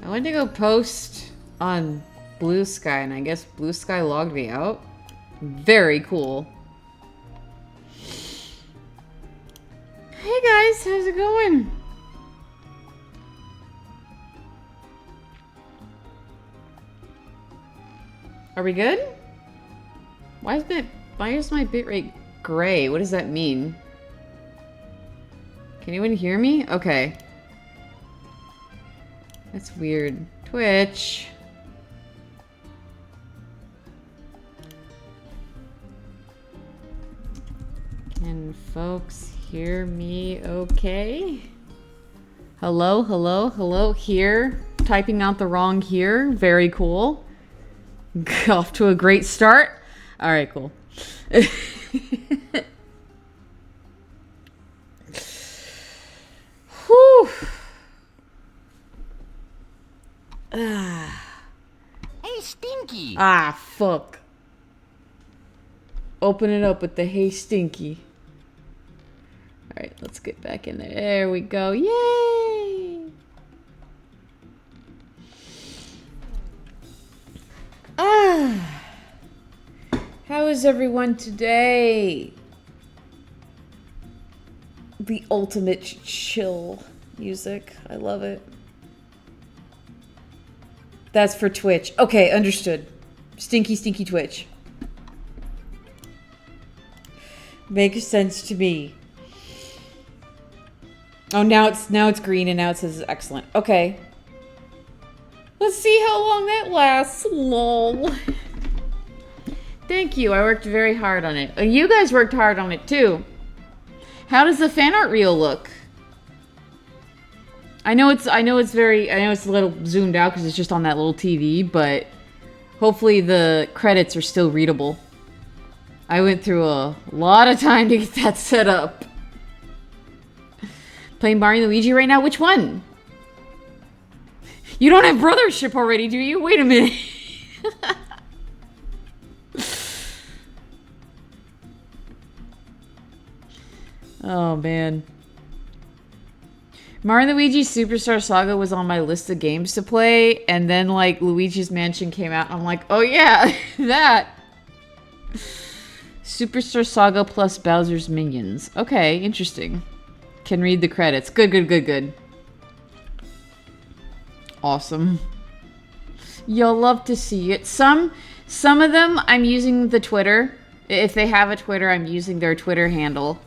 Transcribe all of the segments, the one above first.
I went to go post on Blue Sky, and I guess Blue Sky logged me out. Very cool. Hey guys, how's it going? Are we good? Why is my bitrate gray? What does that mean? Can anyone hear me? Okay. That's weird. Twitch. Can folks hear me okay? Hello, hello, hello, here. Typing out the wrong here. Very cool. Off to a great start. All right, cool. Whew. Hey, Stinky! Ah, fuck. Open it up with the hey, Stinky. Alright, let's get back in there. There we go. Yay! Ah. How is everyone today? The ultimate chill music. I love it. That's for Twitch. Okay, understood. Stinky, stinky Twitch. Makes sense to me. Oh, now it's green and now it says excellent. Okay. Let's see how long that lasts. Lol. Thank you. I worked very hard on it. You guys worked hard on it too. How does the fan art reel look? I know it's a little zoomed out because it's just on that little TV, but hopefully the credits are still readable. I went through a lot of time to get that set up. Playing Mario and Luigi right now? Which one? You don't have Brothership already, do you? Wait a minute. Oh, man. Mario and Luigi Superstar Saga was on my list of games to play, and then, like, Luigi's Mansion came out, and I'm like, oh yeah, that! Superstar Saga plus Bowser's Minions. Okay, interesting. Can read the credits. Good, good, good, good. Awesome. You'll love to see it. Some of them, I'm using the Twitter. If they have a Twitter, I'm using their Twitter handle.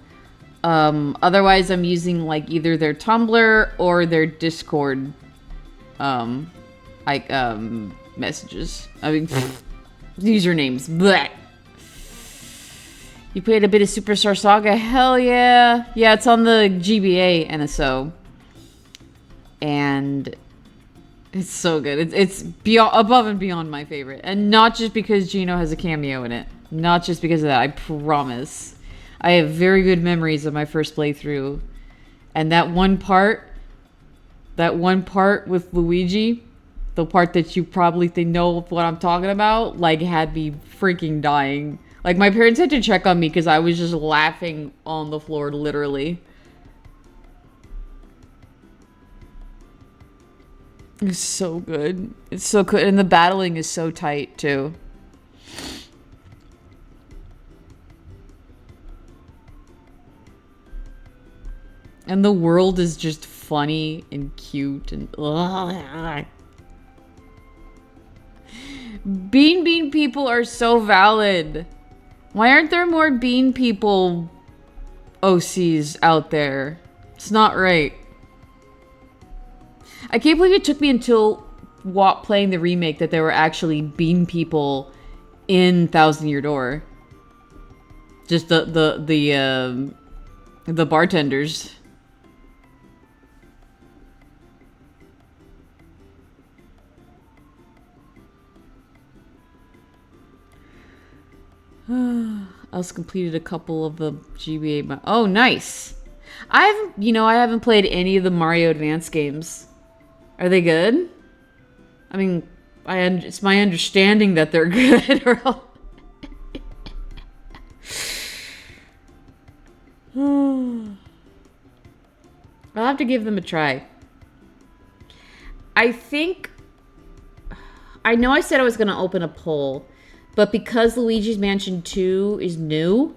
Otherwise, I'm using, like, either their Tumblr or their Discord, messages. I mean, usernames. Blech. You played a bit of Superstar Saga? Hell yeah. Yeah, it's on the GBA NSO. And it's so good. It's beyond, above and beyond my favorite. And not just because Gino has a cameo in it. Not just because of that, I promise. I have very good memories of my first playthrough. And that one part with Luigi, the part that you probably know what I'm talking about, like, had me freaking dying. Like, my parents had to check on me because I was just laughing on the floor, literally. It's so good. It's so good. And the battling is so tight, too. And the world is just funny and cute and... Ugh. Bean people are so valid. Why aren't there more bean people OCs out there? It's not right. I can't believe it took me until playing the remake that there were actually bean people in Thousand Year Door. Just the bartenders. I also completed a couple of the GBA. Oh, nice. I haven't played any of the Mario Advance games. Are they good? I mean, it's my understanding that they're good. I'll have to give them a try. I think... I know I said I was going to open a poll, but because Luigi's Mansion 2 is new,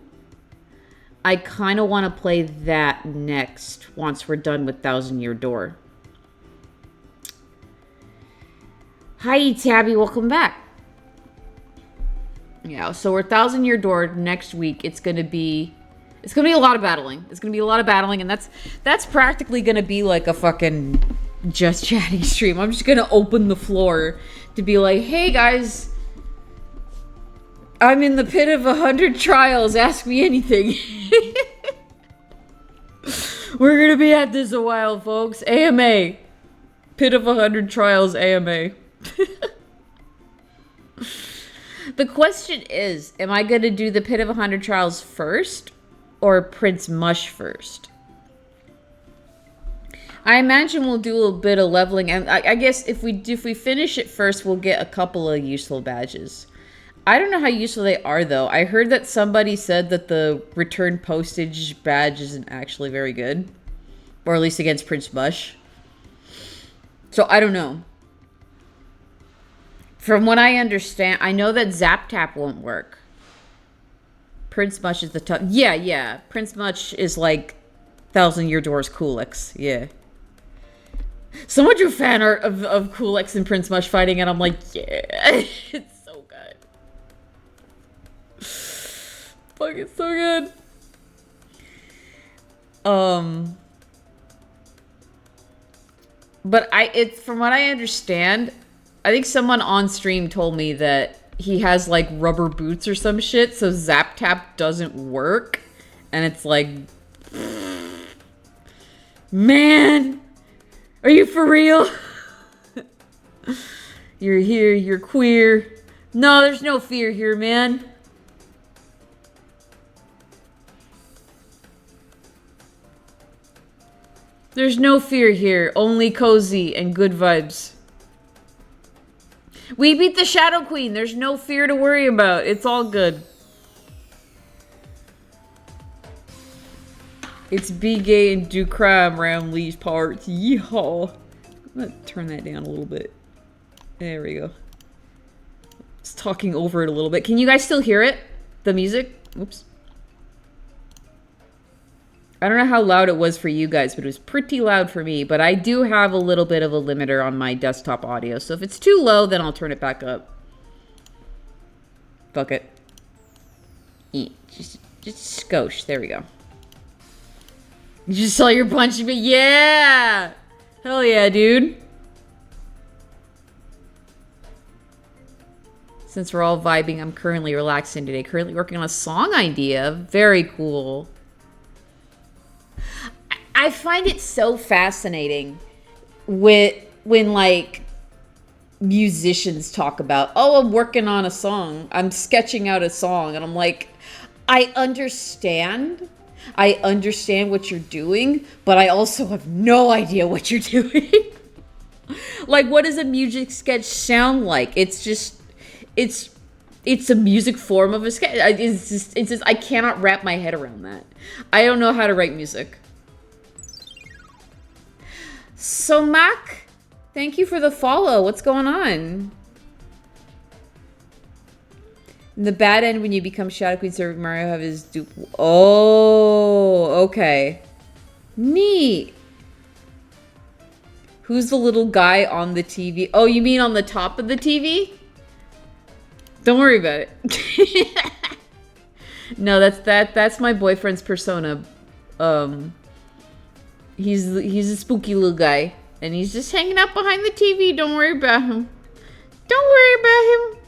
I kind of want to play that next once we're done with Thousand Year Door. Hi, Tabby. Welcome back. Yeah, so we're Thousand Year Door next week. It's gonna be a lot of battling. It's gonna be a lot of battling, and that's practically gonna be like a fucking just chatting stream. I'm just gonna open the floor to be like, hey guys, I'm in the pit of 100 trials. Ask me anything. We're gonna be at this a while, folks. AMA. Pit of 100 trials AMA. The question is, am I going to do the Pit of 100 Trials first or Prince Mush first? I imagine we'll do a little bit of leveling, and I guess if we finish it first, we'll get a couple of useful badges. I don't know how useful they are, though. I heard that somebody said that the return postage badge isn't actually very good, or at least against Prince Mush. So I don't know. From what I understand, I know that Zap Tap won't work. Prince Mush is the tough. Yeah. Prince Mush is like Thousand Year Door's Coolix. Yeah. Someone drew fan art of Coolix and Prince Mush fighting, and I'm like, yeah. It's so good. Fuck, it's so good. But it's from what I understand, I think someone on stream told me that he has like rubber boots or some shit, so Zap Tap doesn't work. And it's like, man, are you for real? You're here, you're queer. No, there's no fear here, man. There's no fear here, only cozy and good vibes. We beat the Shadow Queen. There's no fear to worry about. It's all good. It's be gay and do crime around these parts. Yeehaw. I'm gonna turn that down a little bit. There we go. Just talking over it a little bit. Can you guys still hear it? The music? Oops. I don't know how loud it was for you guys, but it was pretty loud for me. But I do have a little bit of a limiter on my desktop audio. So if it's too low, then I'll turn it back up. Fuck it. Just skosh. There we go. You just saw your punch me. Yeah! Hell yeah, dude. Since we're all vibing, I'm currently relaxing today. Currently working on a song idea. Very cool. I find it so fascinating when like musicians talk about, oh, I'm working on a song. I'm sketching out a song. And I'm like, I understand what you're doing, but I also have no idea what you're doing. Like, what does a music sketch sound like? It's just, it's a music form of a sketch. It's just, I cannot wrap my head around that. I don't know how to write music. So, Mac, thank you for the follow. What's going on? In the bad end, when you become Shadow Queen, Super Mario have his dupe. Oh, okay. Neat. Who's the little guy on the TV? Oh, you mean on the top of the TV? Don't worry about it. No, that's my boyfriend's persona. He's a spooky little guy, and he's just hanging out behind the TV. Don't worry about him. Don't worry about him.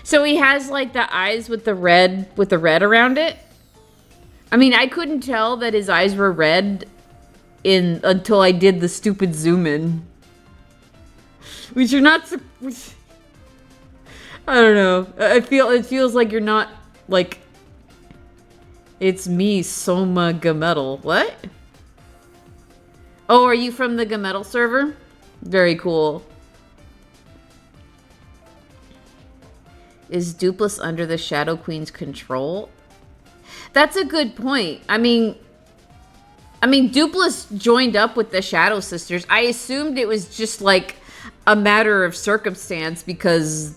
So he has like the eyes with the red around it. I mean, I couldn't tell that his eyes were red until I did the stupid zoom in. Which you're not. I don't know. It feels like you're not like. It's me, Soma Gametal. What? Oh, are you from the Gametal server? Very cool. Is Dupless under the Shadow Queen's control? That's a good point. I mean, I mean, Dupless joined up with the Shadow Sisters. I assumed it was just like a matter of circumstance because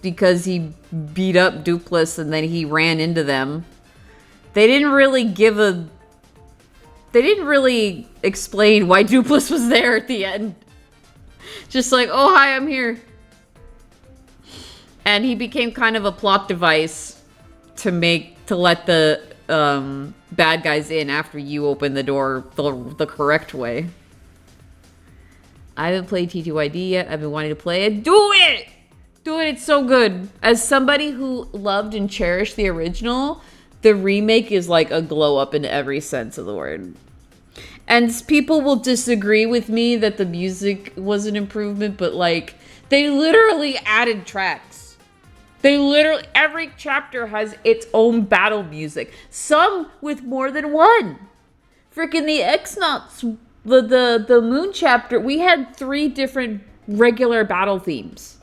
he beat up Dupless and then he ran into them. They didn't really explain why Dupless was there at the end. Just like, oh, hi, I'm here. And he became kind of a plot device to let the bad guys in after you open the door the correct way. I haven't played TTYD yet. I've been wanting to play it. Do it! Do it, it's so good. As somebody who loved and cherished the original, the remake is like a glow up in every sense of the word. And people will disagree with me that the music was an improvement, but like, they literally added tracks. Every chapter has its own battle music. Some with more than one. Freaking the X-Nauts, the Moon chapter, we had 3 different regular battle themes.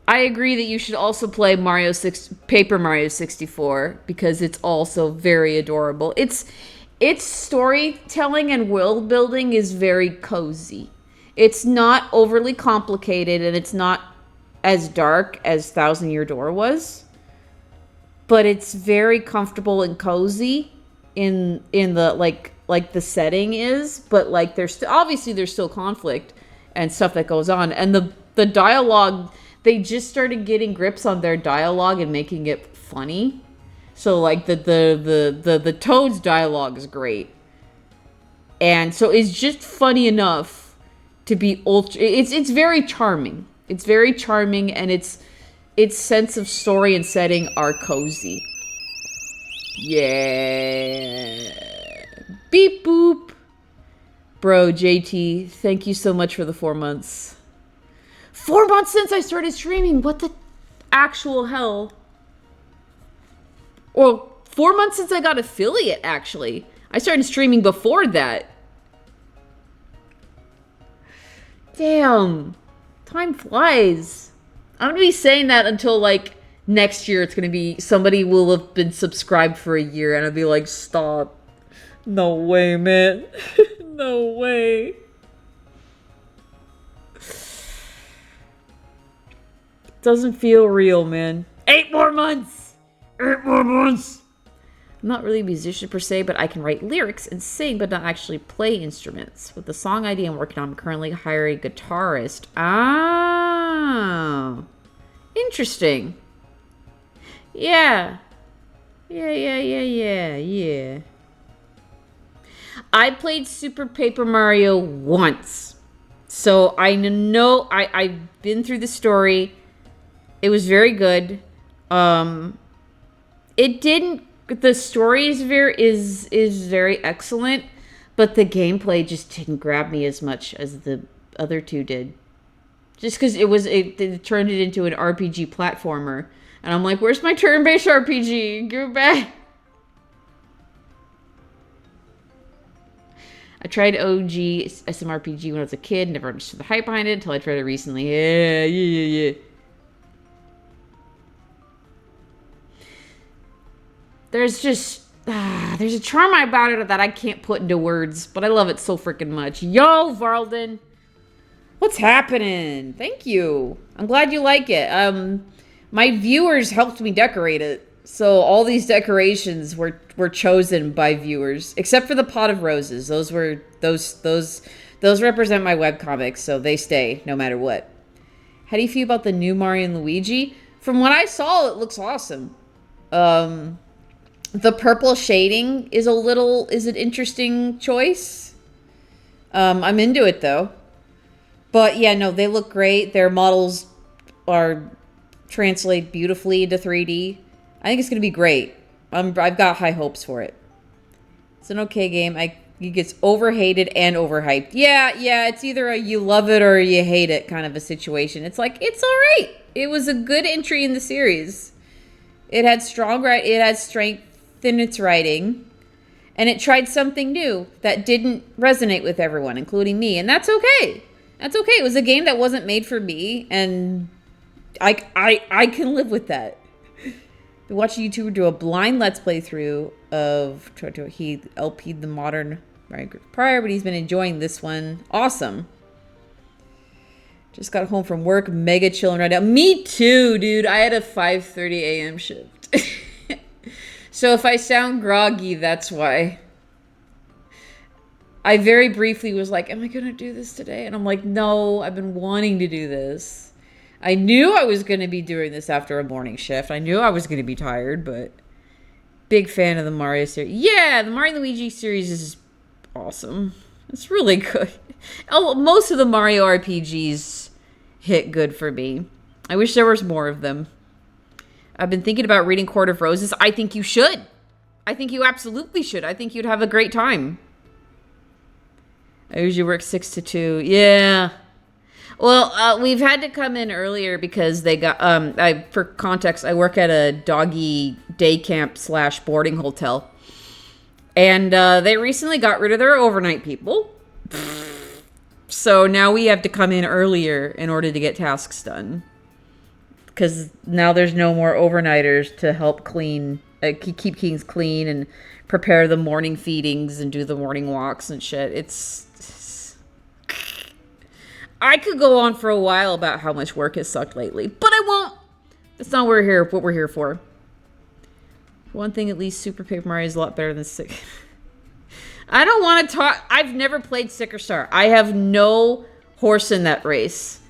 I agree that you should also play Paper Mario 64 because it's also very adorable. Its storytelling and world building is very cozy. It's not overly complicated and it's not as dark as Thousand Year Door was, but it's very comfortable and cozy in the like the setting is. But like there's still conflict and stuff that goes on, and the dialogue. They just started getting grips on their dialogue and making it funny. So like the Toad's dialogue is great. And so it's just funny enough to be it's very charming. It's very charming, and its sense of story and setting are cozy. Yeah. Beep boop. Bro, JT, thank you so much for the 4 months. 4 months since I started streaming. What the actual hell? Well, 4 months since I got affiliate, actually. I started streaming before that. Damn. Time flies. I'm going to be saying that until, like, next year. It's going to be, somebody will have been subscribed for a year, and I'll be like, stop. No way, man. No way. Doesn't feel real, man. 8 more months! 8 more months! I'm not really a musician per se, but I can write lyrics and sing, but not actually play instruments. With the song idea I'm working on, I'm currently hiring a guitarist. Ah, interesting. Yeah. Yeah. I played Super Paper Mario once. So I know, I've been through the story. It was very good. The story is very excellent, but the gameplay just didn't grab me as much as the other 2 did. Just because it turned it into an RPG platformer, and I'm like, where's my turn-based RPG? Give it back. I tried OG SMRPG when I was a kid, never understood the hype behind it until I tried it recently. Yeah. There's just, there's a charm about it that I can't put into words, but I love it so freaking much. Yo, Varlden! What's happening? Thank you. I'm glad you like it. My viewers helped me decorate it, so all these decorations were chosen by viewers, except for the pot of roses. Those represent my webcomics, so they stay no matter what. How do you feel about the new Mario and Luigi? From what I saw, it looks awesome. The purple shading is an interesting choice. I'm into it though. But yeah, no, they look great. Their models translate beautifully into 3D. I think it's gonna be great. I've got high hopes for it. It's an okay game. It gets overhated and overhyped. Yeah, it's either you love it or you hate it kind of a situation. It's like, it's alright. It was a good entry in the series. It had strength in its writing, and it tried something new that didn't resonate with everyone, including me, and that's okay. That's okay. It was a game that wasn't made for me, and I can live with that. We watched a YouTuber do a blind Let's Play through of... He LP'd the modern Mario Group prior, but he's been enjoying this one. Awesome. Just got home from work. Mega chilling right now. Me too, dude. I had a 5:30 a.m. shift. So if I sound groggy, that's why. I very briefly was like, am I going to do this today? And I'm like, no, I've been wanting to do this. I knew I was going to be doing this after a morning shift. I knew I was going to be tired, but big fan of the Mario series. Yeah, the Mario and Luigi series is awesome. It's really good. Most of the Mario RPGs hit good for me. I wish there was more of them. I've been thinking about reading Court of Roses. I think you should. I think you absolutely should. I think you'd have a great time. I usually work 6 to 2. Yeah. Well, we've had to come in earlier because they got, for context, I work at a doggy day camp / boarding hotel. And they recently got rid of their overnight people. So now we have to come in earlier in order to get tasks done. Because now there's no more overnighters to help clean, keep things clean and prepare the morning feedings and do the morning walks and shit. I could go on for a while about how much work has sucked lately, but I won't. That's not what we're here for. One thing, at least Super Paper Mario is a lot better than Stick. I don't want to talk. I've never played Sticker Star. I have no horse in that race.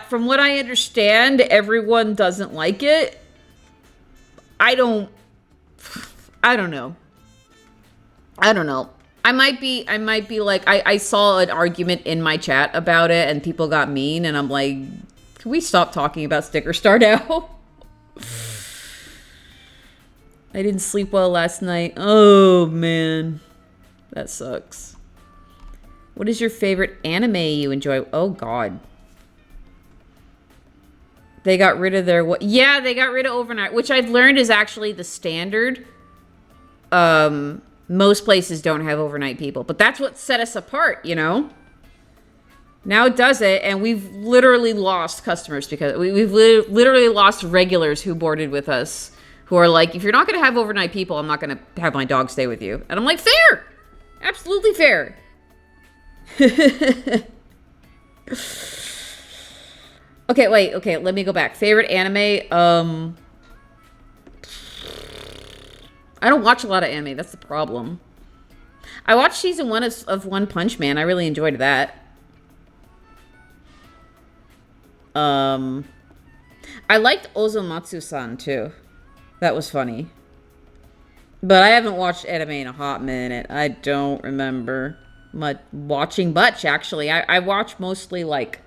From what I understand, everyone doesn't like it. I don't know. I might be like, I saw an argument in my chat about it and people got mean and I'm like, can we stop talking about Sticker Star now? I didn't sleep well last night. Oh man, that sucks. What is your favorite anime you enjoy? Oh God. They got rid of their... Yeah, they got rid of overnight, which I've learned is actually the standard. Most places don't have overnight people, but that's what set us apart, you know? Now it does it, and we've literally lost customers because... We've literally lost regulars who boarded with us who are like, if you're not going to have overnight people, I'm not going to have my dog stay with you. And I'm like, fair! Absolutely fair. Okay, wait. Okay, let me go back. Favorite anime? I don't watch a lot of anime. That's the problem. I watched season 1 of One Punch Man. I really enjoyed that. I liked Ozomatsu-san, too. That was funny. But I haven't watched anime in a hot minute. I don't remember watching much, actually. I watch mostly, like,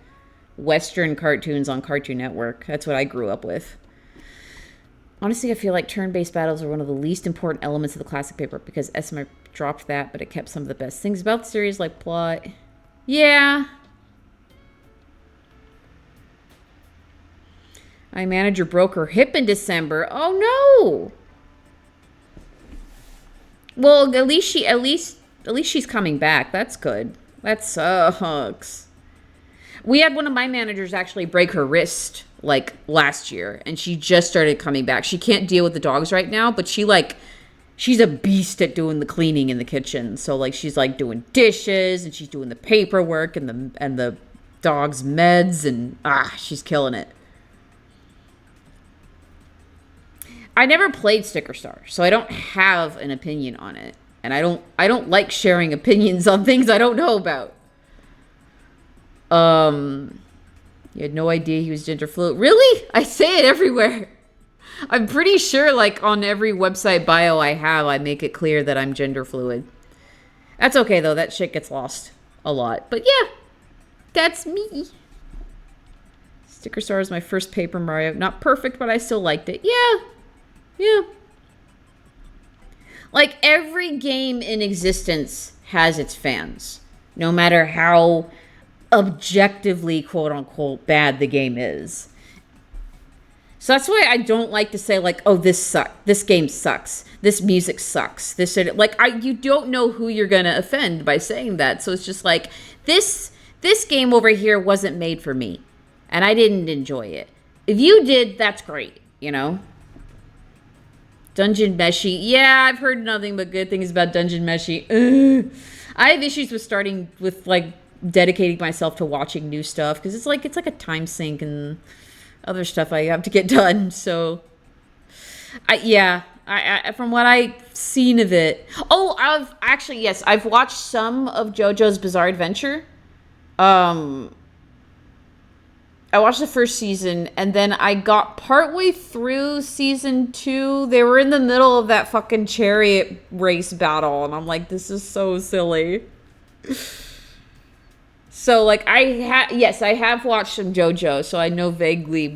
Western cartoons on Cartoon Network. That's what I grew up with. Honestly, I feel like turn-based battles are one of the least important elements of the classic paper because SMR dropped that, but it kept some of the best things about the series, like plot. Yeah. My manager broke her hip in December. Oh no. Well, at least she's coming back. That's good. That sucks. We had one of my managers actually break her wrist like last year and she just started coming back. She can't deal with the dogs right now, but she's a beast at doing the cleaning in the kitchen. So like she's like doing dishes and she's doing the paperwork and the dog's meds and she's killing it. I never played Sticker Star, so I don't have an opinion on it. And I don't like sharing opinions on things I don't know about. You had no idea he was gender fluid. Really? I say it everywhere. I'm pretty sure, like, on every website bio I have, I make it clear that I'm gender fluid. That's okay, though. That shit gets lost a lot. But yeah, that's me. Sticker Star is my first Paper Mario. Not perfect, but I still liked it. Yeah. Like, every game in existence has its fans. No matter how objectively, quote-unquote, bad the game is. So that's why I don't like to say, like, oh, this game sucks. This music sucks. You don't know who you're gonna offend by saying that. So it's just like, this game over here wasn't made for me. And I didn't enjoy it. If you did, that's great, you know? Dungeon Meshi. Yeah, I've heard nothing but good things about Dungeon Meshi. Ugh. I have issues with starting with like dedicating myself to watching new stuff because it's like a time sink and other stuff I have to get done. So, I from what I've seen of it. Oh, I've watched some of JoJo's Bizarre Adventure. I watched the first season, and then I got partway through season 2. They were in the middle of that fucking chariot race battle, and I'm like, this is so silly. So, like, I have watched some JoJo, so I know vaguely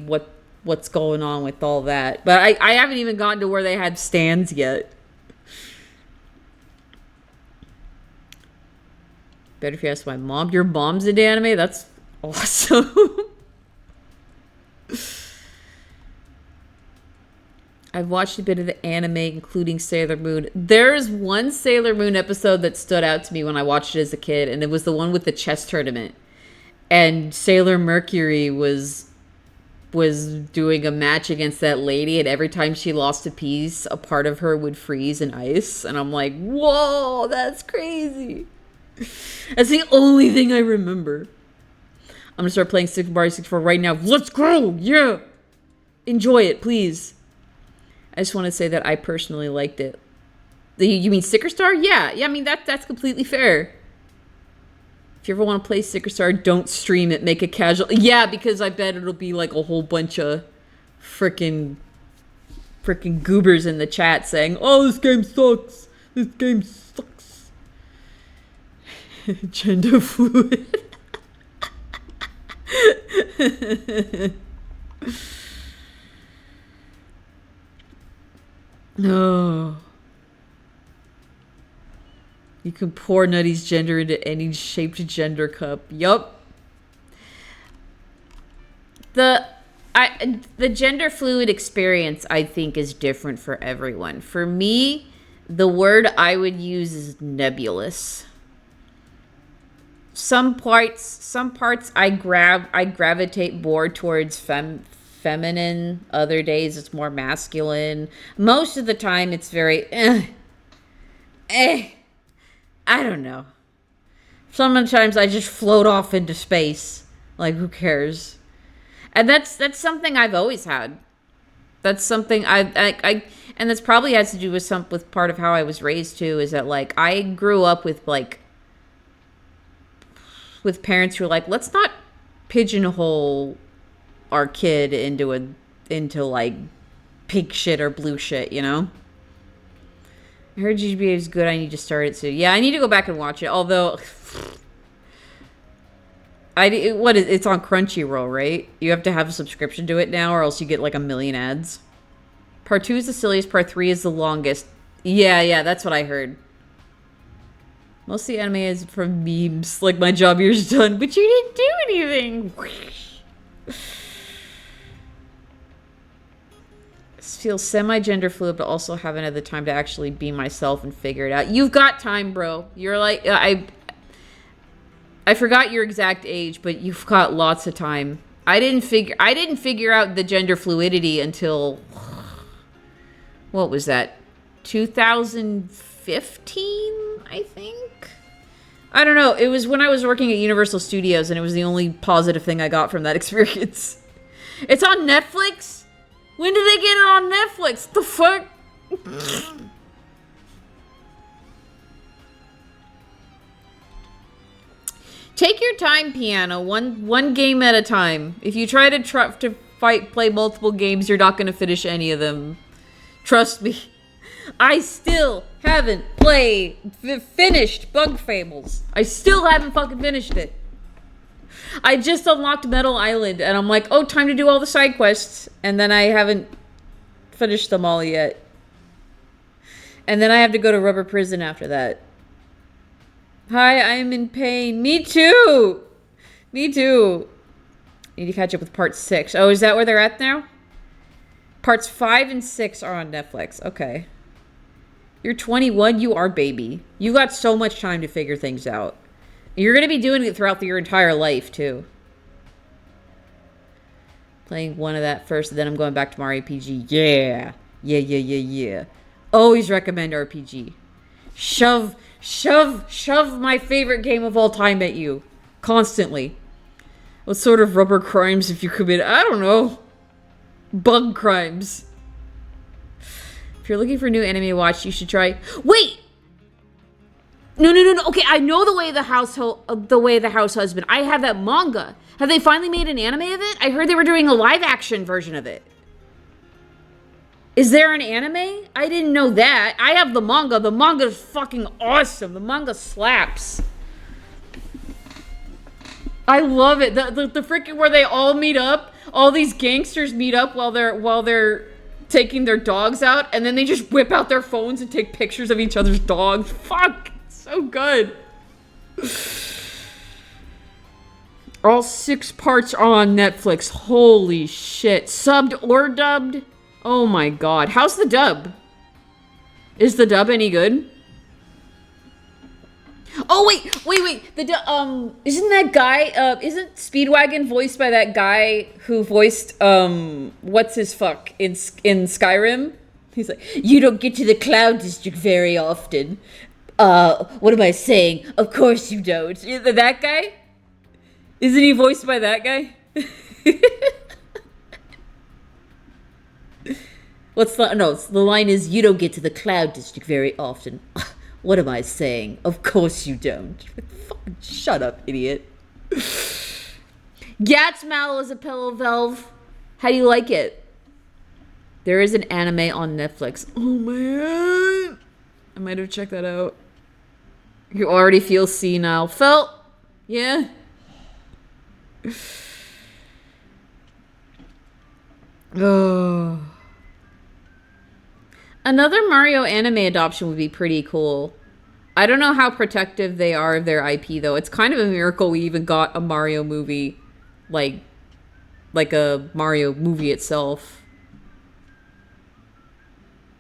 what's going on with all that. But I haven't even gotten to where they had stands yet. Better if you ask my mom. Your mom's into anime? That's awesome. I've watched a bit of the anime, including Sailor Moon. There's one Sailor Moon episode that stood out to me when I watched it as a kid, and it was the one with the chess tournament. And Sailor Mercury was doing a match against that lady, and every time she lost a piece, a part of her would freeze in ice. And I'm like, whoa, that's crazy. That's the only thing I remember. I'm gonna start playing Super Mario 64 right now. Let's go! Yeah! Enjoy it, please. I just want to say that I personally liked it. You mean Sticker Star? Yeah, I mean, that's completely fair. If you ever want to play Sticker Star, don't stream it. Make it casual. Yeah, because I bet it'll be like a whole bunch of freaking goobers in the chat saying, oh, this game sucks. This game sucks. Gender fluid. No. You can pour Nutty's gender into any shaped gender cup. Yup. The gender fluid experience, I think, is different for everyone. For me, the word I would use is nebulous. Some parts I gravitate more towards feminine. Other days it's more masculine. Most of the time it's very I don't know. Sometimes I just float off into space. Like, who cares? And that's something I've always had. That's something I and this probably has to do with part of how I was raised too, is that like I grew up with parents who were like, let's not pigeonhole our kid into like pink shit or blue shit, you know? I heard GBA is good. I need to start it soon. Yeah, I need to go back and watch it. Although, it's on Crunchyroll, right? You have to have a subscription to it now, or else you get like a million ads. Part 2 is the silliest. Part 3 is the longest. Yeah, that's what I heard. Most of the anime is from memes. Like, my job here's done, but you didn't do anything. Feel semi-gender fluid, but also haven't had the time to actually be myself and figure it out. You've got time, bro. You're like, I forgot your exact age, but you've got lots of time. I didn't figure out the gender fluidity until, what was that? 2015, I think? I don't know. It was when I was working at Universal Studios, and it was the only positive thing I got from that experience. It's on Netflix? When did they get it on Netflix? The fuck? Take your time, Piano. One game at a time. If you try to play multiple games, you're not going to finish any of them. Trust me. I still haven't finished Bug Fables. I still haven't fucking finished it. I just unlocked Metal Island, and I'm like, oh, time to do all the side quests. And then I haven't finished them all yet. And then I have to go to Rubber Prison after that. Hi, I'm in pain. Me too! Me too. Need to catch up with part 6. Oh, is that where they're at now? Parts 5 and 6 are on Netflix. Okay. You're 21, you are baby. You got so much time to figure things out. You're going to be doing it throughout your entire life, too. Playing one of that first, and then I'm going back to Mario RPG. Yeah. Yeah, yeah, yeah, yeah. Always recommend RPG. Shove my favorite game of all time at you. Constantly. What sort of rubber crimes have you committed? I don't know. Bug crimes. If you're looking for new anime to watch, you should try... Wait! No. Okay, I know the way the house husband. I have that manga. Have they finally made an anime of it? I heard they were doing a live action version of it. Is there an anime? I didn't know that. I have the manga. The manga is fucking awesome. The manga slaps. I love it. The freaking where they all meet up. All these gangsters meet up while they're taking their dogs out, and then they just whip out their phones and take pictures of each other's dogs. Fuck. So good. All 6 parts are on Netflix. Holy shit. Subbed or dubbed? Oh my god. How's the dub? Is the dub any good? Oh wait. The isn't that guy isn't Speedwagon voiced by that guy who voiced what's his fuck in Skyrim? He's like, "You don't get to the Cloud District very often." What am I saying? Of course you don't. That guy? Isn't he voiced by that guy? The line is, "You don't get to the Cloud District very often." What am I saying? Of course you don't. Fucking shut up, idiot. Gats Mallow is a pillow valve. How do you like it? There is an anime on Netflix. Oh man. I might have checked that out. You already feel senile. Felt? Yeah. Oh. Another Mario anime adoption would be pretty cool. I don't know how protective they are of their IP though. It's kind of a miracle we even got a Mario movie, like a Mario movie itself.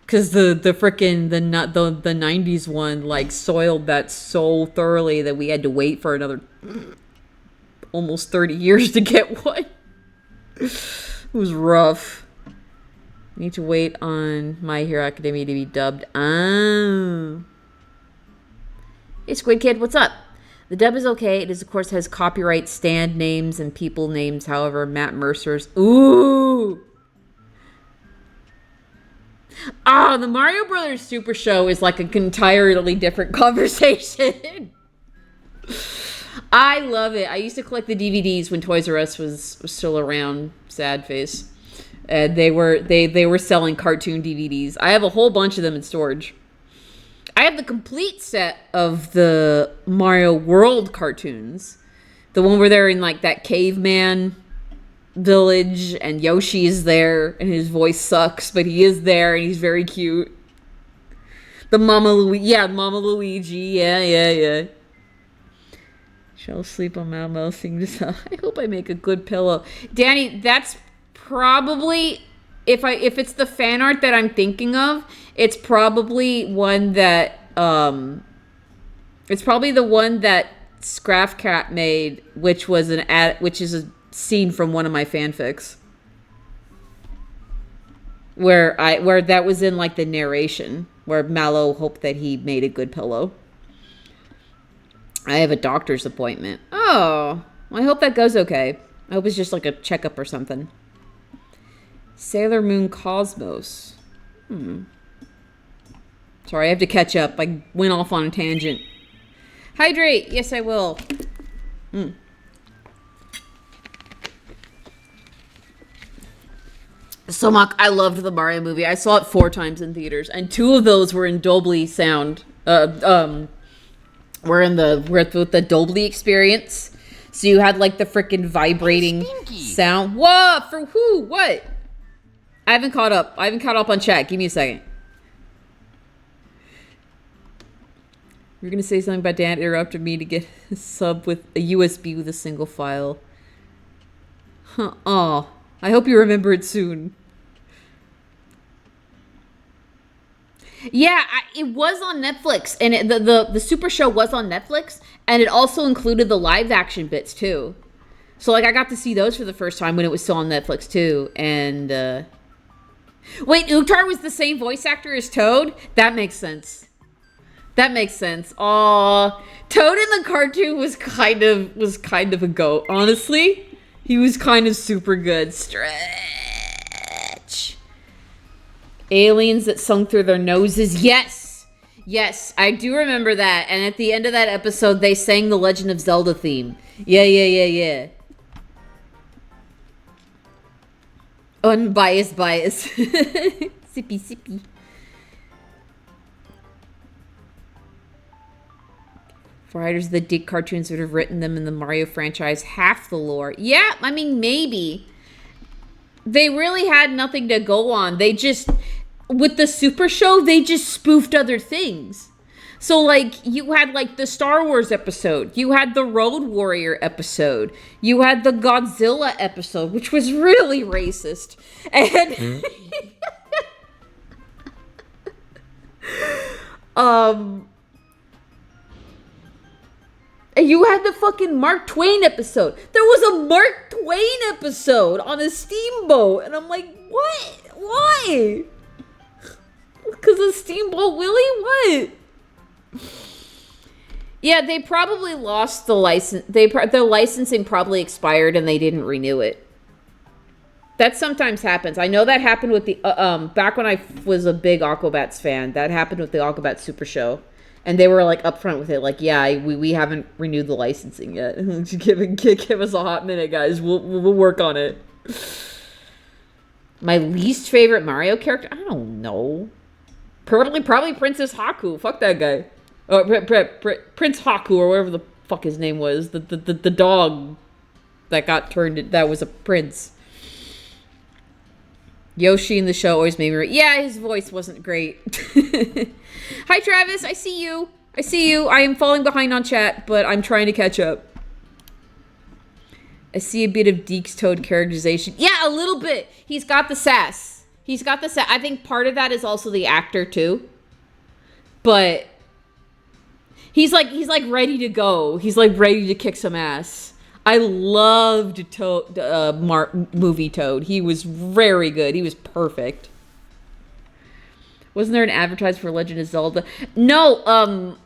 Cause the 90s one like soiled that so thoroughly that we had to wait for another almost 30 years to get one. It was rough. Need to wait on My Hero Academia to be dubbed. Hey Squid Kid, what's up? The dub is okay. It is of course has copyright stand names and people names. However, Matt Mercer's. Ooh. The Mario Brothers Super Show is like an entirely different conversation. I love it. I used to collect the DVDs when Toys R Us was still around. Sad face. And they were selling cartoon DVDs. I have a whole bunch of them in storage. I have the complete set of the Mario World cartoons. The one where they're in like that caveman village and Yoshi is there and his voice sucks, but he is there and he's very cute. The Mama Luigi, yeah. Shall sleep on my mouse sing this out. I hope I make a good pillow. Danny, that's probably if it's the fan art that I'm thinking of, it's probably one that it's probably the one that Scraff Cat made, which is a scene from one of my fanfics where that was in like the narration where Mallow hoped that he made a good pillow. I have a doctor's appointment. Oh, well, I hope that goes okay. I hope it's just like a checkup or something. Sailor Moon Cosmos. Sorry, I have to catch up. I went off on a tangent. Hydrate. Yes, I will. So, Mock, I loved the Mario movie. I saw it 4 times in theaters, and 2 of those were in Dolby sound. We're with the Dolby experience. So you had like the freaking vibrating sound. What? For who? What? I haven't caught up. I haven't caught up on chat. Give me a second. You're going to say something about Dan interrupted me to get a sub with a USB with a single file. Huh. Oh, I hope you remember it soon. Yeah, it was on Netflix, and the Super Show was on Netflix, and it also included the live action bits too. So like I got to see those for the first time when it was still on Netflix too, and Wait, Uktar was the same voice actor as Toad? That makes sense. That makes sense. Aw, Toad in the cartoon was kind of a goat. Honestly, he was kind of super good. Stretch. Aliens that sung through their noses. Yes, yes, I do remember that. And at the end of that episode, they sang the Legend of Zelda theme. Yeah. Unbiased bias. Sippy. For writers of the Dig cartoons would have written them in the Mario franchise half the lore. Yeah, I mean, maybe. They really had nothing to go on. They just, with the Super Show, they just spoofed other things. So, like, you had, like, the Star Wars episode. You had the Road Warrior episode. You had the Godzilla episode, which was really racist. And... And you had the fucking Mark Twain episode. There was a Mark Twain episode on a steamboat. And I'm like, what? Why? Because of Steamboat Willie? What? Yeah, they probably lost the license. Their licensing probably expired and they didn't renew it. That sometimes happens. I know that happened with the... back when I was a big Aquabats fan, that happened with the Aquabats Super Show. And they were, like, upfront with it. Like, yeah, we haven't renewed the licensing yet. Give us a hot minute, guys. We'll work on it. My least favorite Mario character? I don't know. Probably Princess Haku. Fuck that guy. Oh, Prince Haku, or whatever the fuck his name was. The dog that got turned... That was a prince. Yoshi in the show always made me... Yeah, his voice wasn't great. Hi, Travis. I see you. I am falling behind on chat, but I'm trying to catch up. I see a bit of Deke's Toad characterization. Yeah, a little bit. He's got the sass. I think part of that is also the actor, too. But he's like ready to go. He's like ready to kick some ass. I loved movie Toad. He was very good. He was perfect. Wasn't there an advertisement for Legend of Zelda? No,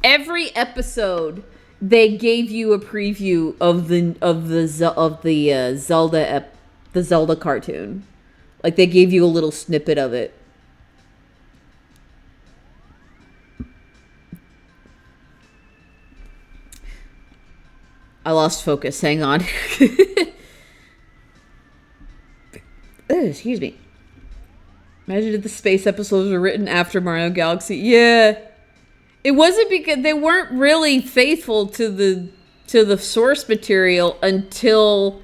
every episode they gave you a preview of the Zelda cartoon. Like they gave you a little snippet of it. I lost focus. Hang on. Excuse me. Imagine if the space episodes were written after Mario Galaxy. Yeah. It wasn't because they weren't really faithful to the source material until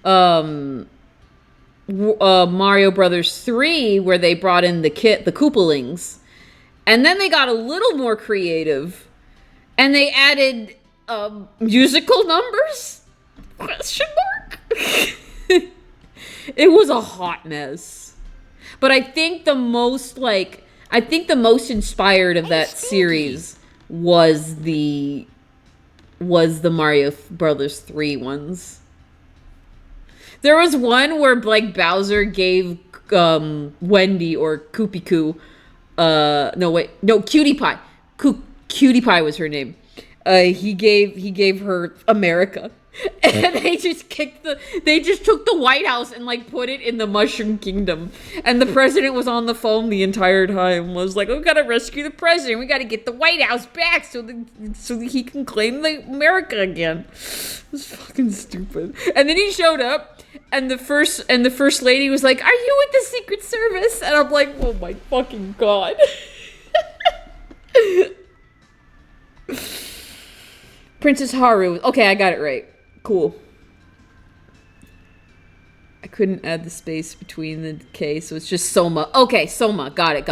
Mario Brothers 3, where they brought in the Koopalings. And then they got a little more creative. And they added musical numbers? Question mark? It was a hot mess. But I think the most inspired of that series was the Mario Brothers 3 ones. There was one where like Bowser gave Wendy or Cutie Pie. Cutie Pie was her name. He gave her America. And they just took the White House and like put it in the Mushroom Kingdom. And the president was on the phone the entire time. Was like, we gotta rescue the president. We gotta get the White House back so that he can claim the America again. It was fucking stupid. And then he showed up, and the first lady was like, "Are you with the Secret Service?" And I'm like, "Oh my fucking god." Princess Haru. Okay, I got it right. Cool. I couldn't add the space between the K, so it's just Soma. Okay, Soma. Got it.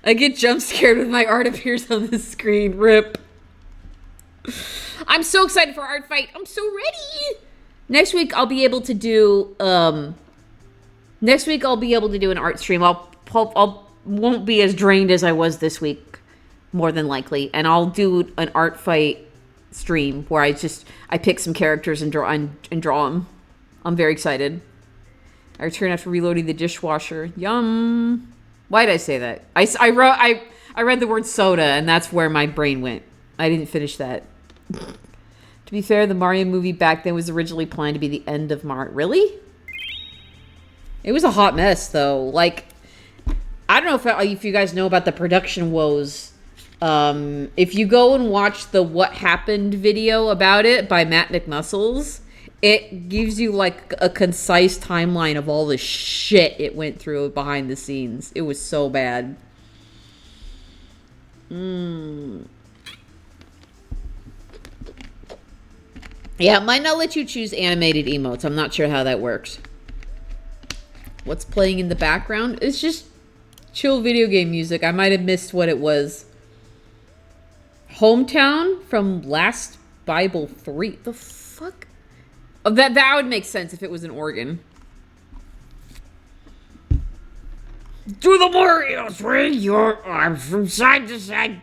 I get jump scared when my art appears on the screen. Rip. I'm so excited for Art Fight. I'm so ready. Next week I'll be able to do an art stream. I'll won't be as drained as I was this week, more than likely, and I'll do an Art Fight stream where I pick some characters and draw them. I'm very excited. I return after reloading the dishwasher. Yum. Why did I say that? I read the word soda, and that's where my brain went. I didn't finish that. To be fair, the Mario movie back then was originally planned to be the end of Mario. Really? It was a hot mess, though. Like, I don't know if you guys know about the production woes. If you go and watch the What Happened video about it by Matt McMuscles, it gives you, like, a concise timeline of all the shit it went through behind the scenes. It was so bad. Yeah, it might not let you choose animated emotes. I'm not sure how that works. What's playing in the background? It's just chill video game music. I might have missed what it was. Hometown from Last Bible 3. The fuck? Oh, that would make sense if it was an organ. Do the Mario, swing your arms from side to side.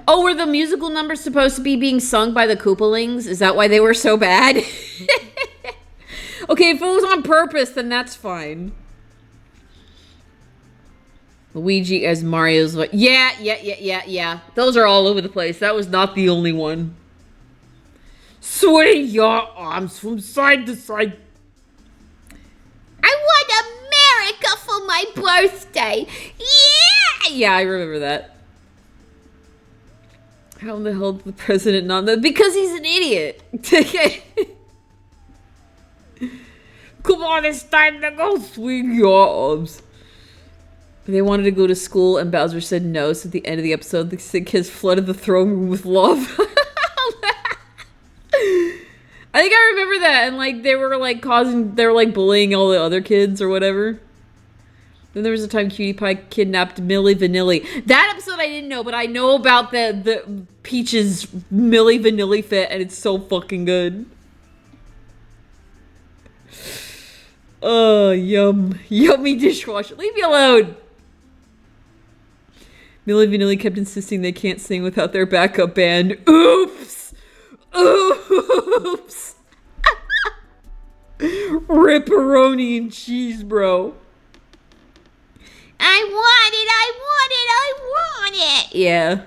Oh, were the musical numbers supposed to be being sung by the Koopalings? Is that why they were so bad? Okay, if it was on purpose, then that's fine. Luigi as Mario's... Yeah. Those are all over the place. That was not the only one. Swing your arms from side to side. I want America for my birthday. Yeah! Yeah, I remember that. How in the hell did the president not know? Because he's an idiot. Come on, it's time to go swing your arms. They wanted to go to school and Bowser said no, so at the end of the episode, the sick kids flooded the throne room with love. I think I remember that, and like they were like bullying all the other kids or whatever. Then there was a time Cutie Pie kidnapped Milli Vanilli. That episode I didn't know, but I know about the Peach's Milli Vanilli fit, and it's so fucking good. Oh, yummy dishwasher. Leave me alone. Milli Vanilli kept insisting they can't sing without their backup band. Oops. Ripperoni and cheese, bro. I want it. Yeah.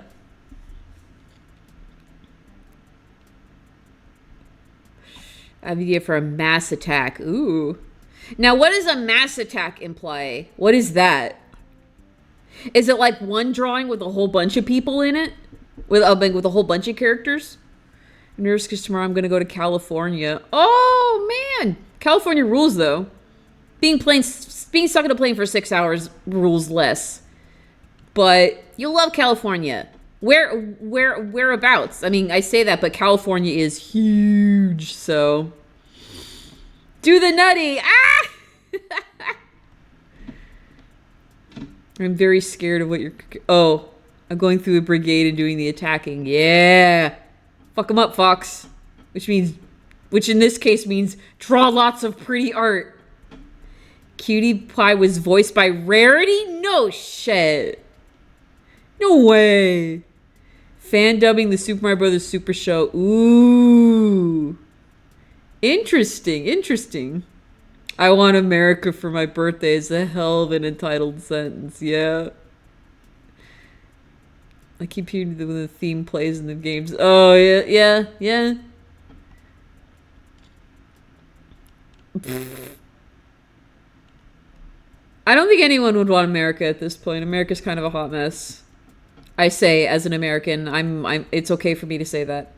I have an idea for a mass attack. Ooh. Now, what does a mass attack imply? What is that? Is it like one drawing with a whole bunch of people in it? With a whole bunch of characters? I'm nervous because tomorrow I'm going to go to California. Oh, man. California rules, though. Being stuck in a plane for 6 hours rules less. But you'll love California. Whereabouts? I mean, I say that, but California is huge, so... Do the nutty! Ah! I'm very scared of what you're... Oh, I'm going through a brigade and doing the attacking. Yeah! Fuck them up, Fox. Which in this case means draw lots of pretty art. Cutie Pie was voiced by Rarity? No shit. No way. Fan dubbing the Super Mario Brothers Super Show. Ooh. Interesting. I want America for my birthday is a hell of an entitled sentence. Yeah. I keep hearing the theme plays in the games. Oh, yeah. I don't think anyone would want America at this point. America's kind of a hot mess. I say, as an American, it's okay for me to say that.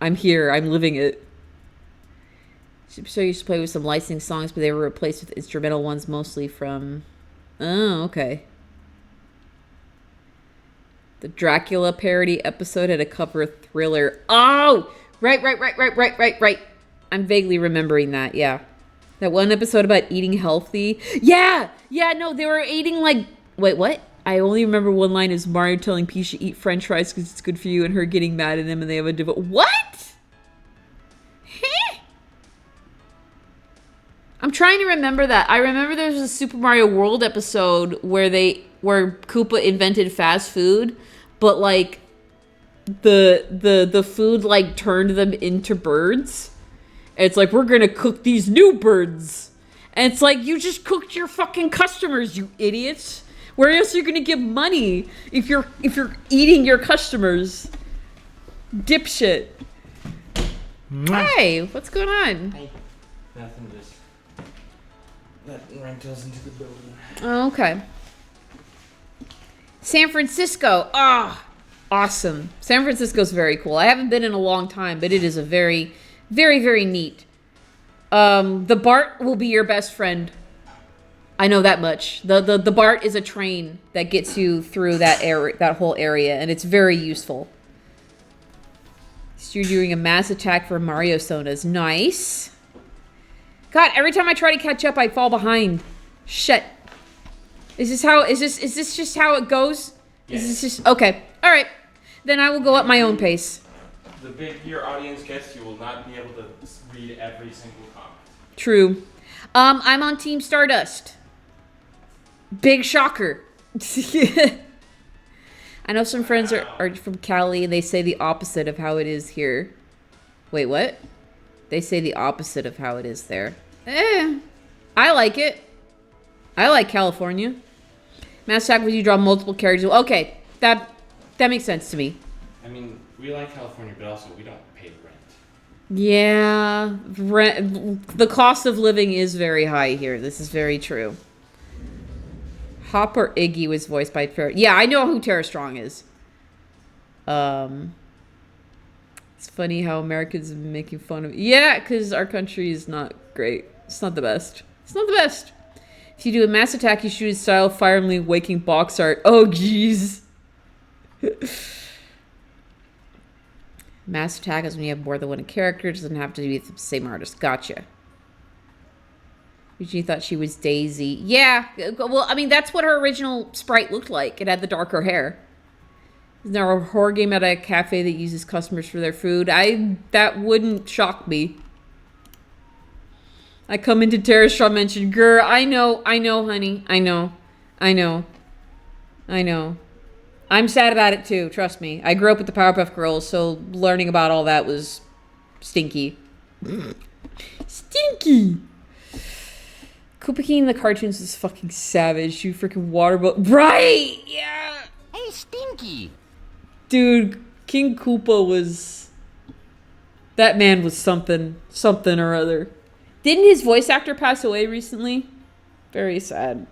I'm here. I'm living it. Superstar used to play with some licensed songs, but they were replaced with instrumental ones, mostly from... Oh, okay. The Dracula parody episode had a cover of Thriller. Oh! Right. I'm vaguely remembering that, yeah. That one episode about eating healthy. Yeah, no, they were eating like... Wait, what? I only remember one line is Mario telling Peach to eat french fries because it's good for you and her getting mad at him and they have a What? I'm trying to remember that. I remember there was a Super Mario World episode where Koopa invented fast food, but like the food like turned them into birds. It's like, we're gonna cook these new birds. And it's like, you just cooked your fucking customers, you idiots. Where else are you gonna get money if you're eating your customers? Dipshit. Hey, what's going on? Hey. Nothing, just letting rentals into the building. Oh, okay. San Francisco. Ah, awesome. San Francisco's very cool. I haven't been in a long time, but it is a very, very, very neat. The BART will be your best friend. I know that much. The BART is a train that gets you through that area, that whole area, and it's very useful. So you're doing a mass attack for Mario Sonas. Nice. God, every time I try to catch up, I fall behind. Shit. Is this just how it goes? Yes. Is this just okay? All right. Then I will go at my own pace. The bigger your audience gets, you will not be able to read every single comment. True. I'm on Team Stardust. Big shocker. I know some friends are from Cali and they say the opposite of how it is here. Wait, what? They say the opposite of how it is there. I like it. I like California. Mass attack when you draw multiple characters. Okay, that makes sense to me. I mean, we like California, but also we don't pay rent. Yeah, the cost of living is very high here. This is very true. Hopper Iggy was voiced by Tara. Yeah, I know who Tara Strong is. It's funny how Americans are making fun of. Yeah, because our country is not great. It's not the best. It's not the best. If you do a mass attack, you shoot his style, firmly waking box art. Oh, jeez. Mass attack is when you have more than one character. It doesn't have to be the same artist. Gotcha. Eugenie thought she was Daisy. Yeah. Well, I mean, that's what her original sprite looked like. It had the darker hair. Is there a horror game at a cafe that uses customers for their food? That wouldn't shock me. I come into Tara Straw mentioned, grr, I know, honey. I know. I'm sad about it too, trust me. I grew up with the Powerpuff Girls, so learning about all that was stinky. Stinky! Koopa King in the cartoons is fucking savage. You freaking water boat. Right! Yeah! Hey, Stinky! Dude, King Koopa was... That man was something or other. Didn't his voice actor pass away recently? Very sad.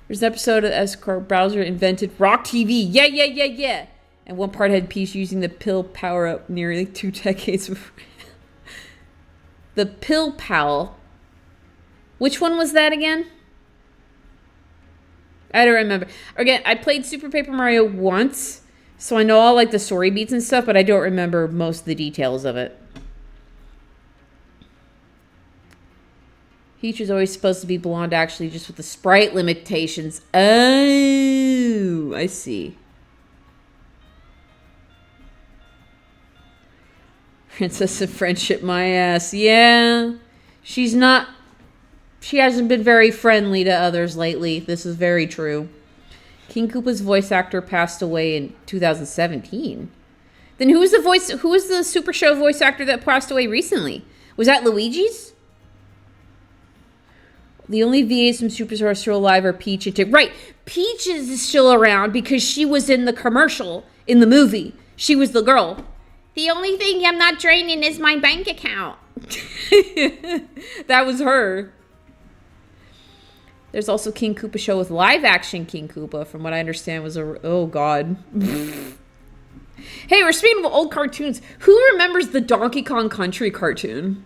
There's an episode as Browser invented Rock TV. Yeah. And one part had Peach using the pill power-up nearly 2 decades before. The Pill Pal. Which one was that again? I don't remember. Again, I played Super Paper Mario once, so I know all like the story beats and stuff, but I don't remember most of the details of it. Peach is always supposed to be blonde, actually, just with the sprite limitations. Oh, I see. Princess of Friendship, my ass. Yeah. She hasn't been very friendly to others lately. This is very true. King Koopa's voice actor passed away in 2017. Then who was the Super Show voice actor that passed away recently? Was that Luigi's? The only VAs from Super Show still alive are Peach and Tick. Right. Peach is still around because she was in the commercial in the movie. She was the girl. The only thing I'm not draining is my bank account. That was her. There's also King Koopa show with live action King Koopa, from what I understand was oh god. Hey, we're speaking of old cartoons. Who remembers the Donkey Kong Country cartoon?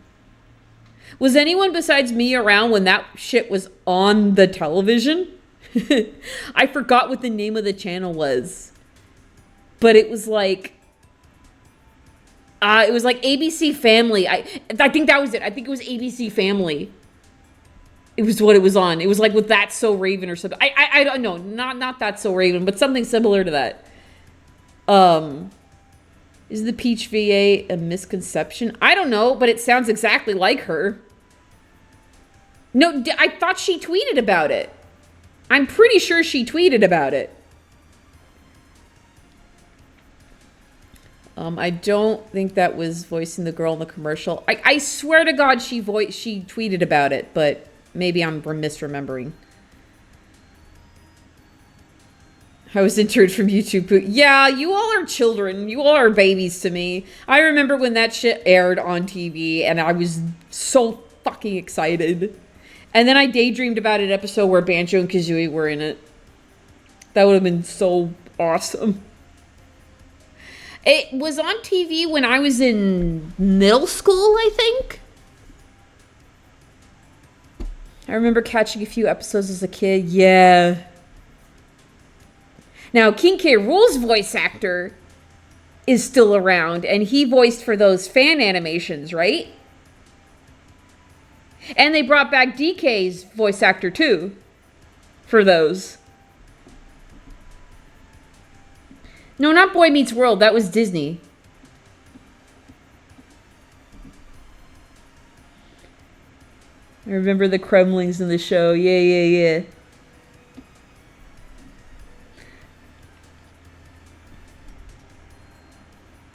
Was anyone besides me around when that shit was on the television? I forgot what the name of the channel was. But it was like ABC Family. I think that was it. I think it was ABC Family. It was what it was on. It was like with That's So Raven or something. I don't know. Not That's So Raven, but something similar to that. Is the Peach VA a misconception? I don't know, but it sounds exactly like her. No, I thought she tweeted about it. I'm pretty sure she tweeted about it. I don't think that was voicing the girl in the commercial. I swear to God she tweeted about it, but maybe I'm misremembering. I was interred from YouTube. Yeah, you all are children. You all are babies to me. I remember when that shit aired on TV, and I was so fucking excited. And then I daydreamed about an episode where Banjo and Kazooie were in it. That would have been so awesome. It was on TV when I was in middle school, I think. I remember catching a few episodes as a kid. Yeah. Now, King K. Rool's voice actor is still around, and he voiced for those fan animations, right? And they brought back DK's voice actor, too, for those. No, not Boy Meets World. That was Disney. I remember the Kremlings in the show. Yeah.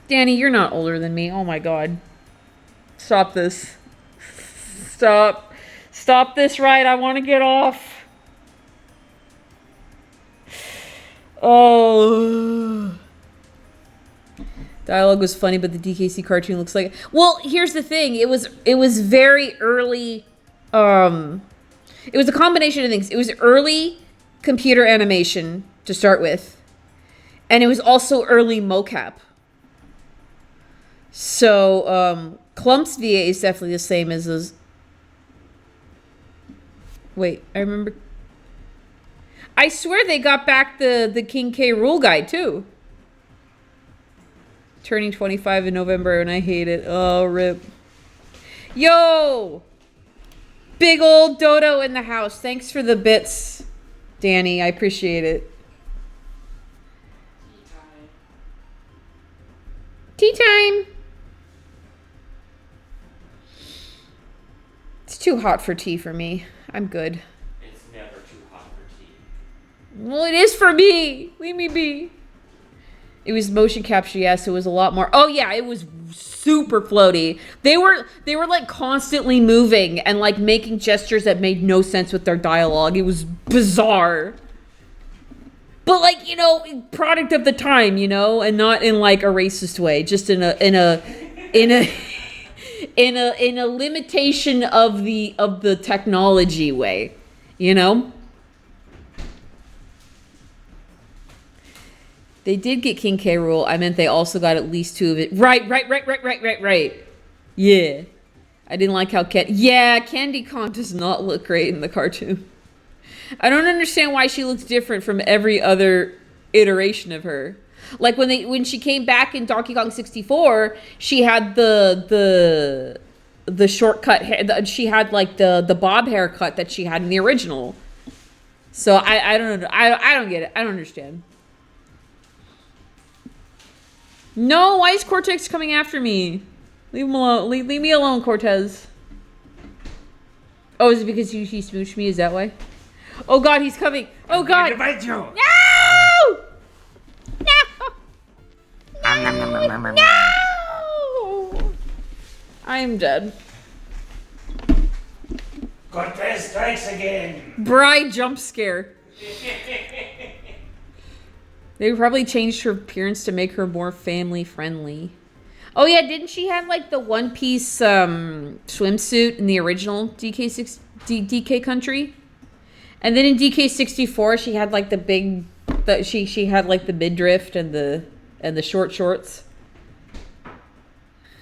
Danny, you're not older than me. Oh my god. Stop this. Stop. Stop this ride. I want to get off. Oh. Dialogue was funny, but the DKC cartoon looks like... Well, here's the thing. It was very early... It was a combination of things. It was early computer animation to start with. And it was also early mocap. So, Clump's VA is definitely the same as those... Wait, I remember... I swear they got back the King K. Rool guy, too. Turning 25 in November, and I hate it. Oh, rip. Yo! Big old Dodo in the house. Thanks for the bits, Danny. I appreciate it. Tea time. It's too hot for tea for me. I'm good. It's never too hot for tea. Well, it is for me. Leave me be. It was motion capture, yes. It was a lot more. Oh yeah, it was super floaty. They were like constantly moving and like making gestures that made no sense with their dialogue. It was bizarre. But like, you know, product of the time, you know, and not in like a racist way, just in a limitation of the technology way, you know? They did get King K. Rool. I meant they also got at least 2 of it. Right. Yeah. I didn't like how Candy Kong does not look great in the cartoon. I don't understand why she looks different from every other iteration of her. Like when she came back in Donkey Kong 64, she had the shortcut hair. She had like the bob haircut that she had in the original. So I don't know. I don't get it. I don't understand. No, why is Cortex coming after me? Leave him alone. Leave me alone, Cortez. Oh, is it because he smooched me? Is that why? Oh God, he's coming. Oh God. No! No! I am dead. Cortez strikes again. Bride jump scare. They probably changed her appearance to make her more family friendly. Oh yeah, didn't she have like the one piece swimsuit in the original DK Country? And then in DK64 she had like the big she had like the midriff and the short shorts.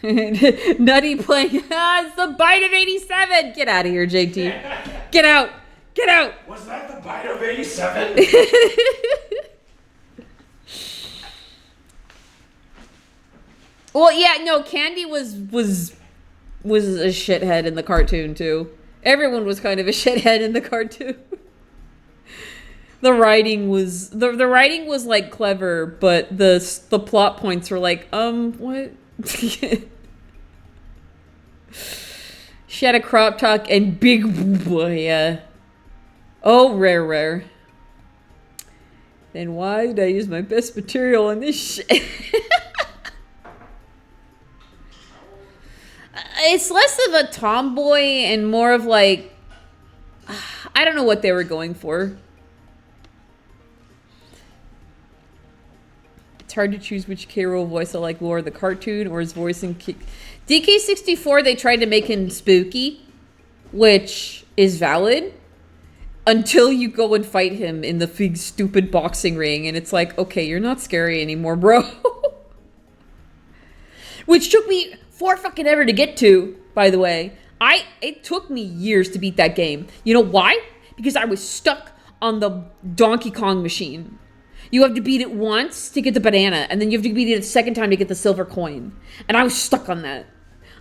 Nutty playing it's the bite of 87. Get out of here, JT. Get out. Get out. Was that the bite of 87? Well, yeah, no, Candy was a shithead in the cartoon too. Everyone was kind of a shithead in the cartoon. The writing was the writing was like clever, but the plot points were like, what? She had a crop top and big boy, yeah. Oh, rare. Then why did I use my best material on this shit? It's less of a tomboy and more of like I don't know what they were going for. It's hard to choose which K. Rool voice I like more, the cartoon or his voice in DK64. They tried to make him spooky, which is valid, until you go and fight him in the big stupid boxing ring, and it's like, okay, you're not scary anymore, bro. Which took me fucking ever to get to, by the way. It took me years to beat that game. You know why? Because I was stuck on the Donkey Kong machine. You have to beat it once to get the banana, and then you have to beat it a second time to get the silver coin. And I was stuck on that.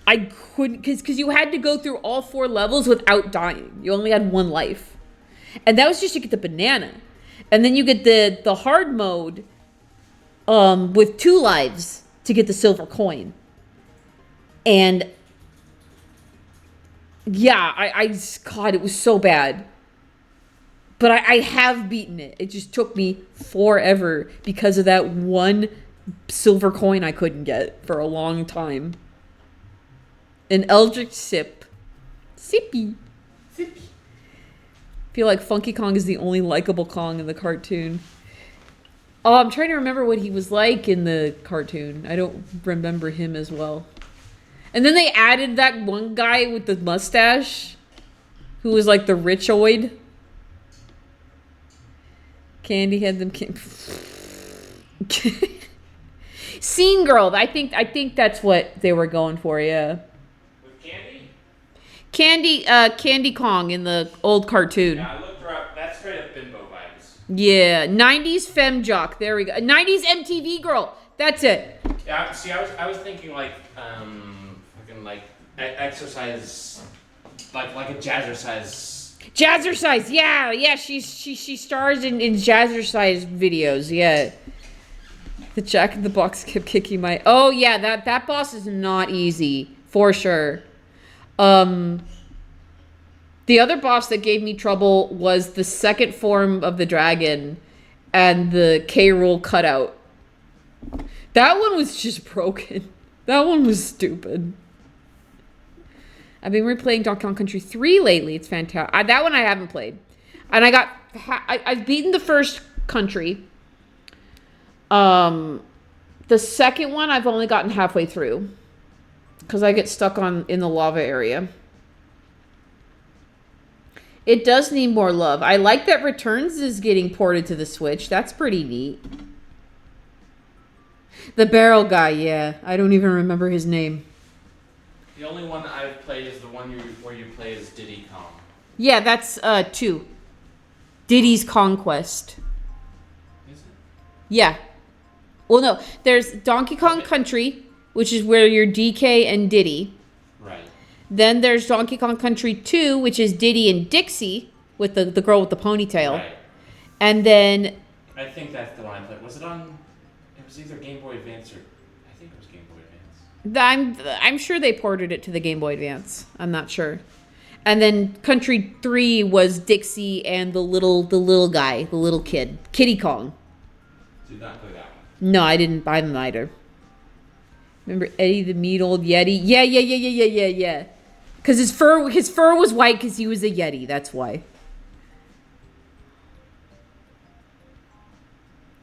I couldn't, because you had to go through all 4 levels without dying. You only had 1 life. And that was just to get the banana. And then you get the hard mode with 2 lives to get the silver coin. And yeah, God, it was so bad. But I have beaten it. It just took me forever because of that 1 silver coin I couldn't get for a long time. An Eldritch Sip. Sippy. Sippy. I feel like Funky Kong is the only likable Kong in the cartoon. Oh, I'm trying to remember what he was like in the cartoon. I don't remember him as well. And then they added that one guy with the mustache who was like the richoid. Candy had them. Scene Girl. I think that's what they were going for. Yeah. With Candy? Candy Kong in the old cartoon. Yeah, I looked her up. That's straight up bimbo vibes. Yeah, 90s femme jock. There we go. 90s MTV girl. That's it. Yeah. See, I was thinking like fucking like exercise, like a jazzercise. Jazzercise, yeah, she stars in Jazzercise videos, yeah. The Jack in the Box kept kicking my... Oh, yeah, that boss is not easy, for sure. The other boss that gave me trouble was the second form of the dragon and the K. Rool cutout. That one was just broken. That one was stupid. I've been replaying Donkey Kong Country 3 lately. It's fantastic. That one I haven't played. And I've beaten the first country. The second one I've only gotten halfway through. Because I get stuck in the lava area. It does need more love. I like that Returns is getting ported to the Switch. That's pretty neat. The barrel guy, yeah. I don't even remember his name. The only one I've played is the one where you play as Diddy Kong. Yeah, that's 2. Diddy's Conquest. Is it? Yeah. Well, no. There's Donkey Kong Country, which is where you're DK and Diddy. Right. Then there's Donkey Kong Country 2, which is Diddy and Dixie, with the girl with the ponytail. Right. And then... I think that's the one I played. Was it on... It was either Game Boy Advance or... I think it was Game Boy Advance. I'm sure they ported it to the Game Boy Advance. I'm not sure. And then Country 3 was Dixie and the little guy, the little kid, Kitty Kong. Did not play that one. No, I didn't buy them either. Remember Eddie the Meat Old Yeti? Yeah. Because his fur was white because he was a Yeti. That's why.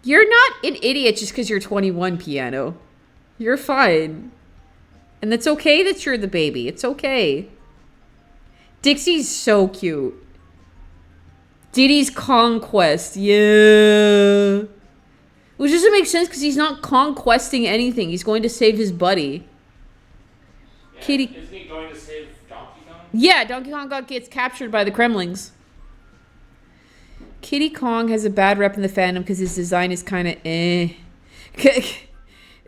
You're not an idiot just because you're 21, Piano. You're fine. And it's okay that you're the baby. It's okay. Dixie's so cute. Diddy's Conquest. Yeah. Which doesn't make sense because he's not conquesting anything. He's going to save his buddy. Yeah, Kitty. Isn't he going to save Donkey Kong? Yeah, Donkey Kong gets captured by the Kremlings. Kitty Kong has a bad rep in the fandom because his design is kind of eh.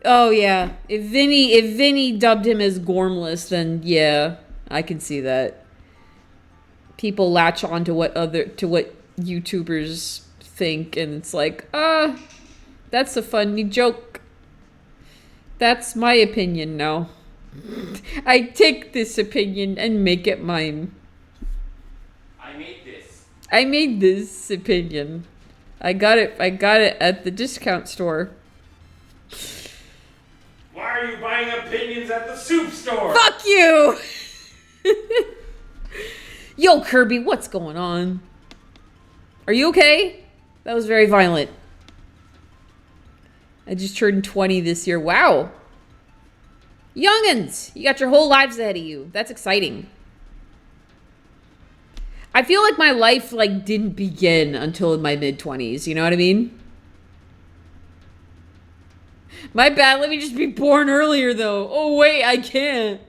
Oh yeah, if Vinny dubbed him as Gormless, then yeah, I can see that. People latch on to what YouTubers think, and it's like, that's a funny joke. That's my opinion now. I take this opinion and make it mine. I made this opinion. I got it at the discount store. Why are you buying opinions at the soup store? Fuck you! Yo, Kirby, what's going on? Are you okay? That was very violent. I just turned 20 this year. Wow. Youngins, you got your whole lives ahead of you. That's exciting. I feel like my life like didn't begin until in my mid-20s. You know what I mean? My bad. Let me just be born earlier, though. Oh wait, I can't.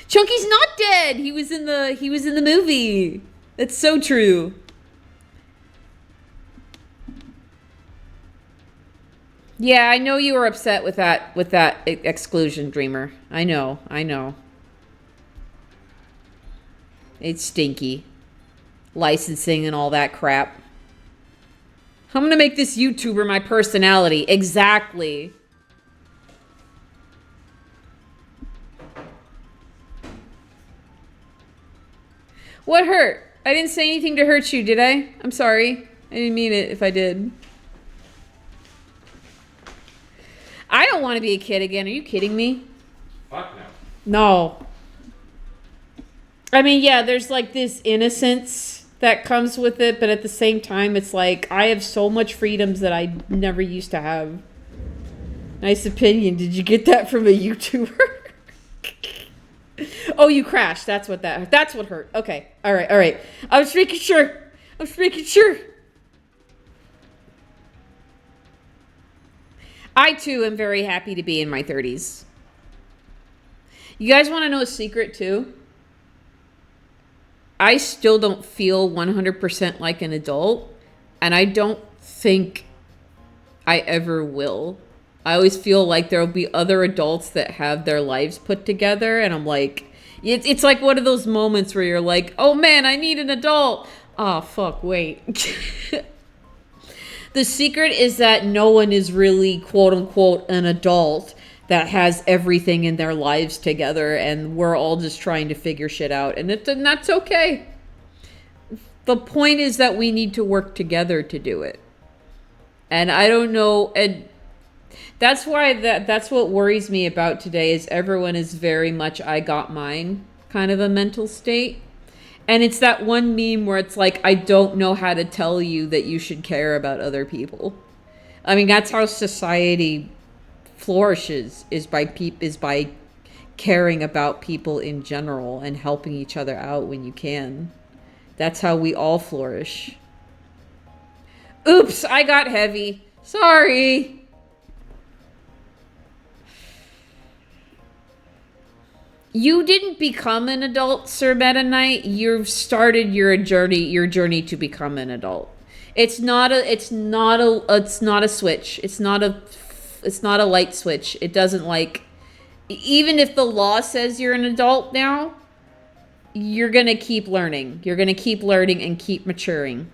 Chunky's not dead. He was in the movie. That's so true. Yeah, I know you were upset with that exclusion, Dreamer. I know. It's stinky. Licensing and all that crap. I'm gonna make this YouTuber my personality. Exactly. What hurt? I didn't say anything to hurt you, did I? I'm sorry. I didn't mean it if I did. I don't want to be a kid again. Are you kidding me? Fuck no. No. I mean, yeah, there's like this innocence that comes with it, but at the same time, it's like I have so much freedoms that I never used to have. Nice opinion. Did you get that from a YouTuber? Oh, you crashed. That's what hurt. Okay. All right. I was making sure. I too am very happy to be in my 30s. You guys want to know a secret too? I still don't feel 100% like an adult, and I don't think I ever will. I always feel like there'll be other adults that have their lives put together, and I'm like, it's like one of those moments where you're like, oh man, I need an adult. Oh, fuck, wait. The secret is that no one is really, quote unquote, an adult that has everything in their lives together, and we're all just trying to figure shit out, and that's okay. The point is that we need to work together to do it. And I don't know, and that's why that's what worries me about today is everyone is very much I got mine kind of a mental state. And it's that one meme where it's like, I don't know how to tell you that you should care about other people. I mean, that's how society flourishes, is by caring about people in general and helping each other out when you can. That's how we all flourish. Oops, I got heavy. Sorry. You didn't become an adult, Sir Meta Knight. You've started your journey to become an adult. It's not a switch. It's not a light switch. It doesn't like, even if the law says you're an adult now, you're going to keep learning. You're going to keep learning and keep maturing.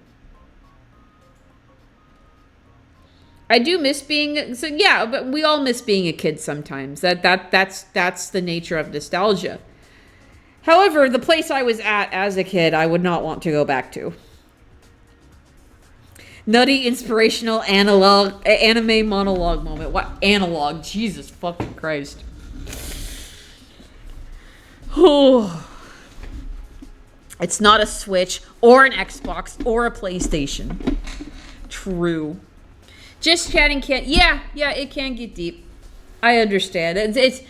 I do miss being, so yeah, but we all miss being a kid sometimes. That's the nature of nostalgia. However, the place I was at as a kid, I would not want to go back to. Nutty inspirational anime monologue moment. What analog? Jesus fucking Christ. Oh. It's not a Switch or an Xbox or a PlayStation. True. Just chatting can't... Yeah, it can get deep. I understand. It's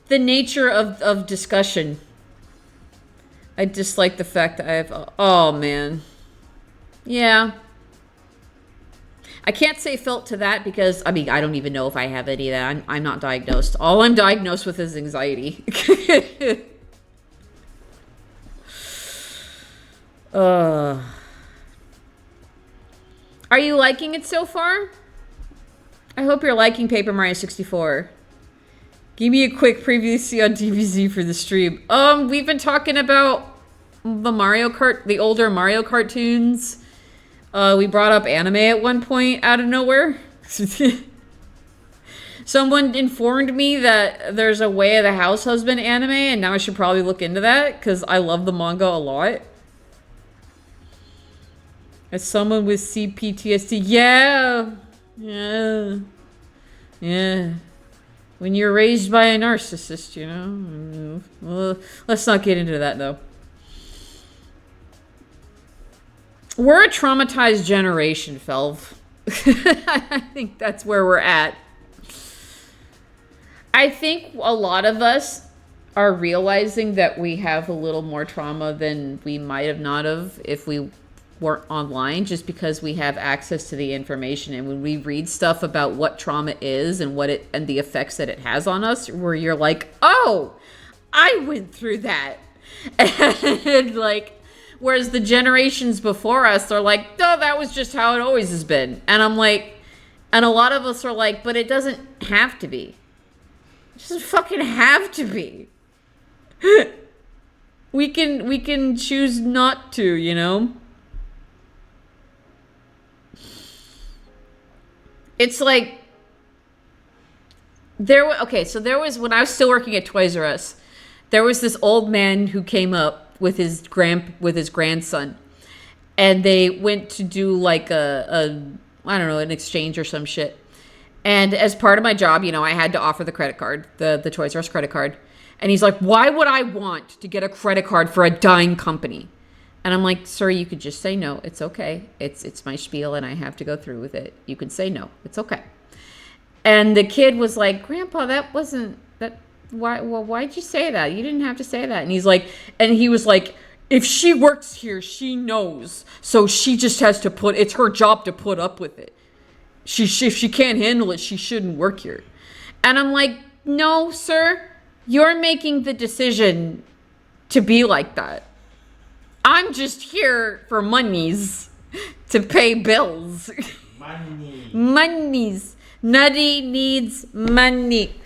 the nature of discussion. I dislike the fact that I have... Oh, man. Yeah. I can't say felt to that because, I mean, I don't even know if I have any of that. I'm not diagnosed. All I'm diagnosed with is anxiety. Are you liking it so far? I hope you're liking Paper Mario 64. Give me a quick preview on DBZ for the stream. We've been talking about the older Mario cartoons. We brought up anime at one point out of nowhere. Someone informed me that there's a Way of the House Husband anime, and now I should probably look into that because I love the manga a lot. As someone with CPTSD, yeah. When you're raised by a narcissist, you know. Well, let's not get into that, though. We're a traumatized generation, Felv. I think that's where we're at. I think a lot of us are realizing that we have a little more trauma than we might have not have if we weren't online, just because we have access to the information. And when we read stuff about what trauma is and what it and the effects that it has on us, where you're like, oh, I went through that. And like, whereas the generations before us are like, no, that was just how it always has been. And I'm like, and a lot of us are like, but it doesn't have to be. It doesn't fucking have to be. We can choose not to, you know? It's like there was when I was still working at Toys R Us, there was this old man who came up with his grandson, and they went to do like a I don't know, an exchange or some shit. And as part of my job, you know, I had to offer the credit card, the Toys R Us credit card. And he's like, "Why would I want to get a credit card for a dying company?" And I'm like, "Sir, you could just say no. It's okay. It's my spiel and I have to go through with it. You can say no. It's okay." And the kid was like, "Grandpa, that wasn't that why'd you say that? You didn't have to say that." And he was like, "If she works here, she knows. So she just has to it's her job to put up with it. If she can't handle it, she shouldn't work here." And I'm like, "No, sir. You're making the decision to be like that. I'm just here for monies to pay bills." Money. Monies. Nutty needs money.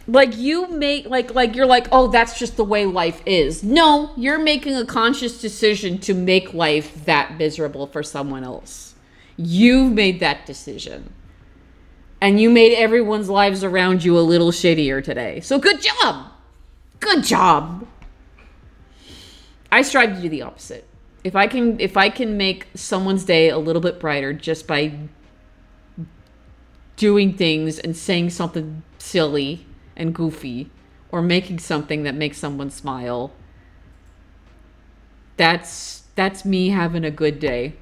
Like you make like you're like, "Oh, that's just the way life is." No, you're making a conscious decision to make life that miserable for someone else. You've made that decision. And you made everyone's lives around you a little shittier today. So good job. Good job. I strive to do the opposite. If I can make someone's day a little bit brighter just by doing things and saying something silly and goofy, or making something that makes someone smile, that's me having a good day.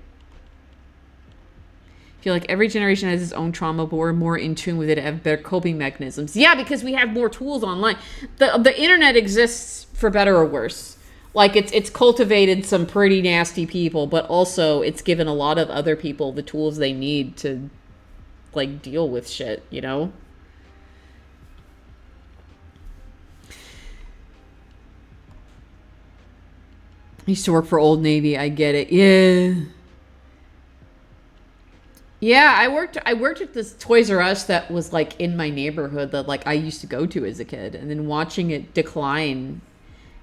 I feel like every generation has its own trauma, but we're more in tune with it and have better coping mechanisms. Yeah, because we have more tools online. The internet exists for better or worse. Like it's cultivated some pretty nasty people, but also it's given a lot of other people the tools they need to like deal with shit, you know? I used to work for Old Navy. I get it. Yeah. Yeah, I worked at this Toys R Us that was like in my neighborhood that like I used to go to as a kid, and then watching it decline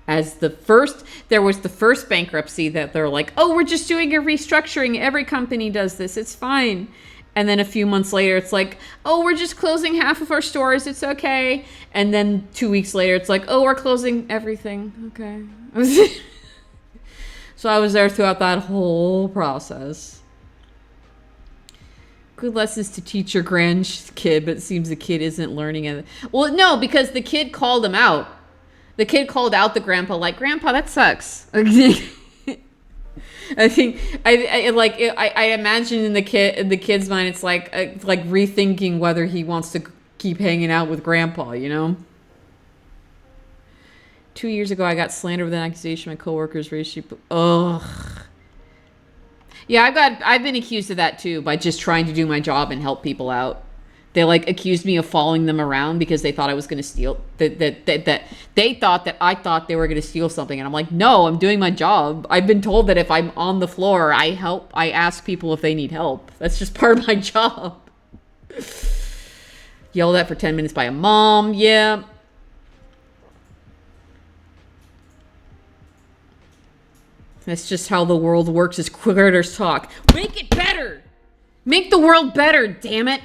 as there was the first bankruptcy that they're like, "Oh, we're just doing a restructuring. Every company does this. It's fine." And then a few months later, it's like, "Oh, we're just closing half of our stores. It's okay." And then 2 weeks later, it's like, "Oh, we're closing everything." Okay. So I was there throughout that whole process. Good lessons to teach your grandkid, but it seems the kid isn't learning it. Well, no, because the kid called him out. The kid called out the grandpa, like, "Grandpa, that sucks." I think I imagine in the kid's mind, it's like rethinking whether he wants to keep hanging out with grandpa, you know? 2 years ago, I got slandered with an accusation my coworkers raised sheep. Ugh. Yeah, I've been accused of that too, by just trying to do my job and help people out. They like accused me of following them around because they thought I was going to steal that they thought that I thought they were going to steal something, and I'm like, "No, I'm doing my job. I've been told that if I'm on the floor, I ask people if they need help. That's just part of my job." Yelled at for 10 minutes by a mom. Yeah. That's just how the world works as critters talk. Make it better. Make the world better, damn it.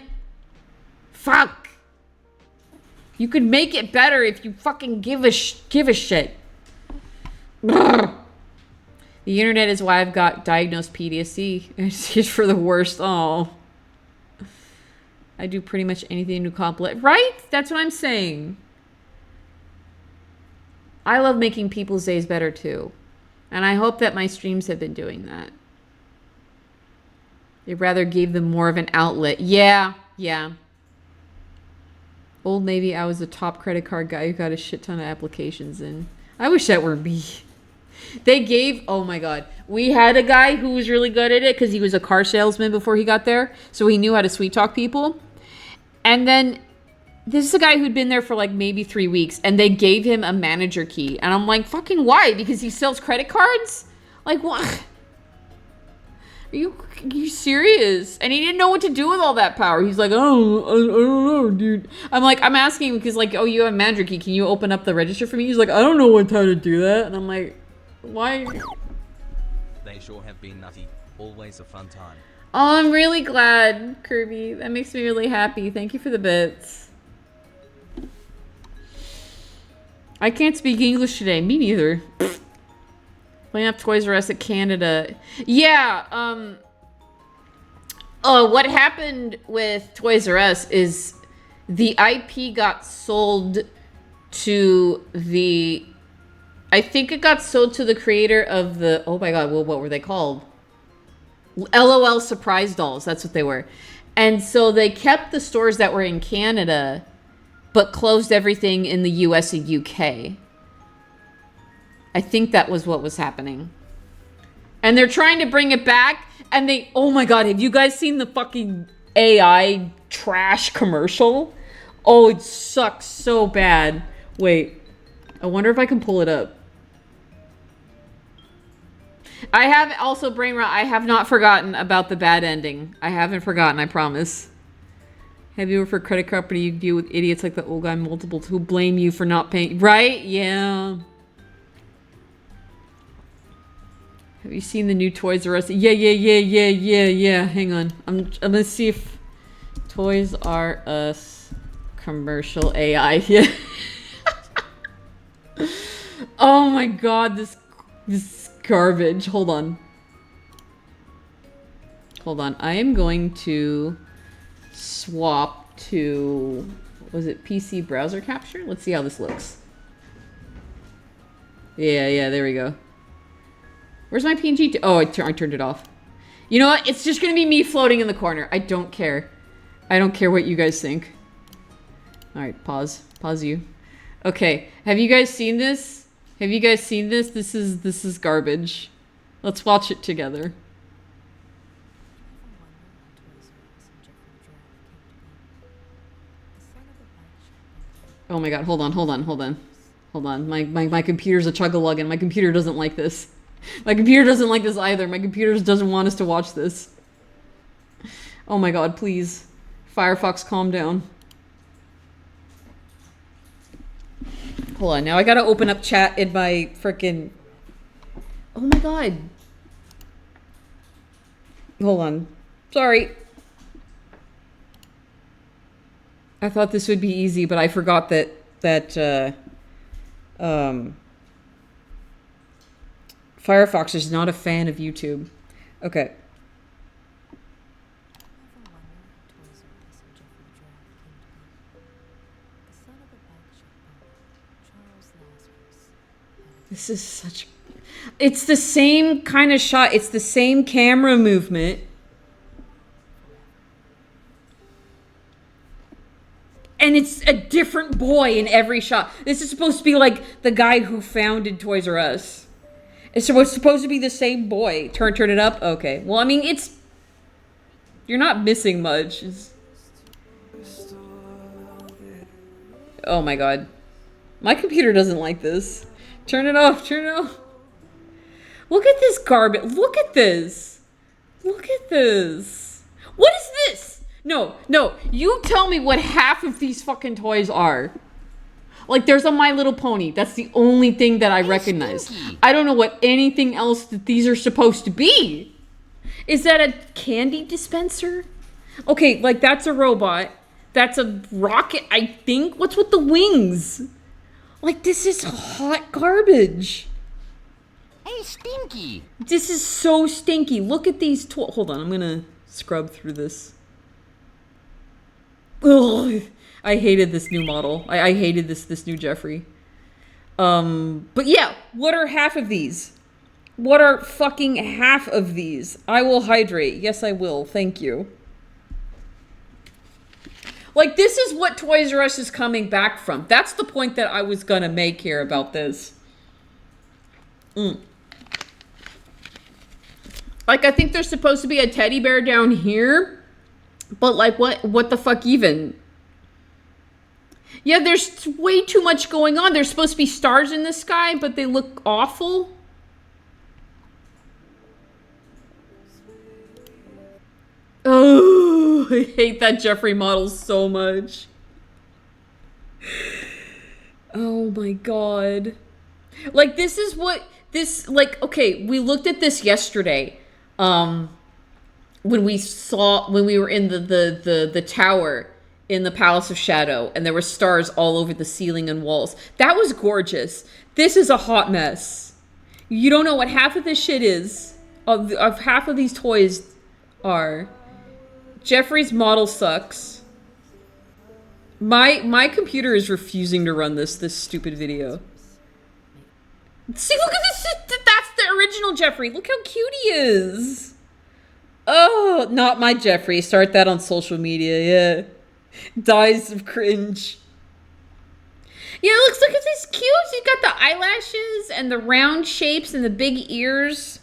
Fuck. You could make it better if you fucking give a shit. The internet is why I've got diagnosed PTSD. It's for the worst. Oh. I do pretty much anything to compliment. Right? That's what I'm saying. I love making people's days better too. And I hope that my streams have been doing that. They rather gave them more of an outlet. Yeah, yeah. Old Navy, I was a top credit card guy who got a shit ton of applications in. I wish that were me. They gave, oh my god. We had a guy who was really good at it because he was a car salesman before he got there. So he knew how to sweet talk people. And then this is a guy who'd been there for like maybe 3 weeks. And they gave him a manager key. And I'm like, fucking why? Because he sells credit cards? Like, what? Are you serious? And he didn't know what to do with all that power. He's like, oh, I don't know, dude. I'm like, I'm asking him because like, oh, you have a manager key. Can you open up the register for me? He's like, I don't know how to do that. And I'm like, why? They sure have been nutty. Always a fun time. Oh, I'm really glad, Kirby. That makes me really happy. Thank you for the bits. I can't speak English today. Me neither. Playing up Toys R Us at Canada. Yeah, what happened with Toys R Us is the IP got sold to the... I think it got sold to the creator of the... Oh my god, well, what were they called? LOL Surprise Dolls, that's what they were. And so they kept the stores that were in Canada, but closed everything in the US and UK. I think that was what was happening. And they're trying to bring it back, and they... Oh my god, have you guys seen the fucking AI trash commercial? Oh, it sucks so bad. Wait, I wonder if I can pull it up. I have also, brain rot, I have not forgotten about the bad ending. I haven't forgotten, I promise. Have you ever for credit card company you deal with idiots like the old guy multiples who blame you for not paying? Right? Yeah. Have you seen the new Toys R Us? Yeah. Hang on. I'm gonna see if Toys R Us commercial AI. Yeah. Oh my god, this garbage. Hold on. Hold on. I am going to swap to, was it PC browser capture? Let's see how this looks. Yeah, there we go. Where's my PNG? Oh, I turned it off. You know what? It's just gonna be me floating in the corner. I don't care. I don't care what you guys think. Alright, pause. Pause you. Okay, have you guys seen this? Have you guys seen this? This is garbage. Let's watch it together. Oh my god, hold on. My computer's a chug-a-luggin. My computer doesn't like this. My computer doesn't like this either. My computer doesn't want us to watch this. Oh my god, please. Firefox, calm down. Hold on, now I gotta open up chat in my frickin'... Oh my god. Hold on. Sorry. I thought this would be easy, but I forgot that Firefox is not a fan of YouTube. Okay. This is such... It's the same kind of shot. It's the same camera movement. And it's a different boy in every shot. This is supposed to be like the guy who founded Toys R Us. It's supposed to be the same boy. Turn it up? Okay. Well, I mean, it's... You're not missing much. Oh my god. My computer doesn't like this. Turn it off. Turn it off. Look at this garbage. Look at this. Look at this. What is this? No. You tell me what half of these fucking toys are. Like, there's a My Little Pony. That's the only thing that I recognize. I don't know what anything else that these are supposed to be. Is that a candy dispenser? Okay, like, that's a robot. That's a rocket, I think. What's with the wings? Like, this is hot garbage. Hey, Stinky! This is so stinky. Look at these toys. Hold on, I'm gonna scrub through this. Ugh. I hated this new model. I hated this new Jeffrey. But yeah, what are half of these? What are fucking half of these? I will hydrate. Yes, I will. Thank you. Like, this is what Toys R Us is coming back from. That's the point that I was gonna make here about this. Like, I think there's supposed to be a teddy bear down here. But, like, what the fuck even? Yeah, there's way too much going on. There's supposed to be stars in the sky, but they look awful. Oh, I hate that Jeffrey model so much. Oh my god. Like, this is what this, like, okay, we looked at this yesterday. When we were in the tower in the Palace of Shadow, and there were stars all over the ceiling and walls. That was gorgeous. This is a hot mess. You don't know what half of this shit is. Of half of these toys are. Jeffrey's model sucks. My computer is refusing to run this stupid video. See, look at this. That's the original Jeffrey. Look how cute he is. Oh, not my Jeffrey. Start that on social media, yeah. Dies of cringe. Yeah, look at this cute. He's got the eyelashes and the round shapes and the big ears.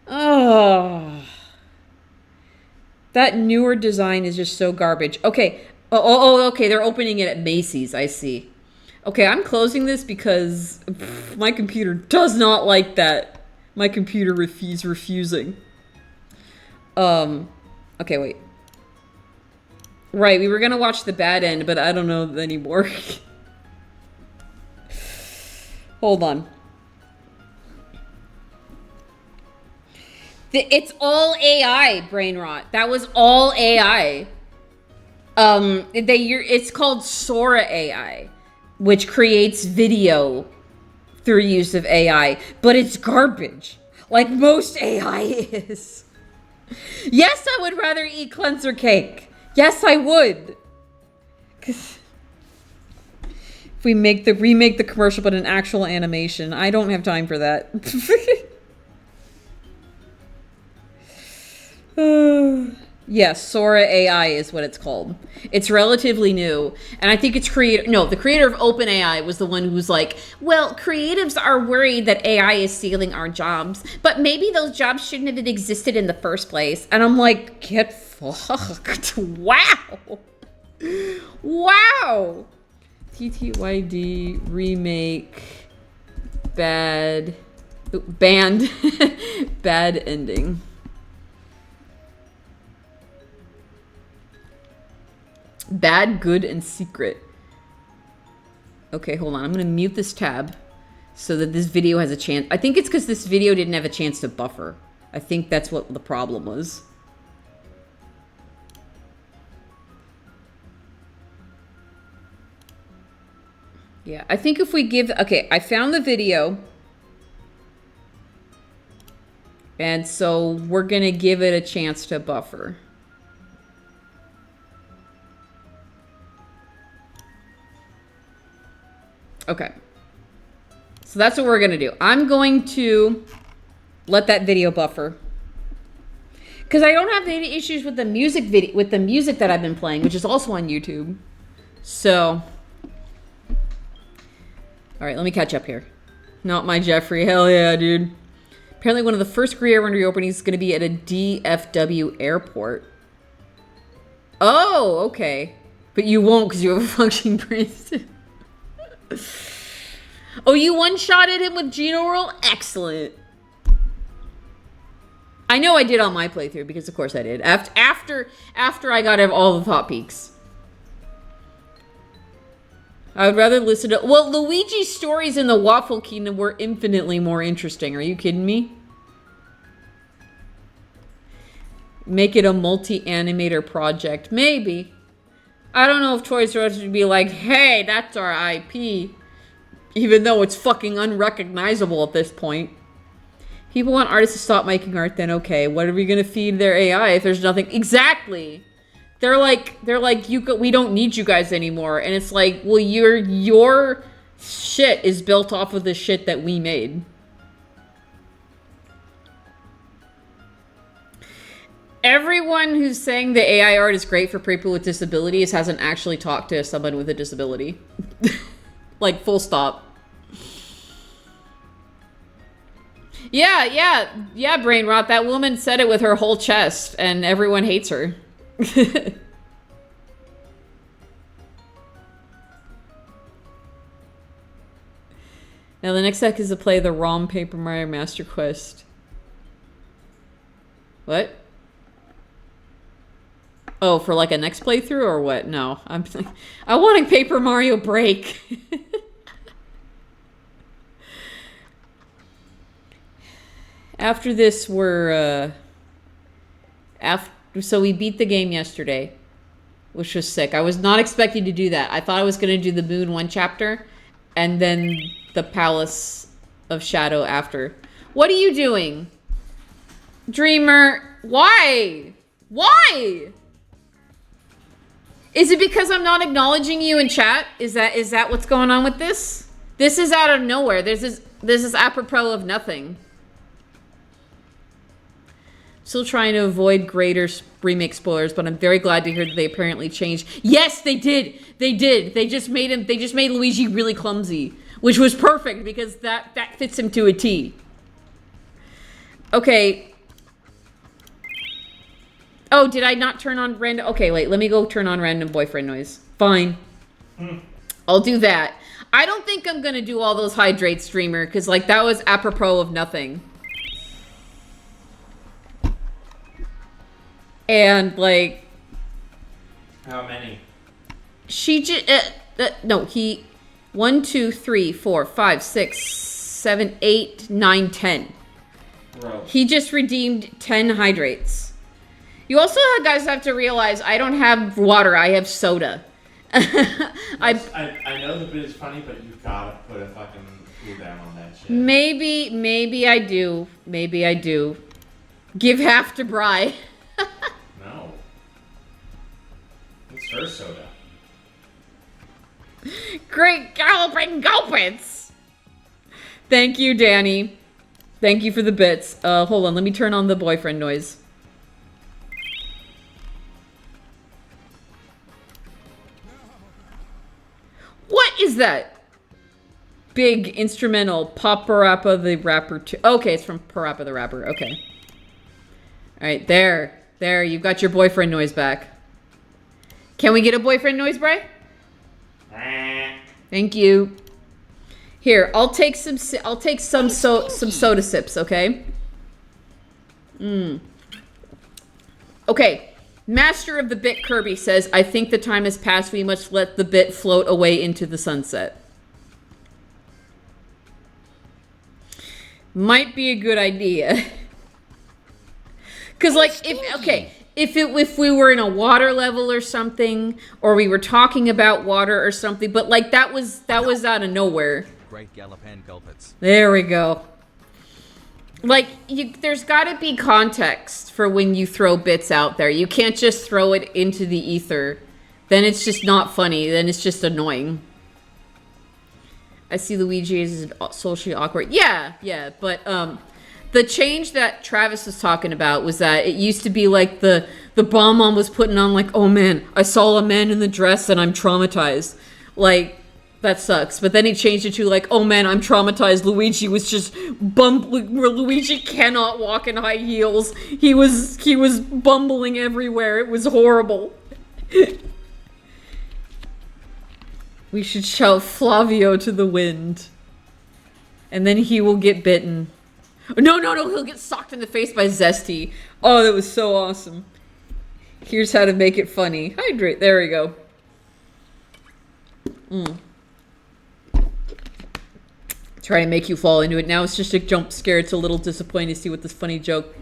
Oh. That newer design is just so garbage. Okay. Okay. They're opening it at Macy's. I see. Okay, I'm closing this because my computer does not like that. My computer refusing. Okay, wait. Right, we were gonna watch The Bad End, but I don't know anymore. Hold on. It's all AI, brain rot. That was all AI. It's called Sora AI, which creates video through use of AI, but it's garbage, like most AI is. Yes, I would rather eat cleanser cake. Yes, I would. 'Cause if we remake the commercial, but an actual animation, I don't have time for that. Yes, Sora AI is what it's called. It's relatively new, and I think it's the creator of OpenAI was the one who was like, well, creatives are worried that AI is stealing our jobs, but maybe those jobs shouldn't have existed in the first place. And I'm like, get fucked. Wow. Wow. TTYD remake band bad ending. Bad, good, and secret. Okay, hold on. I'm going to mute this tab so that this video has a chance. I think it's because this video didn't have a chance to buffer. I think that's what the problem was. Yeah, I think if we give... Okay, I found the video. And so we're going to give it a chance to buffer. Okay. So that's what we're going to do. I'm going to let that video buffer. Because I don't have any issues with the music video, with the music that I've been playing, which is also on YouTube. So... Alright, let me catch up here. Not my Jeffrey. Hell yeah, dude. Apparently one of the first Korea Run reopenings is going to be at a DFW airport. Oh, okay. But you won't because you have a functioning brain. Oh, you one-shotted him with Geno Roll? Excellent. I know I did on my playthrough because of course I did. After I got all the top peaks. I would rather listen to... Well, Luigi's stories in the Waffle Kingdom were infinitely more interesting. Are you kidding me? Make it a multi-animator project. Maybe. I don't know if Toys R Us would be like, hey, that's our IP. Even though it's fucking unrecognizable at this point. People want artists to stop making art, then okay. What are we going to feed their AI if there's nothing... Exactly! They're like, we don't need you guys anymore. And it's like, well, your shit is built off of the shit that we made. Everyone who's saying the AI art is great for people with disabilities hasn't actually talked to someone with a disability. Like, full stop. Yeah, brain rot. That woman said it with her whole chest, and everyone hates her. Now the next step is to play the ROM Paper Mario Master Quest. What? Oh, for like a next playthrough or what? No, I want a Paper Mario break. After this, so we beat the game yesterday, which was sick. I was not expecting to do that. I thought I was going to do the Moon 1 chapter, and then the Palace of Shadow after. What are you doing? Dreamer, why? Why? Is it because I'm not acknowledging you in chat? Is that what's going on with this? This is out of nowhere. This is apropos of nothing. Still trying to avoid greater remake spoilers, but I'm very glad to hear that they apparently changed. Yes, they did. They did. They just made Luigi really clumsy, which was perfect because that fits him to a T. Okay. Oh, did I not turn on random? Okay, wait, let me go turn on random boyfriend noise. Fine. I'll do that. I don't think I'm gonna do all those hydrates, streamer, because like that was apropos of nothing. And like, how many? She just no, he 1, 2, 3, 4, 5, 6, 7, 8, 9, 10. Bro. He just redeemed 10 hydrates. You also guys have to realize I don't have water, I have soda. I know the bit is funny, but you've gotta put a fucking cool down on that shit. Maybe I do. Maybe I do. Give half to Bri. No. It's her soda. Great galloping gulpits! Thank you, Danny. Thank you for the bits. Hold on, let me turn on the boyfriend noise. What is that? Big instrumental. Paparappa the Rapper 2. Okay, it's from Parappa the Rapper. Okay. Alright, there. There, you've got your boyfriend noise back. Can we get a boyfriend noise, Bray? Thank you. Here, I'll take some soda sips, okay? Okay. Master of the Bit Kirby says, I think the time has passed. We must let the bit float away into the sunset. Might be a good idea. Because, like, if we were in a water level or something, or we were talking about water or something, but, like, that was out of nowhere. Great Gallopin Gulpits. There we go. Like, there's got to be context for when you throw bits out there. You can't just throw it into the ether. Then it's just not funny. Then it's just annoying. I see Luigi as socially awkward. Yeah, but the change that Travis was talking about was that it used to be like the Bomb was putting on like, oh man, I saw a man in the dress and I'm traumatized. Like, that sucks. But then he changed it to like, oh man, I'm traumatized. Luigi was just bumbling. Luigi cannot walk in high heels. He was bumbling everywhere. It was horrible. We should shout Flavio to the wind. And then he will get bitten. No, he'll get socked in the face by Zesty. Oh, that was so awesome. Here's how to make it funny. Hydrate. There we go. Try to make you fall into it. Now it's just a jump scare. It's a little disappointing to see what this funny joke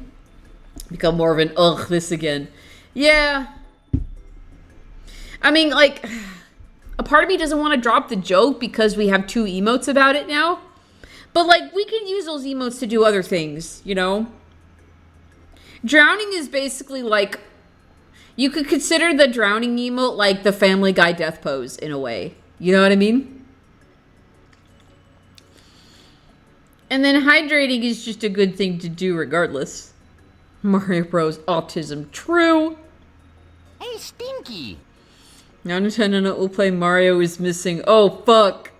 become more of an ugh this again. Yeah. I mean, like, a part of me doesn't want to drop the joke because we have 2 emotes about it now. But, like, we can use those emotes to do other things, you know? Drowning is basically like, you could consider the drowning emote like the Family Guy death pose in a way. You know what I mean? And then hydrating is just a good thing to do regardless. Mario Bros. Autism. True. Hey, Stinky. Now Nintendo will play Mario is missing. Oh, fuck.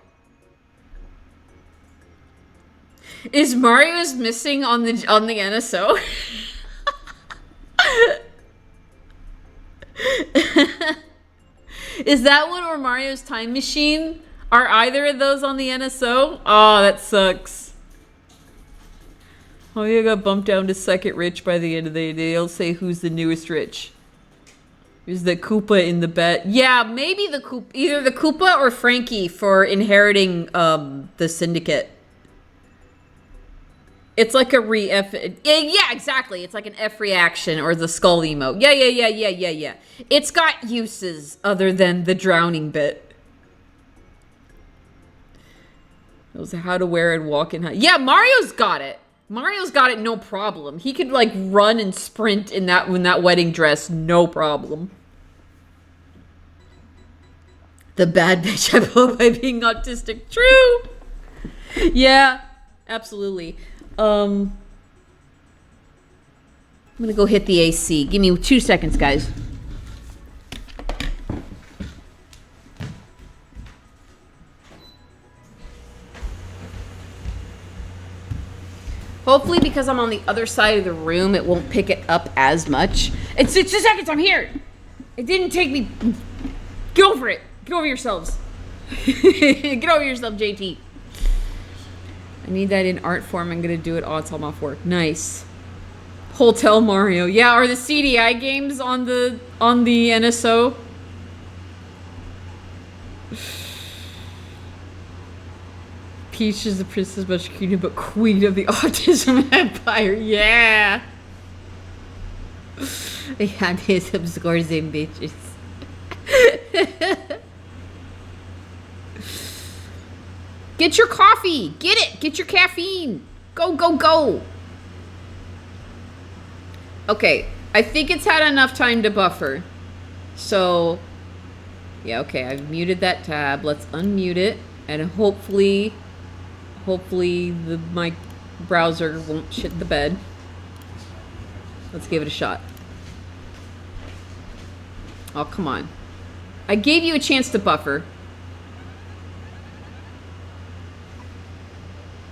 Is Mario is missing on the NSO? Is that one or Mario's Time Machine? Are either of those on the NSO? Oh, that sucks. Oh, you got bumped down to second rich by the end of the day. They'll say who's the newest rich. Is the Koopa in the bet? Yeah, maybe the Koopa, either the Koopa or Frankie for inheriting the syndicate. It's like a re-F. Yeah, exactly. It's like an F reaction or the skull emote. Yeah. It's got uses other than the drowning bit. It was how to wear and walk in. Yeah, Mario's got it. Mario's got it, no problem. He could like run and sprint in that wedding dress, no problem. The bad bitch I blow by being autistic. True. Yeah, absolutely. I'm gonna go hit the AC. Give me 2 seconds, guys. Hopefully, because I'm on the other side of the room, it won't pick it up as much. It's 2 seconds, I'm here! It didn't take me... Get over it! Get over yourselves. Get over yourself, JT. I need that in art form. I'm gonna do it. Oh, it's all off work. Nice. Hotel Mario. Yeah, are the CDI games on the NSO? Peach is the princess Bushkina, but queen of the autism empire. Yeah. They had his scores in bitches. Get your coffee. Get it. Get your caffeine. Go, go, go. Okay. I think it's had enough time to buffer. So, yeah, okay. I've muted that tab. Let's unmute it. And hopefully my browser won't shit the bed. Let's give it a shot. Oh, come on. I gave you a chance to buffer.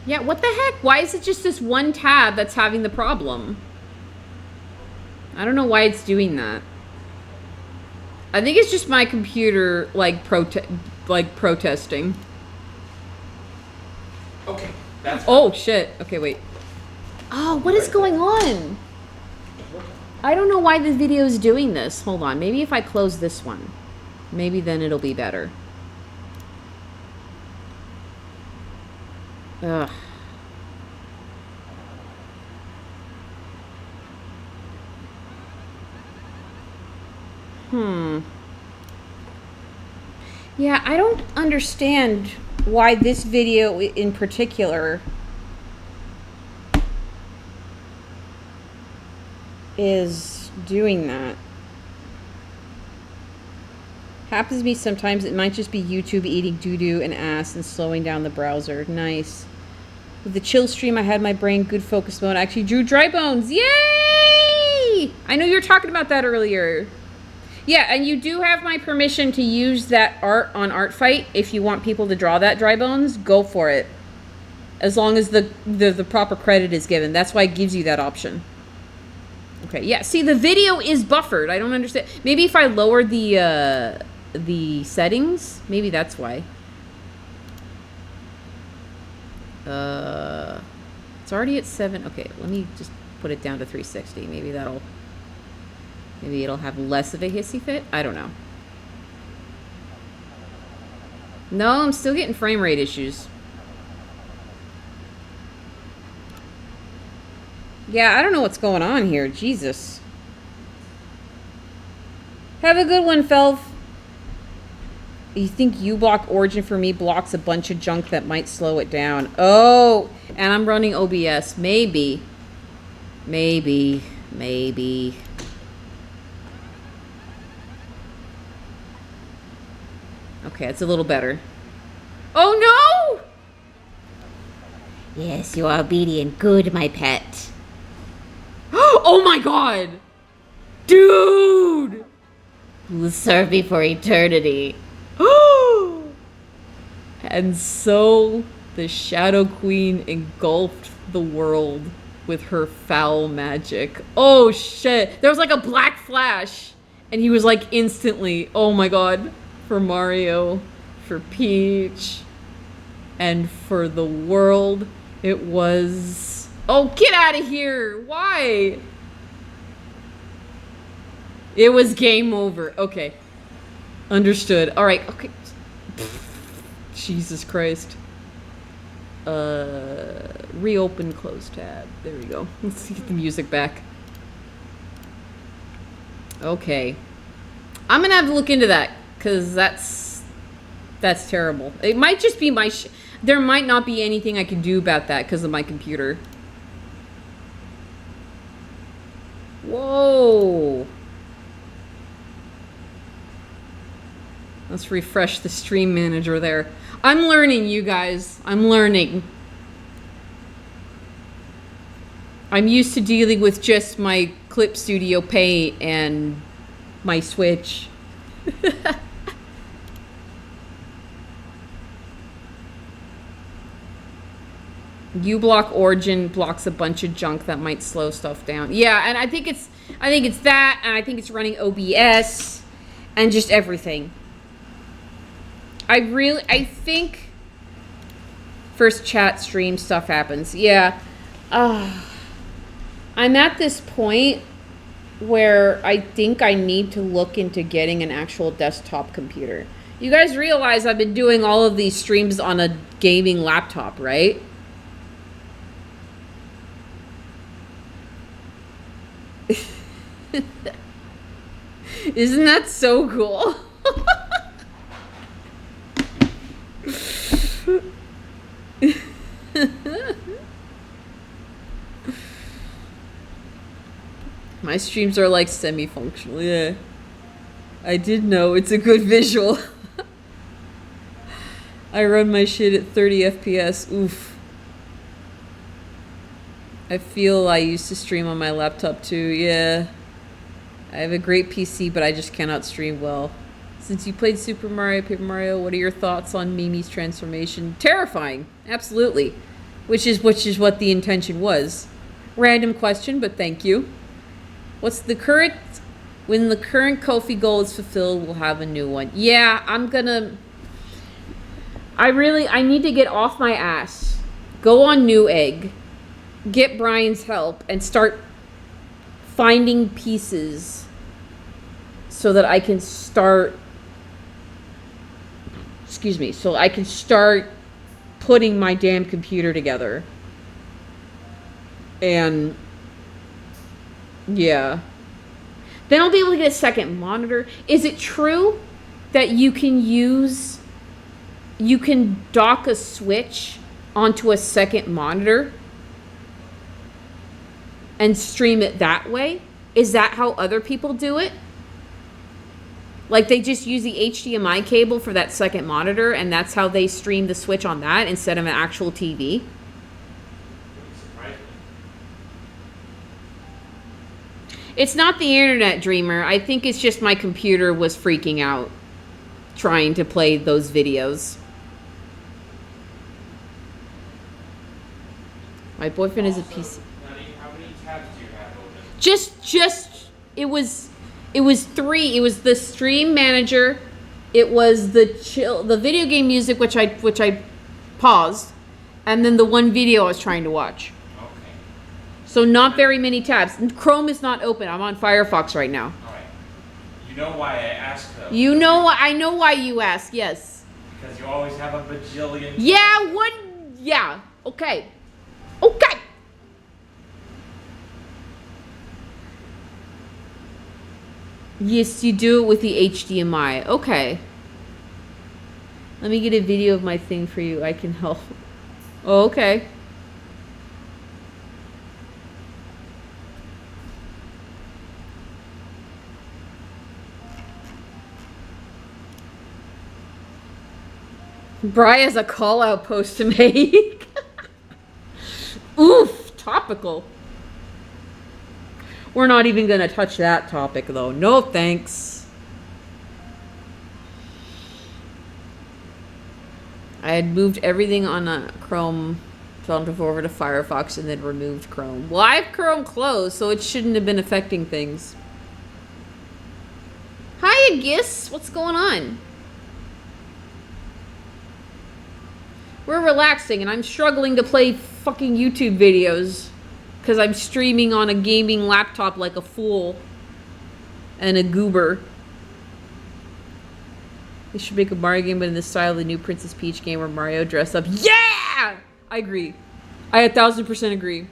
Yeah, what the heck? Why is it just this one tab that's having the problem? I don't know why it's doing that. I think it's just my computer, like, protesting. Okay, that's Oh, shit. Okay, wait. Oh, what is going on? I don't know why this video is doing this. Hold on. Maybe if I close this one. Maybe then it'll be better. Ugh. Yeah, I don't understand why this video in particular is doing that. Happens to me sometimes. It might just be YouTube eating doo-doo and ass and slowing down the browser. Nice. With the chill stream, I had my brain good focus mode. I actually drew dry bones. Yay! I know you were talking about that earlier. Yeah, and you do have my permission to use that art on Artfight. If you want people to draw that dry bones, go for it. As long as the proper credit is given. That's why it gives you that option. Okay, yeah. See, the video is buffered. I don't understand. Maybe if I lower the settings, maybe that's why. It's already at 7. Okay, let me just put it down to 360. Maybe it'll have less of a hissy fit. I don't know. No, I'm still getting frame rate issues. Yeah, I don't know what's going on here. Jesus. Have a good one, Felv. You think uBlock Origin for me blocks a bunch of junk that might slow it down? Oh, and I'm running OBS. Maybe. Maybe. Maybe. Okay, it's a little better. Oh, no! Yes, you are obedient. Good, my pet. Oh Oh my god! Dude! We'll serve me for eternity. And so the Shadow Queen engulfed the world with her foul magic. Oh shit! There was like a black flash, and he was like instantly, oh my god, for Mario, for Peach, and for the world, it was... Oh, get out of here! Why? It was game over. Okay. Understood. Alright, okay. Jesus Christ. Reopen close tab. There we go. Let's get the music back. Okay. I'm gonna have to look into that, because that's terrible. It might just be my... There might not be anything I can do about that because of my computer. Whoa. Let's refresh the stream manager there. I'm learning, you guys. I'm learning. I'm used to dealing with just my Clip Studio Paint and my Switch. uBlock Origin blocks a bunch of junk that might slow stuff down. Yeah, and I think it's that, and I think it's running OBS and just everything. I think first chat stream stuff happens. Yeah. I'm at this point where I think I need to look into getting an actual desktop computer. You guys realize I've been doing all of these streams on a gaming laptop, right? Isn't that so cool? My streams are like semi-functional, yeah. I did know, it's a good visual. I run my shit at 30 FPS, oof. I feel I used to stream on my laptop too, yeah. I have a great PC, but I just cannot stream well. Since you played Super Mario, Paper Mario, what are your thoughts on Mimi's transformation? Terrifying, absolutely. Which is what the intention was. Random question, but thank you. What's the current... When the current Kofi goal is fulfilled, we'll have a new one. Yeah, I'm gonna... I need to get off my ass. Go on Newegg. Get Brian's help and start finding pieces so that I can start... Excuse me. So I can start putting my damn computer together. And... yeah. Then I'll be able to get a second monitor. Is it true that you can dock a Switch onto a second monitor and stream it that way? Is that how other people do it? Like they just use the HDMI cable for that second monitor and that's how they stream the Switch on that instead of an actual TV? It's not the internet, Dreamer. I think it's just my computer was freaking out trying to play those videos. My boyfriend is a PC. Nutty, how many tabs do you have open? Just it was 3. It was the stream manager, it was the video game music which I paused, and then the one video I was trying to watch. So not very many tabs. Chrome is not open. I'm on Firefox right now. All right. You know why I asked though? You know, I know why you ask. Yes. Because you always have a bajillion. Yeah. What? Yeah. Okay. Okay. Yes, you do it with the HDMI. Okay. Let me get a video of my thing for you. I can help. Oh, okay. Bri has a call-out post to make. Oof, topical. We're not even going to touch that topic, though. No thanks. I had moved everything on Chrome, jumped over to Firefox, and then removed Chrome. Well, I have Chrome closed, so it shouldn't have been affecting things. Hiya, Gis. What's going on? We're relaxing, and I'm struggling to play fucking YouTube videos because I'm streaming on a gaming laptop like a fool and a goober. They should make a Mario game, but in the style of the new Princess Peach game where Mario dressed up. Yeah! I agree. I 1000% agree.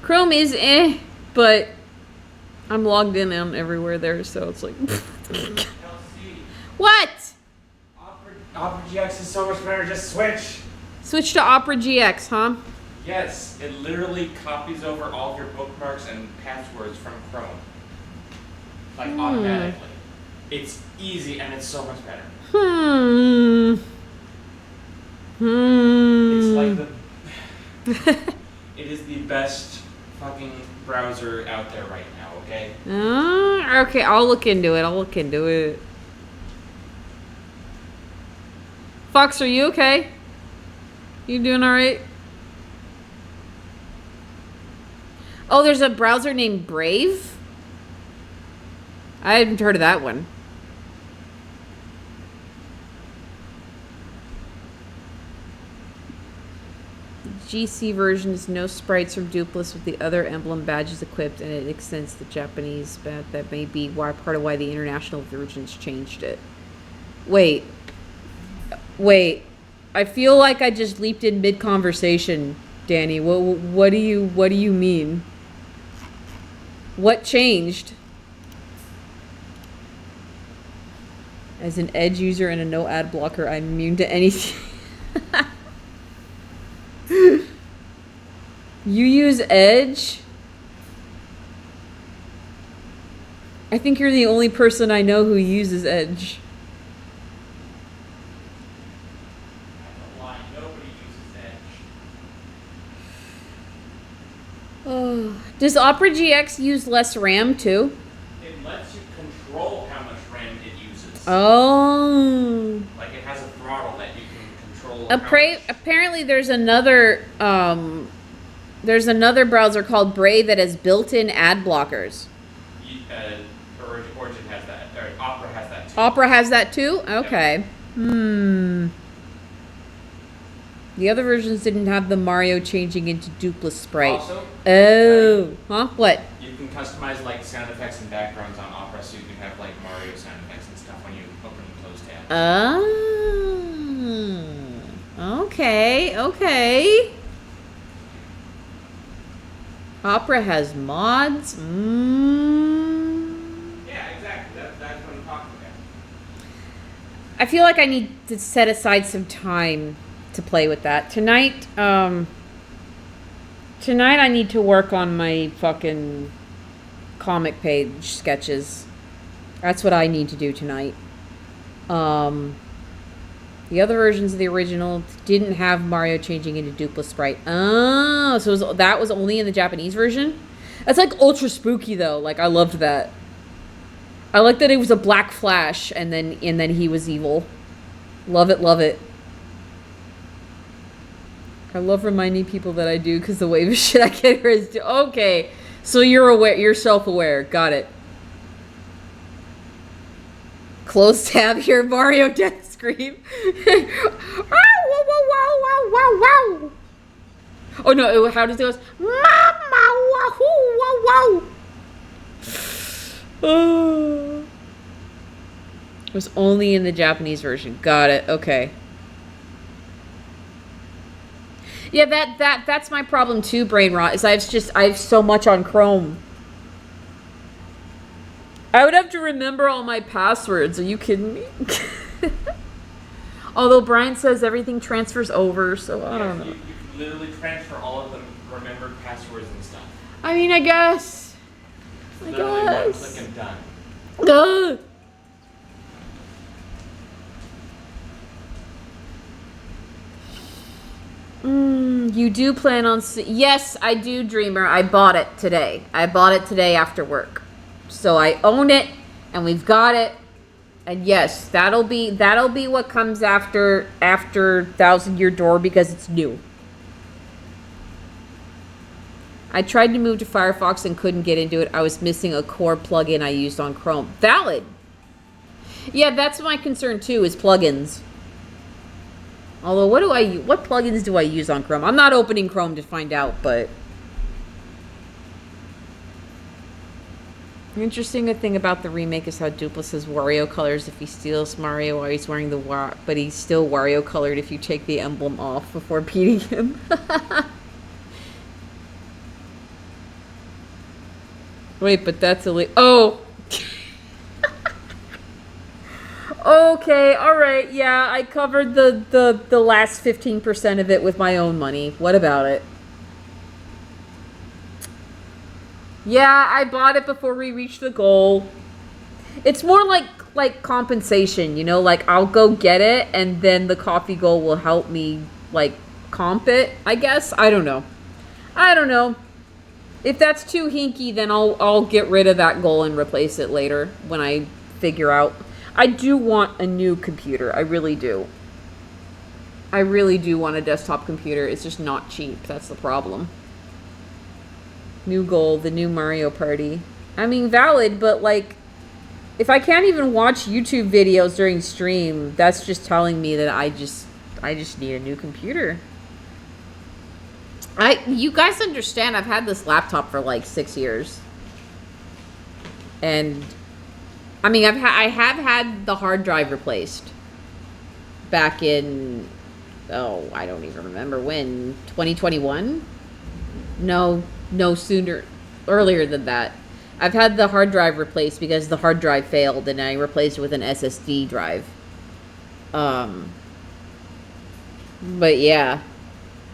Chrome is but I'm logged in on everywhere there, so it's like... What? Opera GX is so much better, just switch! Switch to Opera GX, huh? Yes, it literally copies over all of your bookmarks and passwords from Chrome. Like, automatically. It's easy and it's so much better. It's like the... It is the best fucking browser out there right now, okay? Okay, I'll look into it. Fox, are you okay? You doing alright? Oh, there's a browser named Brave? I hadn't heard of that one. GC version is no sprites or duplicates with the other emblem badges equipped, and it extends the Japanese, but that may be part of why the international versions changed it. Wait. I feel like I just leaped in mid-conversation, Danny. What do you mean? What changed? As an Edge user and a no ad blocker, I'm immune to anything. You use Edge? I think you're the only person I know who uses Edge. Nobody uses Edge. Oh. Does Opera GX use less RAM too? It lets you control how much RAM it uses. Oh. Like it has a throttle that you can control. Apparently there's another browser called Brave that has built-in ad blockers. Origin has that, or Opera has that too. Opera has that too? Okay. Yep. The other versions didn't have the Mario changing into duplicate sprite. Also, Huh? What? you can customize like sound effects and backgrounds on Opera, so you can have like Mario sound effects and stuff when you open and close tabs. Okay. Opera has mods? Yeah, exactly. That's what I'm talking about. I feel like I need to set aside some time to play with that. Tonight I need to work on my fucking comic page sketches. That's what I need to do tonight. The other versions of the original didn't have Mario changing into duplicate sprite. Oh, so that was only in the Japanese version? That's like ultra spooky though. Like I loved that. I like that it was a black flash and then he was evil. Love it. I love reminding people that I do because the wave of shit I get here is okay. So you're self-aware. Got it. Close tab here, Mario death scream. Oh no, how does it go? Mama, wahoo, wow, wow. It was only in the Japanese version. Got it. Okay. Yeah, that's my problem too, brain rot, is I have so much on Chrome. I would have to remember all my passwords. Are you kidding me? Although Brian says everything transfers over, so I don't know. You can literally transfer all of the remembered passwords and stuff. I mean, I guess. Literally one click and done. You do plan on... Yes, I do, Dreamer. I bought it today. I bought it today after work. So I own it, and we've got it. And yes, that'll be what comes after 1,000-Year Door because it's new. I tried to move to Firefox and couldn't get into it. I was missing a core plugin I used on Chrome. Valid. Yeah, that's my concern too, is plugins. Although, what plugins do I use on Chrome? I'm not opening Chrome to find out, but... Interesting thing about the remake is how Dupless has Wario colors if he steals Mario while he's wearing the but he's still Wario colored if you take the emblem off before beating him. Wait, but that's oh! Okay, alright, yeah, I covered the last 15% of it with my own money. What about it? Yeah, I bought it before we reached the goal. It's more like compensation, you know? Like, I'll go get it, and then the coffee goal will help me, like, comp it, I guess? I don't know. I don't know. If that's too hinky, then I'll get rid of that goal and replace it later when I figure out. I do want a new computer. I really do. I really do want a desktop computer. It's just not cheap. That's the problem. New goal, the new Mario Party. I mean, valid, but like, if I can't even watch YouTube videos during stream, that's just telling me that I just need a new computer. You guys understand, I've had this laptop for like 6 years. And I mean, I have had the hard drive replaced back in, I don't even remember when, 2021? No, sooner, earlier than that. I've had the hard drive replaced because the hard drive failed and I replaced it with an SSD drive. But yeah.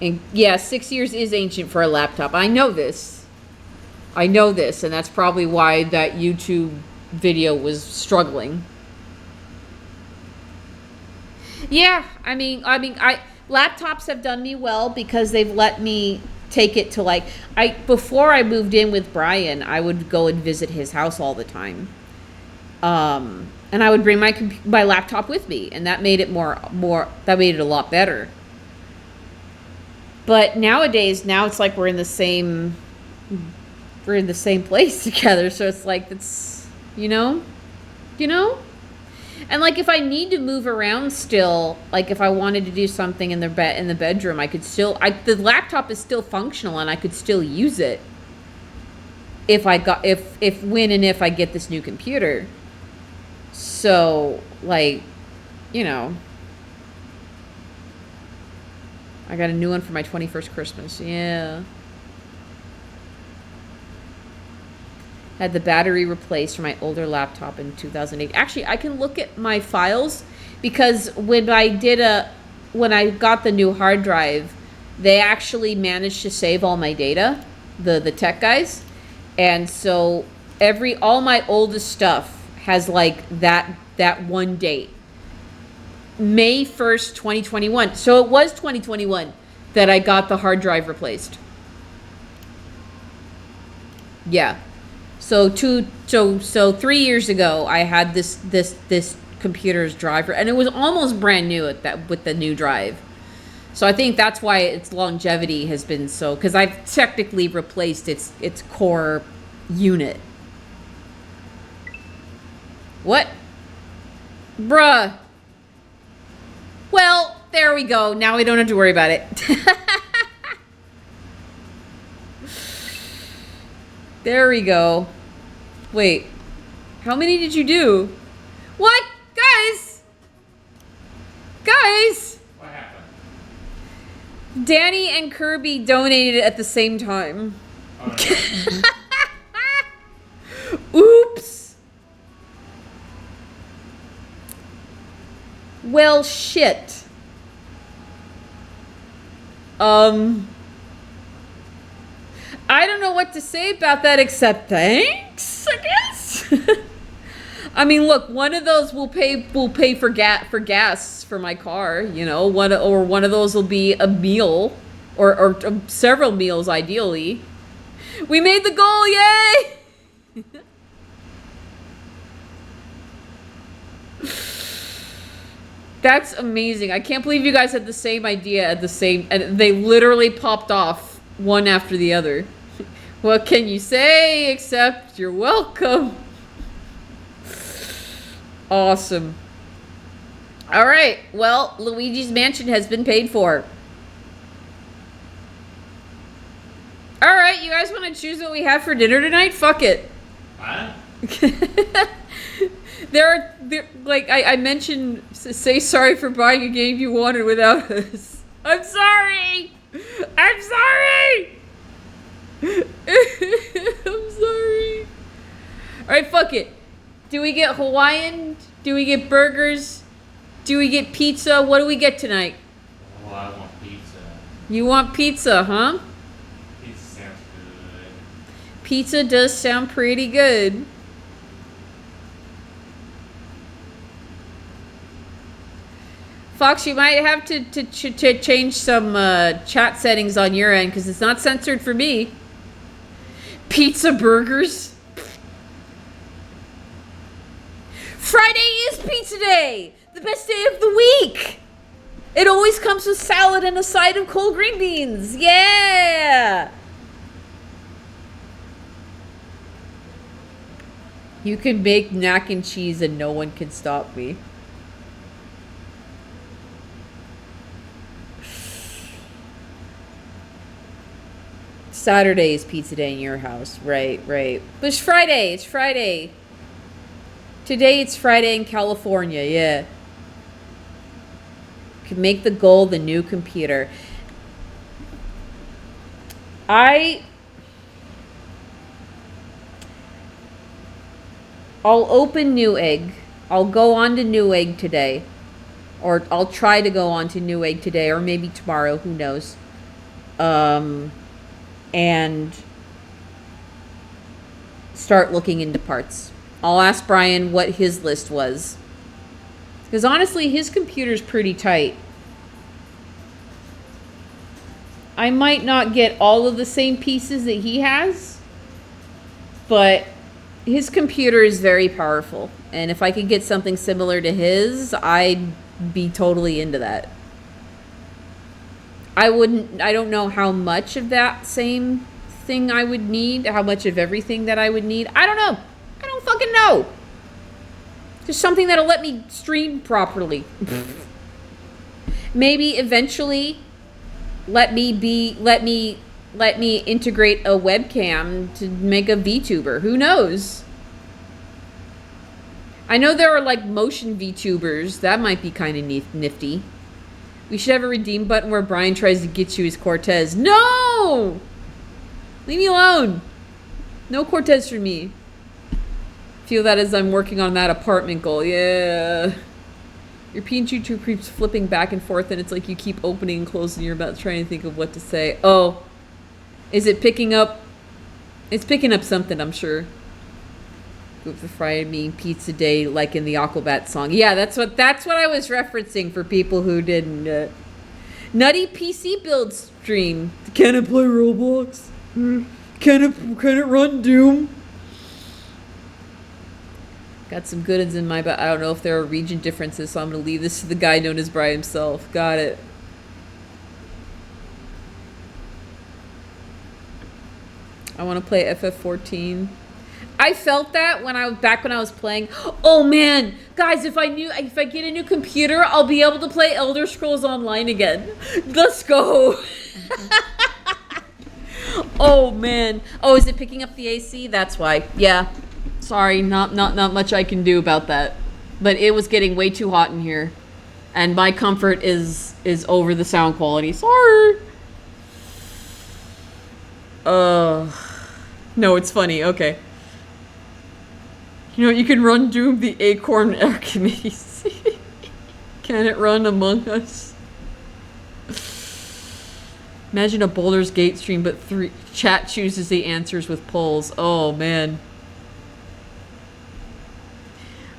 And yeah, 6 years is ancient for a laptop. I know this. And that's probably why that YouTube video was struggling. Yeah, I mean, laptops have done me well because they've let me take it to like, before I moved in with Brian, I would go and visit his house all the time. And I would bring my laptop with me, and that made it that made it a lot better. But nowadays, it's like we're in the same place together, so it's like, it's, you know? And like, if I need to move around still, like if I wanted to do something in the bedroom, I could still, the laptop is still functional and I could still use it if I get this new computer. So, like, you know, I got a new one for my 21st Christmas. Yeah. Had the battery replaced for my older laptop in 2008. Actually, I can look at my files because when I got the new hard drive, they actually managed to save all my data, the tech guys. And so all my oldest stuff has like that one date. May 1st, 2021. So it was 2021 that I got the hard drive replaced. Yeah. So 3 years ago, I had this computer's driver, and it was almost brand new with the new drive. So I think that's why its longevity has been so, because I've technically replaced its core unit. What? Bruh. Well, there we go. Now we don't have to worry about it. There we go. Wait. How many did you do? What? Guys! Guys! What happened? Danny and Kirby donated at the same time. Oh, no. Oops. Well, shit. I don't know what to say about that except thanks, I guess. I mean, look, one of those will pay for gas for my car, you know. One of those will be a meal Or several meals, ideally. We made the goal, yay! That's amazing. I can't believe you guys had the same idea at the same... And they literally popped off one after the other. What can you say except you're welcome? Awesome. Alright, well, Luigi's Mansion has been paid for. Alright, you guys want to choose what we have for dinner tonight? Fuck it. What? Like I mentioned, say sorry for buying a game you wanted without us. I'm sorry! I'm sorry! I'm sorry. Alright, fuck it. Do we get Hawaiian? Do we get burgers? Do we get pizza? What do we get tonight? Oh, I want pizza. You want pizza, huh? Pizza sounds good. Pizza does sound pretty good. Fox, you might have to change some chat settings on your end because it's not censored for me. Pizza burgers. Friday is pizza day! The best day of the week! It always comes with salad and a side of cold green beans. Yeah! You can make mac and cheese and no one can stop me. Saturday is pizza day in your house. Right. But it's Friday. It's Friday. Today it's Friday in California. Yeah. Can make the goal the new computer. I'll open Newegg. I'll go on to Newegg today. Or I'll try to go on to Newegg today or maybe tomorrow. Who knows? And start looking into parts. I'll ask Brian what his list was. Because honestly, his computer's pretty tight. I might not get all of the same pieces that he has, but his computer is very powerful. And if I could get something similar to his, I'd be totally into that. I don't know how much of that same thing I would need, how much of everything that I would need. I don't know. I don't fucking know. Just something that'll let me stream properly. Maybe eventually let me integrate a webcam to make a VTuber. Who knows? I know there are like motion VTubers. That might be kind of nifty. We should have a redeem button where Brian tries to get you his Cortez. No! Leave me alone. No Cortez for me. Feel that as I'm working on that apartment goal. Yeah. Your PNG2 keeps flipping back and forth and it's like you keep opening and closing your mouth trying to think of what to say. Oh. Is it picking up? It's picking up something, I'm sure. With the Friday being pizza day like in the Aquabat song. Yeah, that's what I was referencing for people who didn't. Nutty PC build stream. Can it play Roblox? Can it run Doom? Got some good ones in my but I don't know if there are region differences, so I'm gonna leave this to the guy known as Brian himself. Got it. I want to play FF14. I felt that when I was playing. Oh man, guys, if I get a new computer, I'll be able to play Elder Scrolls Online again. Let's go. Oh man. Oh, is it picking up the AC? That's why. Yeah. Sorry, not much I can do about that. But it was getting way too hot in here. And my comfort is over the sound quality. Sorry. No, it's funny. Okay. You know, you can run Doom the Acorn Archimedes. Can it run Among Us? Imagine a Baldur's Gate stream, but chat chooses the answers with polls. Oh, man.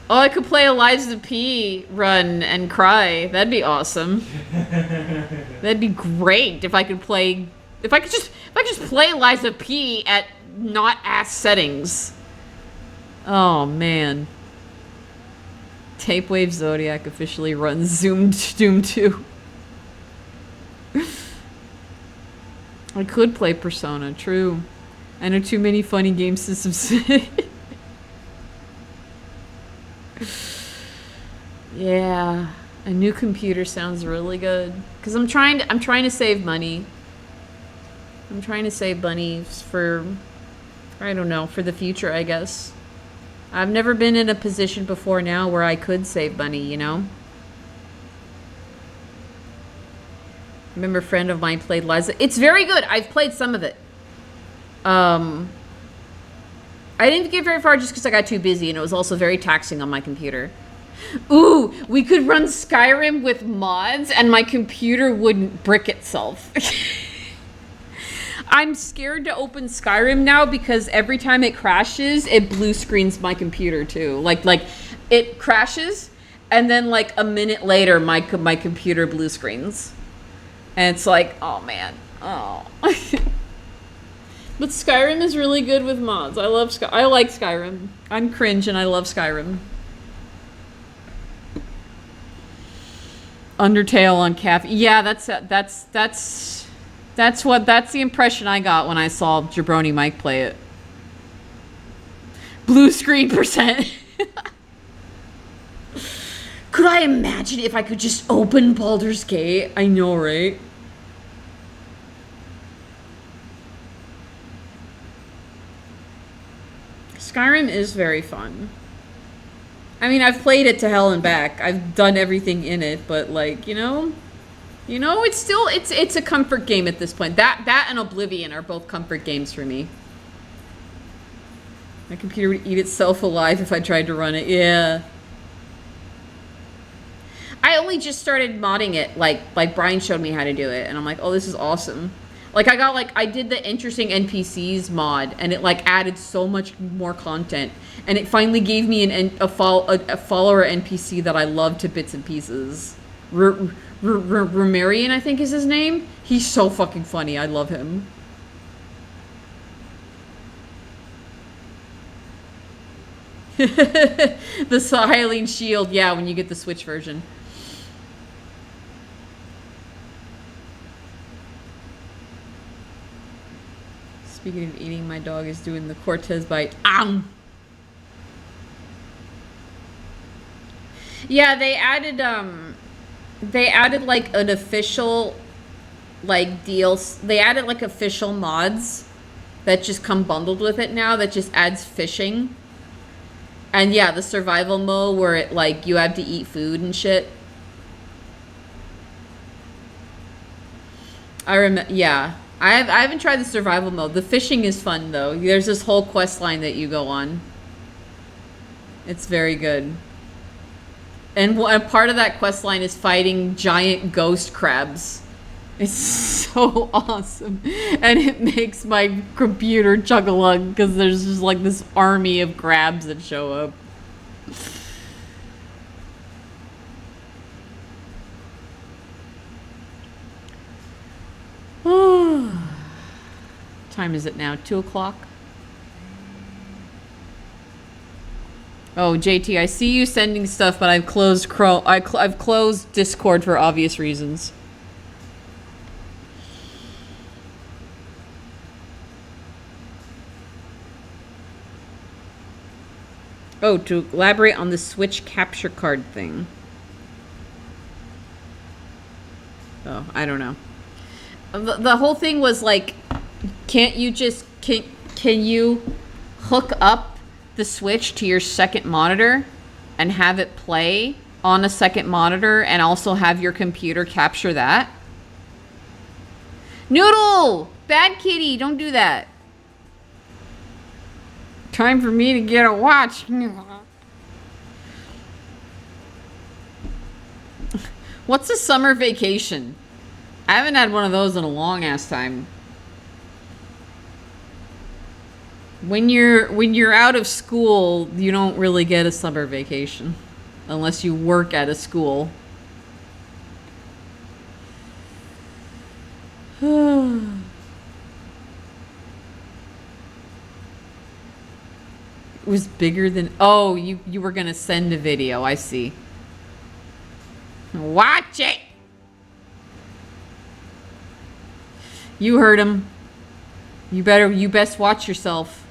Oh, I could play Eliza P run and cry. That'd be awesome. That'd be great if I could play. If I could just play Eliza P at not ass settings. Oh man. Tape Wave Zodiac officially runs Doom 2. I could play Persona, true. I know too many funny game systems. Yeah, a new computer sounds really good. Cause I'm trying to save money. I'm trying to save money for, I don't know, for the future, I guess. I've never been in a position before now where I could save money, you know? Remember a friend of mine played Liza. It's very good. I've played some of it. I didn't get very far just because I got too busy, and it was also very taxing on my computer. Ooh, we could run Skyrim with mods and my computer wouldn't brick itself. I'm scared to open Skyrim now because every time it crashes, it blue screens my computer too. Like it crashes and then like a minute later my computer blue screens. And it's like, oh man. Oh. But Skyrim is really good with mods. I like Skyrim. I'm cringe and I love Skyrim. Undertale on caffeine. Yeah, that's the impression I got when I saw Jabroni Mike play it. Blue screen %. Could I imagine if I could just open Baldur's Gate? I know, right? Skyrim is very fun. I mean, I've played it to hell and back. I've done everything in it, but like, you know, it's still it's a comfort game at this point. That and Oblivion are both comfort games for me. My computer would eat itself alive if I tried to run it. Yeah. I only just started modding it, like Brian showed me how to do it, and I'm like, oh, this is awesome. Like I did the interesting NPCs mod, and it like added so much more content, and it finally gave me a follower NPC that I love to bits and pieces. Rumarian, I think is his name. He's so fucking funny. I love him. The Hylian shield, yeah, when you get the Switch version. Speaking of eating, my dog is doing the Cortez bite. Yeah, they added like an official like deals. They added like official mods that just come bundled with it now that just adds fishing. And yeah, the survival mode where it like you have to eat food and shit. Yeah. I haven't tried the survival mode. The fishing is fun though. There's this whole quest line that you go on. It's very good. And part of that quest line is fighting giant ghost crabs. It's so awesome. And it makes my computer chug-a-lug because there's just like this army of crabs that show up. Time is it now? 2 o'clock? Oh, JT, I see you sending stuff, but I've closed Chrome. I've closed Discord for obvious reasons. Oh, to elaborate on the Switch capture card thing. Oh, I don't know. The whole thing was like, can't you just can you hook up the Switch to your second monitor and have it play on a second monitor and also have your computer capture that? Noodle! Bad kitty, don't do that. Time for me to get a watch. What's a summer vacation? I haven't had one of those in a long ass time. When you're out of school, you don't really get a summer vacation unless you work at a school. It was bigger than... Oh, you were gonna send a video. I see. Watch it. You heard him. You best watch yourself.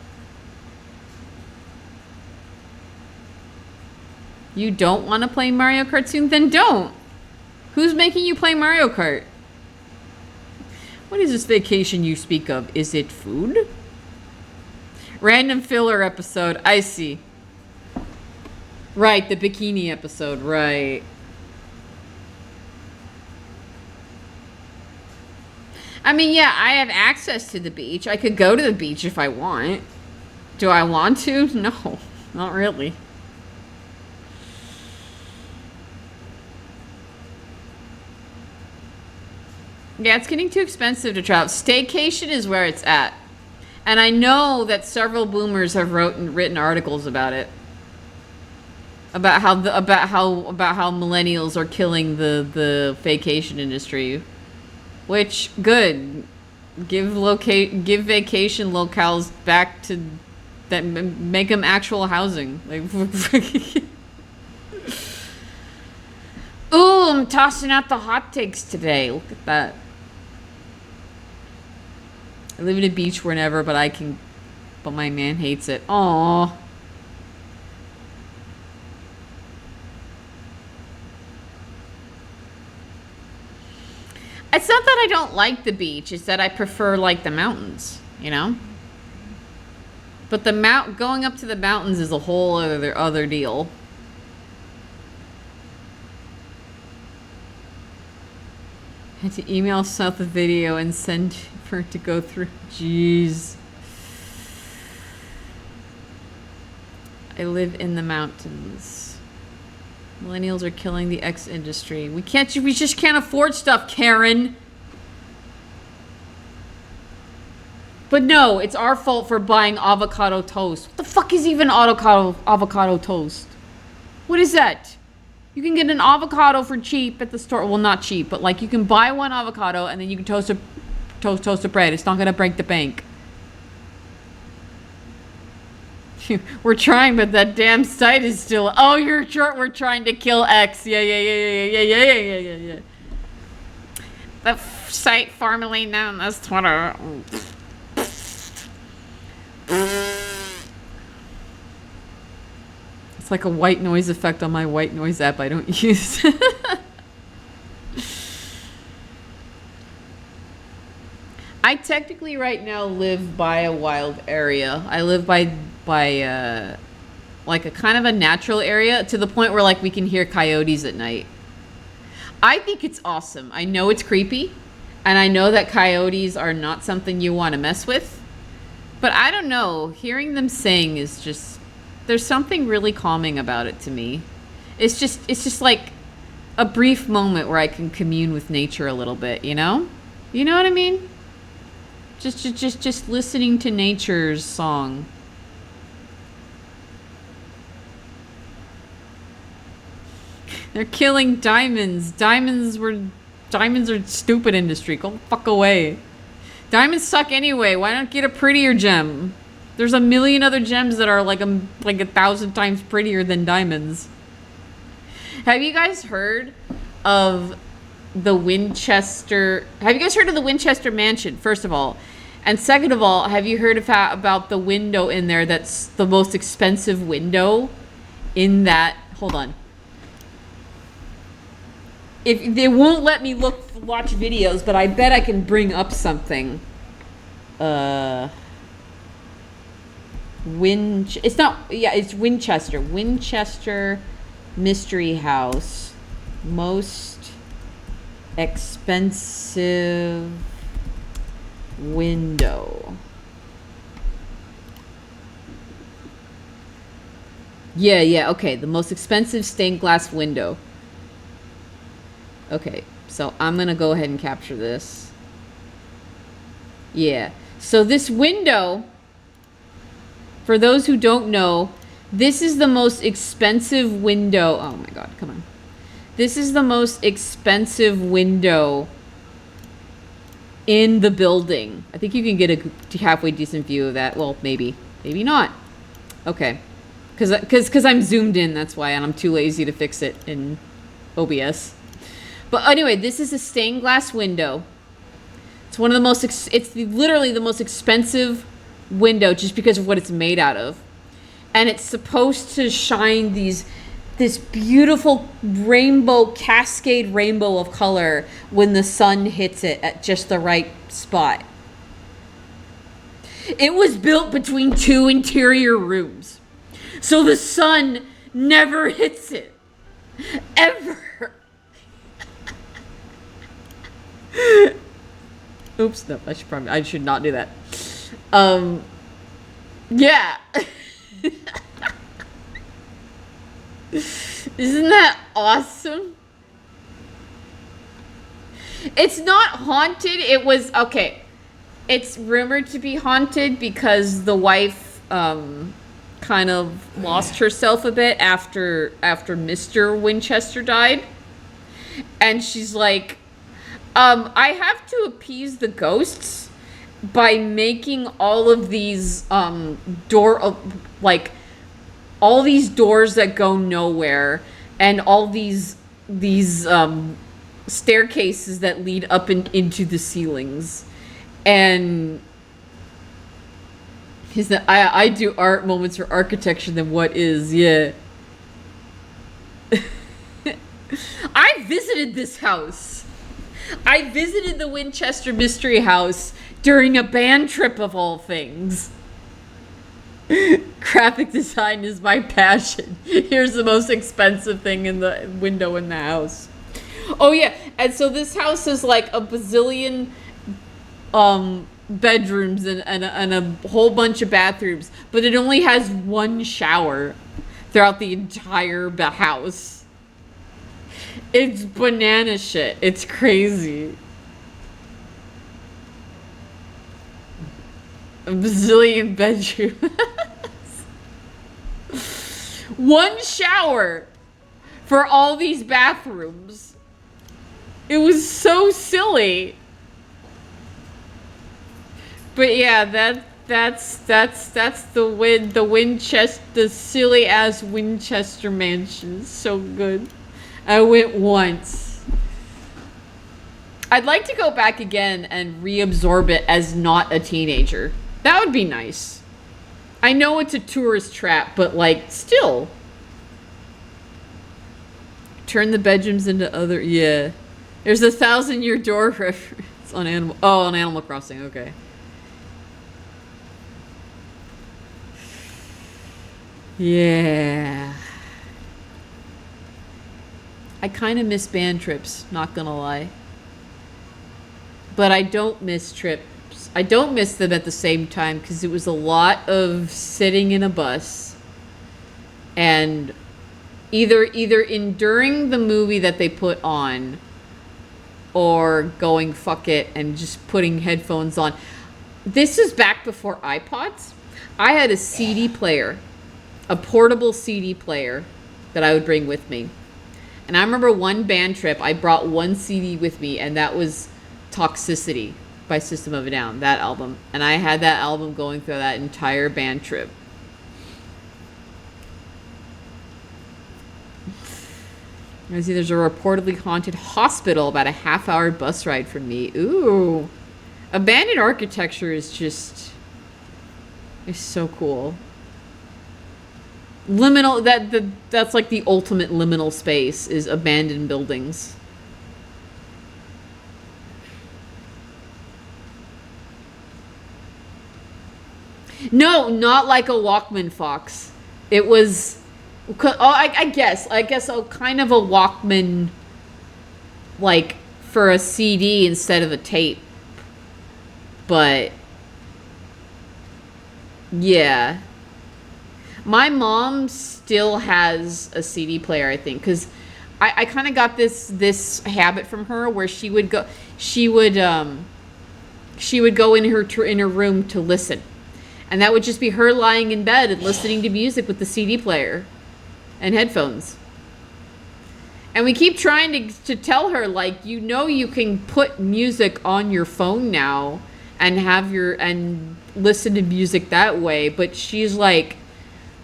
You don't want to play Mario Kart soon? Then don't. Who's making you play Mario Kart? What is this vacation you speak of? Is it food? Random filler episode. I see. Right, the bikini episode. Right. I mean, yeah, I have access to the beach. I could go to the beach if I want. Do I want to? No, not really. Yeah, it's getting too expensive to travel. Staycation is where it's at. And I know that several boomers have written articles about it. About how millennials are killing the vacation industry. Which, good. Give vacation locales back to that, make them actual housing. Like Ooh, I'm tossing out the hot takes today. Look at that. I live in a beach whenever, but my man hates it. Aww. It's not that I don't like the beach, it's that I prefer, like, the mountains, you know? But going up to the mountains is a whole other deal. Had to email Seth the video and send for it to go through. Jeez. I live in the mountains. Millennials are killing the X industry. We just can't afford stuff, Karen. But no, it's our fault for buying avocado toast. What the fuck is even avocado toast? What is that? You can get an avocado for cheap at the store. Well, not cheap, but like you can buy one avocado and then you can toast a bread. It's not gonna break the bank. We're trying, but that damn site is still... Oh, we're trying to kill X. Yeah. The site formerly known as Twitter. It's like a white noise effect on my white noise app I don't use. I technically right now live by a wild area. I live by like a kind of a natural area to the point where like we can hear coyotes at night. I think it's awesome. I know it's creepy and I know that coyotes are not something you want to mess with, but I don't know. Hearing them sing is just, there's something really calming about it to me. It's just like a brief moment where I can commune with nature a little bit, you know? You know what I mean? Just listening to nature's song. They're killing diamonds. Diamonds are stupid industry. Go fuck away. Diamonds suck anyway. Why not get a prettier gem? There's a million other gems that are like 1,000 times prettier than diamonds. Have you guys heard of the Winchester? Have you guys heard of the Winchester Mansion, first of all? And second of all, have you heard about the window in there that's the most expensive window in that? Hold on. If they won't let me watch videos, but I bet I can bring up something. It's not, yeah, it's Winchester. Winchester Mystery House. Most expensive window. Yeah, okay. The most expensive stained glass window. Okay, so I'm gonna go ahead and capture this. Yeah, so this window For those who don't know, this is the most expensive window. Oh my god, come on. This is the most expensive window in the building. I think you can get a halfway decent view of that. Well, maybe. Maybe not. Okay. Because I'm zoomed in, that's why, and I'm too lazy to fix it in OBS. But anyway, this is a stained glass window. It's one of the most, it's literally the most expensive window just because of what it's made out of. And it's supposed to shine this beautiful rainbow, cascade rainbow of color when the sun hits it at just the right spot. It was built between 2 interior rooms. So the sun never hits it. Ever. Oops, no, I should not do that. Yeah. Isn't that awesome? It's not haunted. It was, okay. It's rumored to be haunted because the wife kind of lost herself a bit after Mr. Winchester died. And she's like, I have to appease the ghosts by making all of these all these doors that go nowhere and all these staircases that lead up into the ceilings. And I do art moments for architecture than what is, yeah. I visited this house. I visited the Winchester Mystery House during a band trip of all things. Graphic design is my passion. Here's the most expensive thing in the window in the house. Oh yeah, and so this house is like a bazillion bedrooms and a whole bunch of bathrooms, but it only has one shower throughout the entire house. It's banana shit. It's crazy. A bazillion bedrooms. One shower for all these bathrooms. It was so silly. But yeah, that's the Winchester, the silly ass Winchester mansion. So good. I went once. I'd like to go back again and reabsorb it as not a teenager. That would be nice. I know it's a tourist trap, but like, still. Turn the bedrooms into other, yeah. There's a 1,000-year door reference on on Animal Crossing, okay. Yeah. I kind of miss band trips, not gonna lie. But I don't miss trips. I don't miss them at the same time because it was a lot of sitting in a bus and either enduring the movie that they put on or going fuck it and just putting headphones on. This was back before iPods. I had a CD player, a portable CD player that I would bring with me. And I remember one band trip, I brought one CD with me, and that was Toxicity by System of a Down, that album. And I had that album going through that entire band trip. I see there's a reportedly haunted hospital about a half-hour bus ride from me. Ooh. Abandoned architecture is just... it's so cool. Liminal, that's like the ultimate liminal space, is abandoned buildings. No, not like a Walkman, Fox. It was, I guess a kind of a Walkman, like for a CD instead of a tape. But yeah. My mom still has a CD player, I think, because I kind of got this habit from her where she would go in her room to listen, And that would just be her lying in bed and listening to music with the CD player and headphones. And we keep trying to tell her, like, you know, you can put music on your phone now and and listen to music that way. But she's like,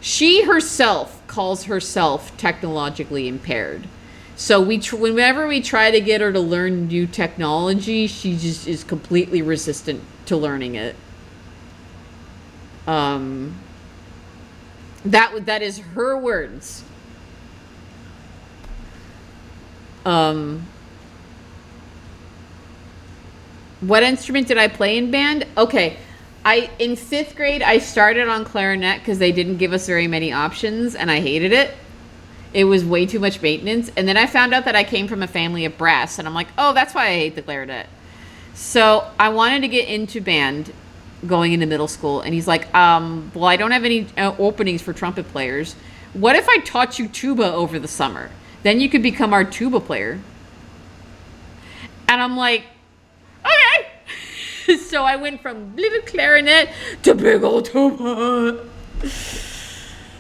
she herself calls herself technologically impaired. So whenever we try to get her to learn new technology, she just is completely resistant to learning it. That is her words. What instrument did I play in band? Okay, in 5th grade I started on clarinet because they didn't give us very many options, and I hated it. It was way too much maintenance. And then I found out that I came from a family of brass, and I'm like, oh, that's why I hate the clarinet. So I wanted to get into band going into middle school, and he's like, well, I don't have any openings for trumpet players. What if I taught you tuba over the summer? Then you could become our tuba player. And I'm like, okay. So I went from little clarinet to big old tuba.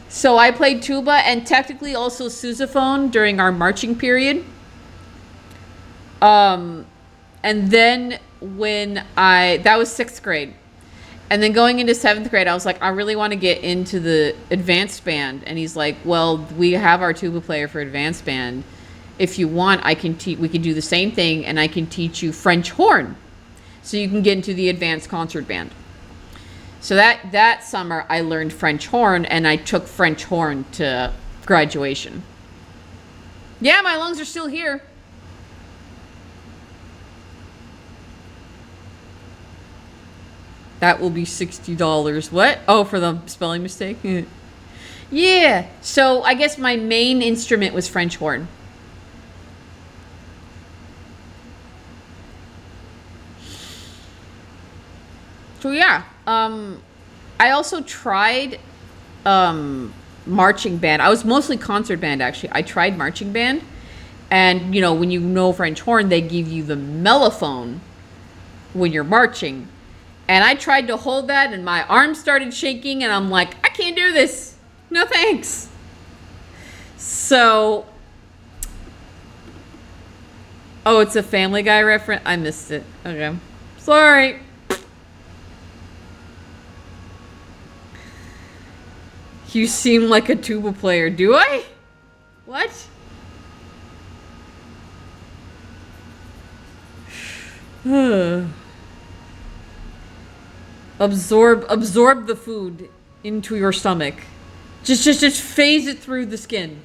So I played tuba and technically also sousaphone during our marching period. And then that was 6th grade. And then going into 7th grade, I was like, I really want to get into the advanced band. And he's like, well, we have our tuba player for advanced band. If you want, we can do the same thing, and I can teach you French horn. So you can get into the advanced concert band. So that summer, I learned French horn, and I took French horn to graduation. Yeah, my lungs are still here. That will be $60. What? Oh, for the spelling mistake? Yeah. So I guess my main instrument was French horn. So yeah. I also tried marching band. I was mostly concert band, actually. I tried marching band. And, you know, when you know French horn, they give you the mellophone when you're marching. And I tried to hold that, and my arms started shaking, and I'm like, I can't do this. No thanks. So, oh, it's a Family Guy reference? I missed it. Okay. Sorry. You seem like a tuba player. Do I? What? Absorb the food into your stomach. Just phase it through the skin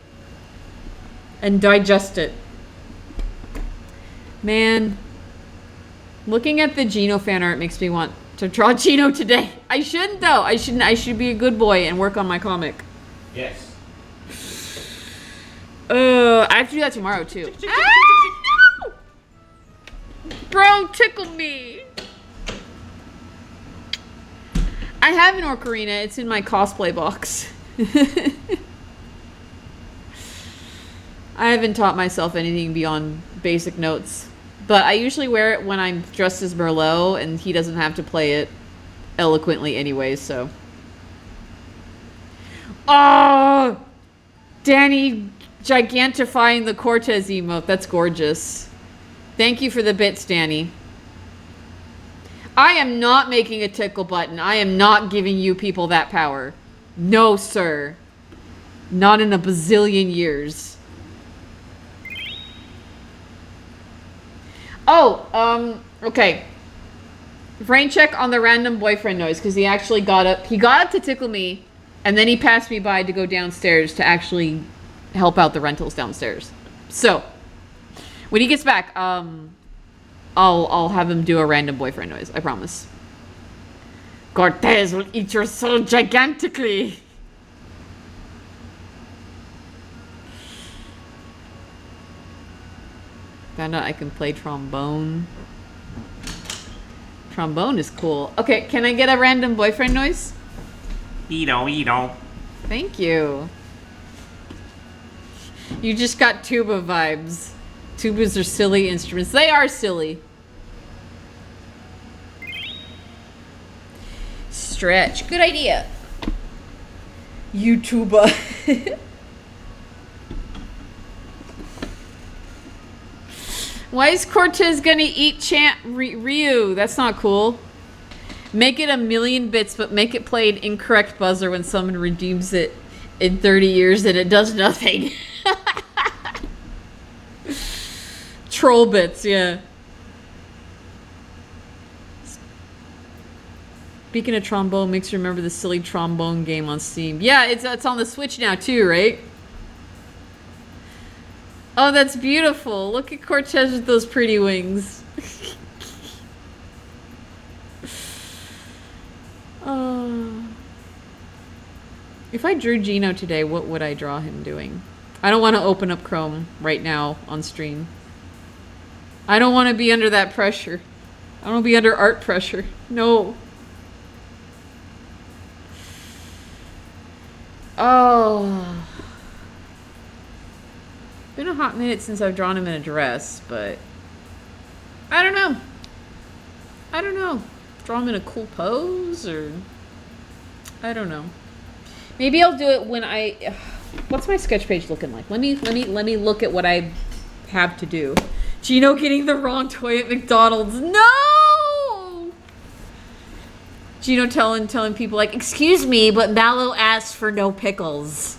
and digest it. Man, looking at the Gino fan art makes me want to draw Gino today. I shouldn't though. I should be a good boy and work on my comic. Yes. I have to do that tomorrow too. Ah, no! Bro, tickle me. I have an ocarina. It's in my cosplay box. I haven't taught myself anything beyond basic notes. But I usually wear it when I'm dressed as Merlot, and he doesn't have to play it eloquently anyways, so. Oh! Danny gigantifying the Cortez emote. That's gorgeous. Thank you for the bits, Danny. I am not making a tickle button. I am not giving you people that power. No, sir. Not in a bazillion years. Oh, okay. Brain check on the random boyfriend noise, because he actually got up to tickle me, and then he passed me by to go downstairs to actually help out the rentals downstairs. So, when he gets back, I'll have him do a random boyfriend noise, I promise. Cortez will eat your soul gigantically. Found out I can play trombone. Trombone is cool. Okay, can I get a random boyfriend noise? Edo. Thank you. You just got tuba vibes. Tubas are silly instruments. They are silly. stretch. Good idea. YouTuber. Why is Cortez gonna eat Ryu? That's not cool. Make it 1,000,000 bits, but make it play an incorrect buzzer when someone redeems it in 30 years and it does nothing. Troll bits, yeah. Speaking of trombone, makes you remember the silly trombone game on Steam. Yeah, it's on the Switch now too, right? Oh, that's beautiful. Look at Cortez with those pretty wings. If I drew Gino today, what would I draw him doing? I don't want to open up Chrome right now on stream. I don't want to be under that pressure. I don't want to be under art pressure. No. Oh. Been a hot minute since I've drawn him in a dress, but I don't know. I don't know. Draw him in a cool pose, or I don't know. Maybe I'll do it when I. What's my sketch page looking like? Let me look at what I have to do. Gino getting the wrong toy at McDonald's. No. Gino telling people like, excuse me, but Mallow asked for no pickles.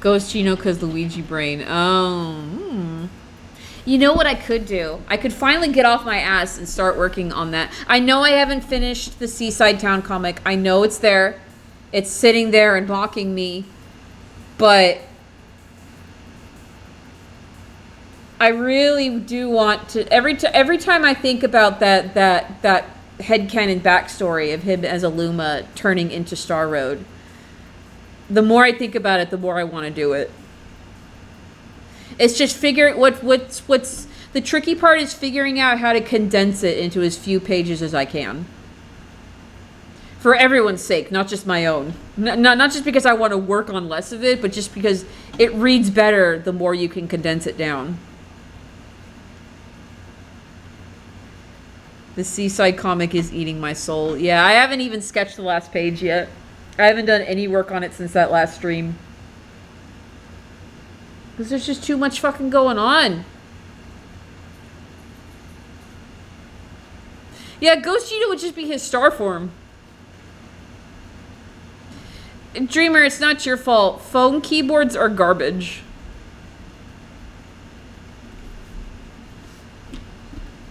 Ghost Gino because Luigi brain. Oh. You know what I could do? I could finally get off my ass and start working on that. I know I haven't finished the Seaside Town comic. I know it's there. It's sitting there and mocking me. But I really do want to... Every time I think about that headcanon backstory of him as a Luma turning into Star Road, the more I think about it, the more I want to do it. It's just figuring what's the tricky part is figuring out how to condense it into as few pages as I can. For everyone's sake, not just my own. Not just because I want to work on less of it, but just because it reads better the more you can condense it down. The Seaside comic is eating my soul. Yeah, I haven't even sketched the last page yet. I haven't done any work on it since that last stream. Because there's just too much fucking going on. Yeah, Ghost Gino would just be his star form. Dreamer, it's not your fault. Phone keyboards are garbage.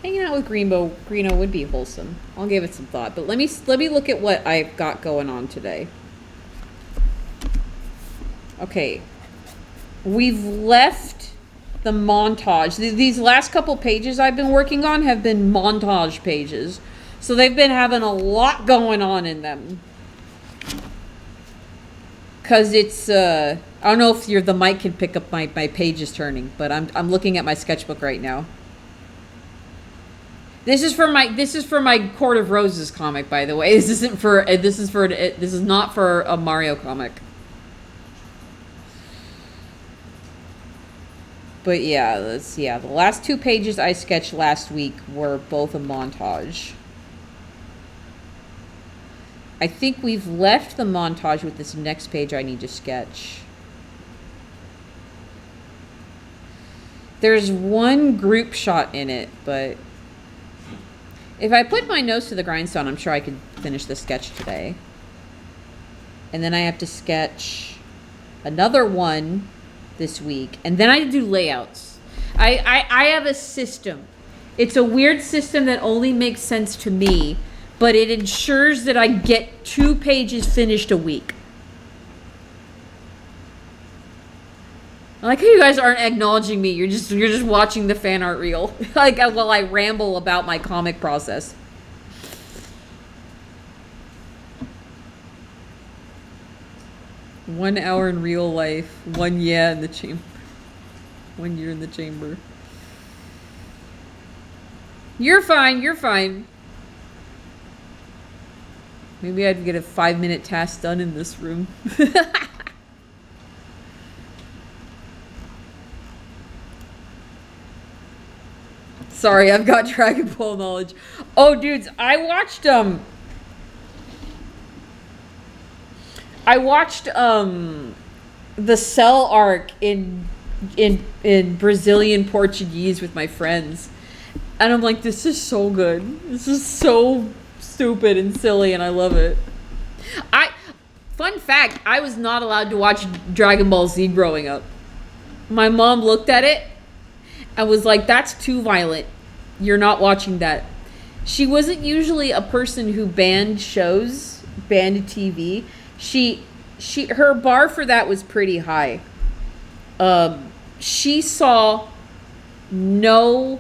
Hanging out with Greeno would be wholesome. I'll give it some thought. But let me look at what I've got going on today. Okay. We've left the montage. These last couple pages I've been working on have been montage pages. So they've been having a lot going on in them. Because it's, I don't know if the mic can pick up my pages turning, but I'm looking at my sketchbook right now. This is for my Court of Roses comic, by the way. This is not for a Mario comic. But yeah, the last 2 pages I sketched last week were both a montage. I think we've left the montage with this next page I need to sketch. There's one group shot in it, but if I put my nose to the grindstone, I'm sure I could finish the sketch today. And then I have to sketch another one this week, and then I do layouts. I have a system. It's a weird system that only makes sense to me, but it ensures that I get 2 pages finished a week. I like how you guys aren't acknowledging me. You're just watching the fan art reel. Like while I ramble about my comic process. One hour in real life, 1 year in the chamber. 1 year in the chamber. You're fine, you're fine. Maybe I'd get a 5-minute task done in this room. Sorry, I've got Dragon Ball knowledge. Oh, dudes, I watched the Cell arc in Brazilian Portuguese with my friends. And I'm like, this is so good. This is so stupid and silly, and I love it. Fun fact, I was not allowed to watch Dragon Ball Z growing up. My mom looked at it and was like, that's too violent. You're not watching that. She wasn't usually a person who banned shows, banned TV. Her bar for that was pretty high. She saw no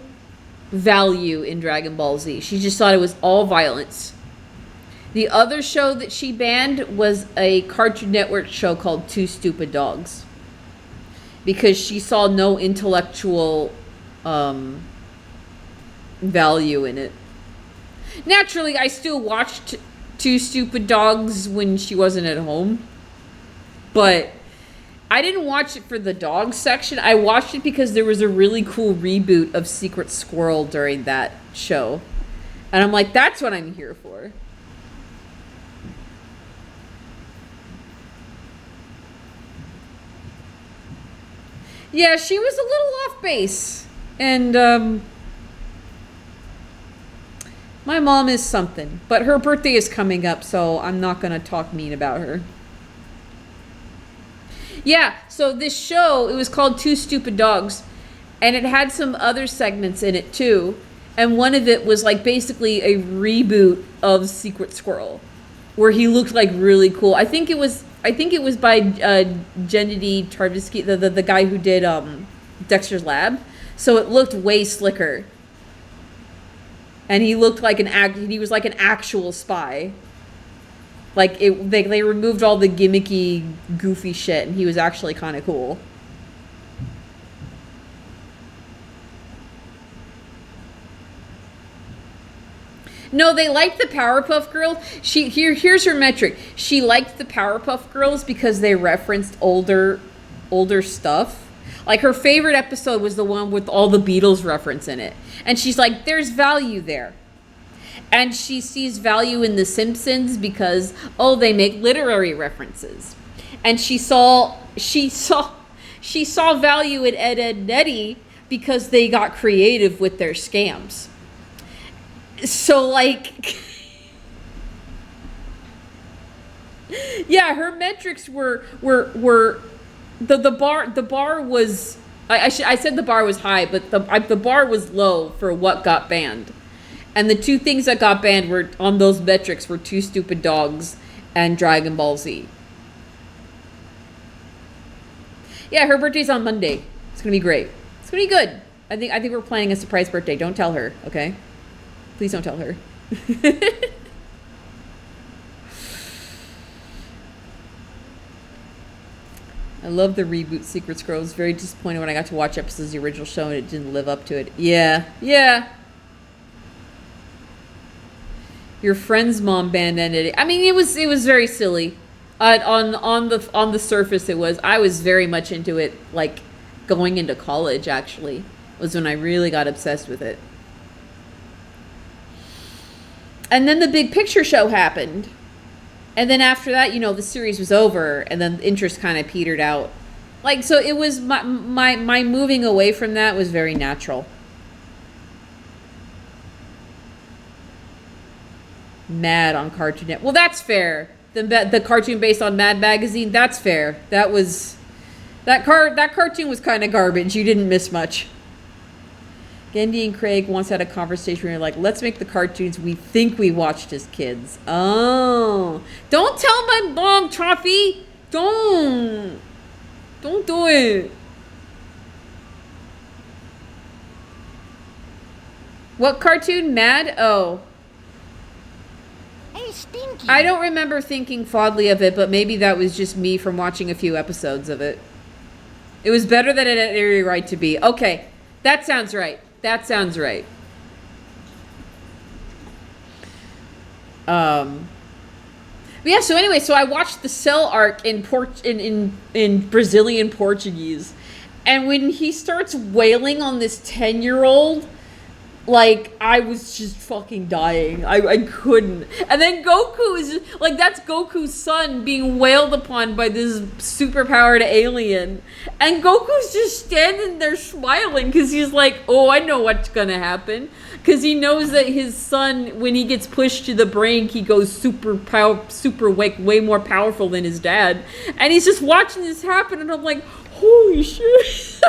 value in Dragon Ball Z. She just thought it was all violence. The other show that she banned was a Cartoon Network show called Two Stupid Dogs, because she saw no intellectual value in it. Naturally, I still watched Two Stupid Dogs when she wasn't at home, but I didn't watch it for the dog section. I watched it because there was a really cool reboot of Secret Squirrel during that show. And I'm like, that's what I'm here for. Yeah, she was a little off base. And my mom is something. But her birthday is coming up, so I'm not going to talk mean about her. Yeah, so this show, it was called Two Stupid Dogs, and it had some other segments in it too. And one of it was like basically a reboot of Secret Squirrel, where he looked like really cool. I think it was by Gennady Tartakovsky, the guy who did Dexter's Lab. So it looked way slicker. And he looked like he was like an actual spy. Like, they removed all the gimmicky, goofy shit, and he was actually kind of cool. No, they liked the Powerpuff Girls. Here's her metric. She liked the Powerpuff Girls because they referenced older stuff. Like, her favorite episode was the one with all the Beatles reference in it. And she's like, there's value there. And she sees value in The Simpsons because, they make literary references. And she saw value in Ed, Edd n Eddy because they got creative with their scams. So, like, yeah, her metrics were the bar was, I said the bar was high, but the bar was low for what got banned. And the two things that got banned were on those metrics were Two Stupid Dogs and Dragon Ball Z. Yeah, her birthday's on Monday. It's gonna be great. It's gonna be good. I think we're planning a surprise birthday. Don't tell her, okay? Please don't tell her. I love the reboot Secret Squirrel. I was very disappointed when I got to watch episodes of the original show and it didn't live up to it. Yeah. Your friend's mom banned it. I mean, it was very silly. On the surface, it was. I was very much into it. Like, going into college, actually, was when I really got obsessed with it. And then the Big Picture show happened. And then after that, the series was over, and then interest kind of petered out. Like, so it was my moving away from that was very natural. Mad on Cartoon Network. Well, that's fair. The cartoon based on Mad Magazine, that's fair. That cartoon was kind of garbage. You didn't miss much. Gendy and Craig once had a conversation where you're like, let's make the cartoons we think we watched as kids. Oh. Don't tell my mom, Toffee. Don't do it. What cartoon? Mad? Oh. Hey, Stinky. I don't remember thinking fondly of it, but maybe that was just me from watching a few episodes of it. It was better than it had every right to be. Okay, that sounds right. That sounds right. Yeah, so anyway, so I watched the Cell arc in Brazilian Portuguese. And when he starts wailing on this 10-year-old Like, I was just fucking dying. I couldn't. And then Goku is just, like, that's Goku's son being wailed upon by this superpowered alien. And Goku's just standing there smiling because he's like, oh, I know what's gonna happen. Because he knows that his son, when he gets pushed to the brink, he goes way more powerful than his dad. And he's just watching this happen, and I'm like, holy shit.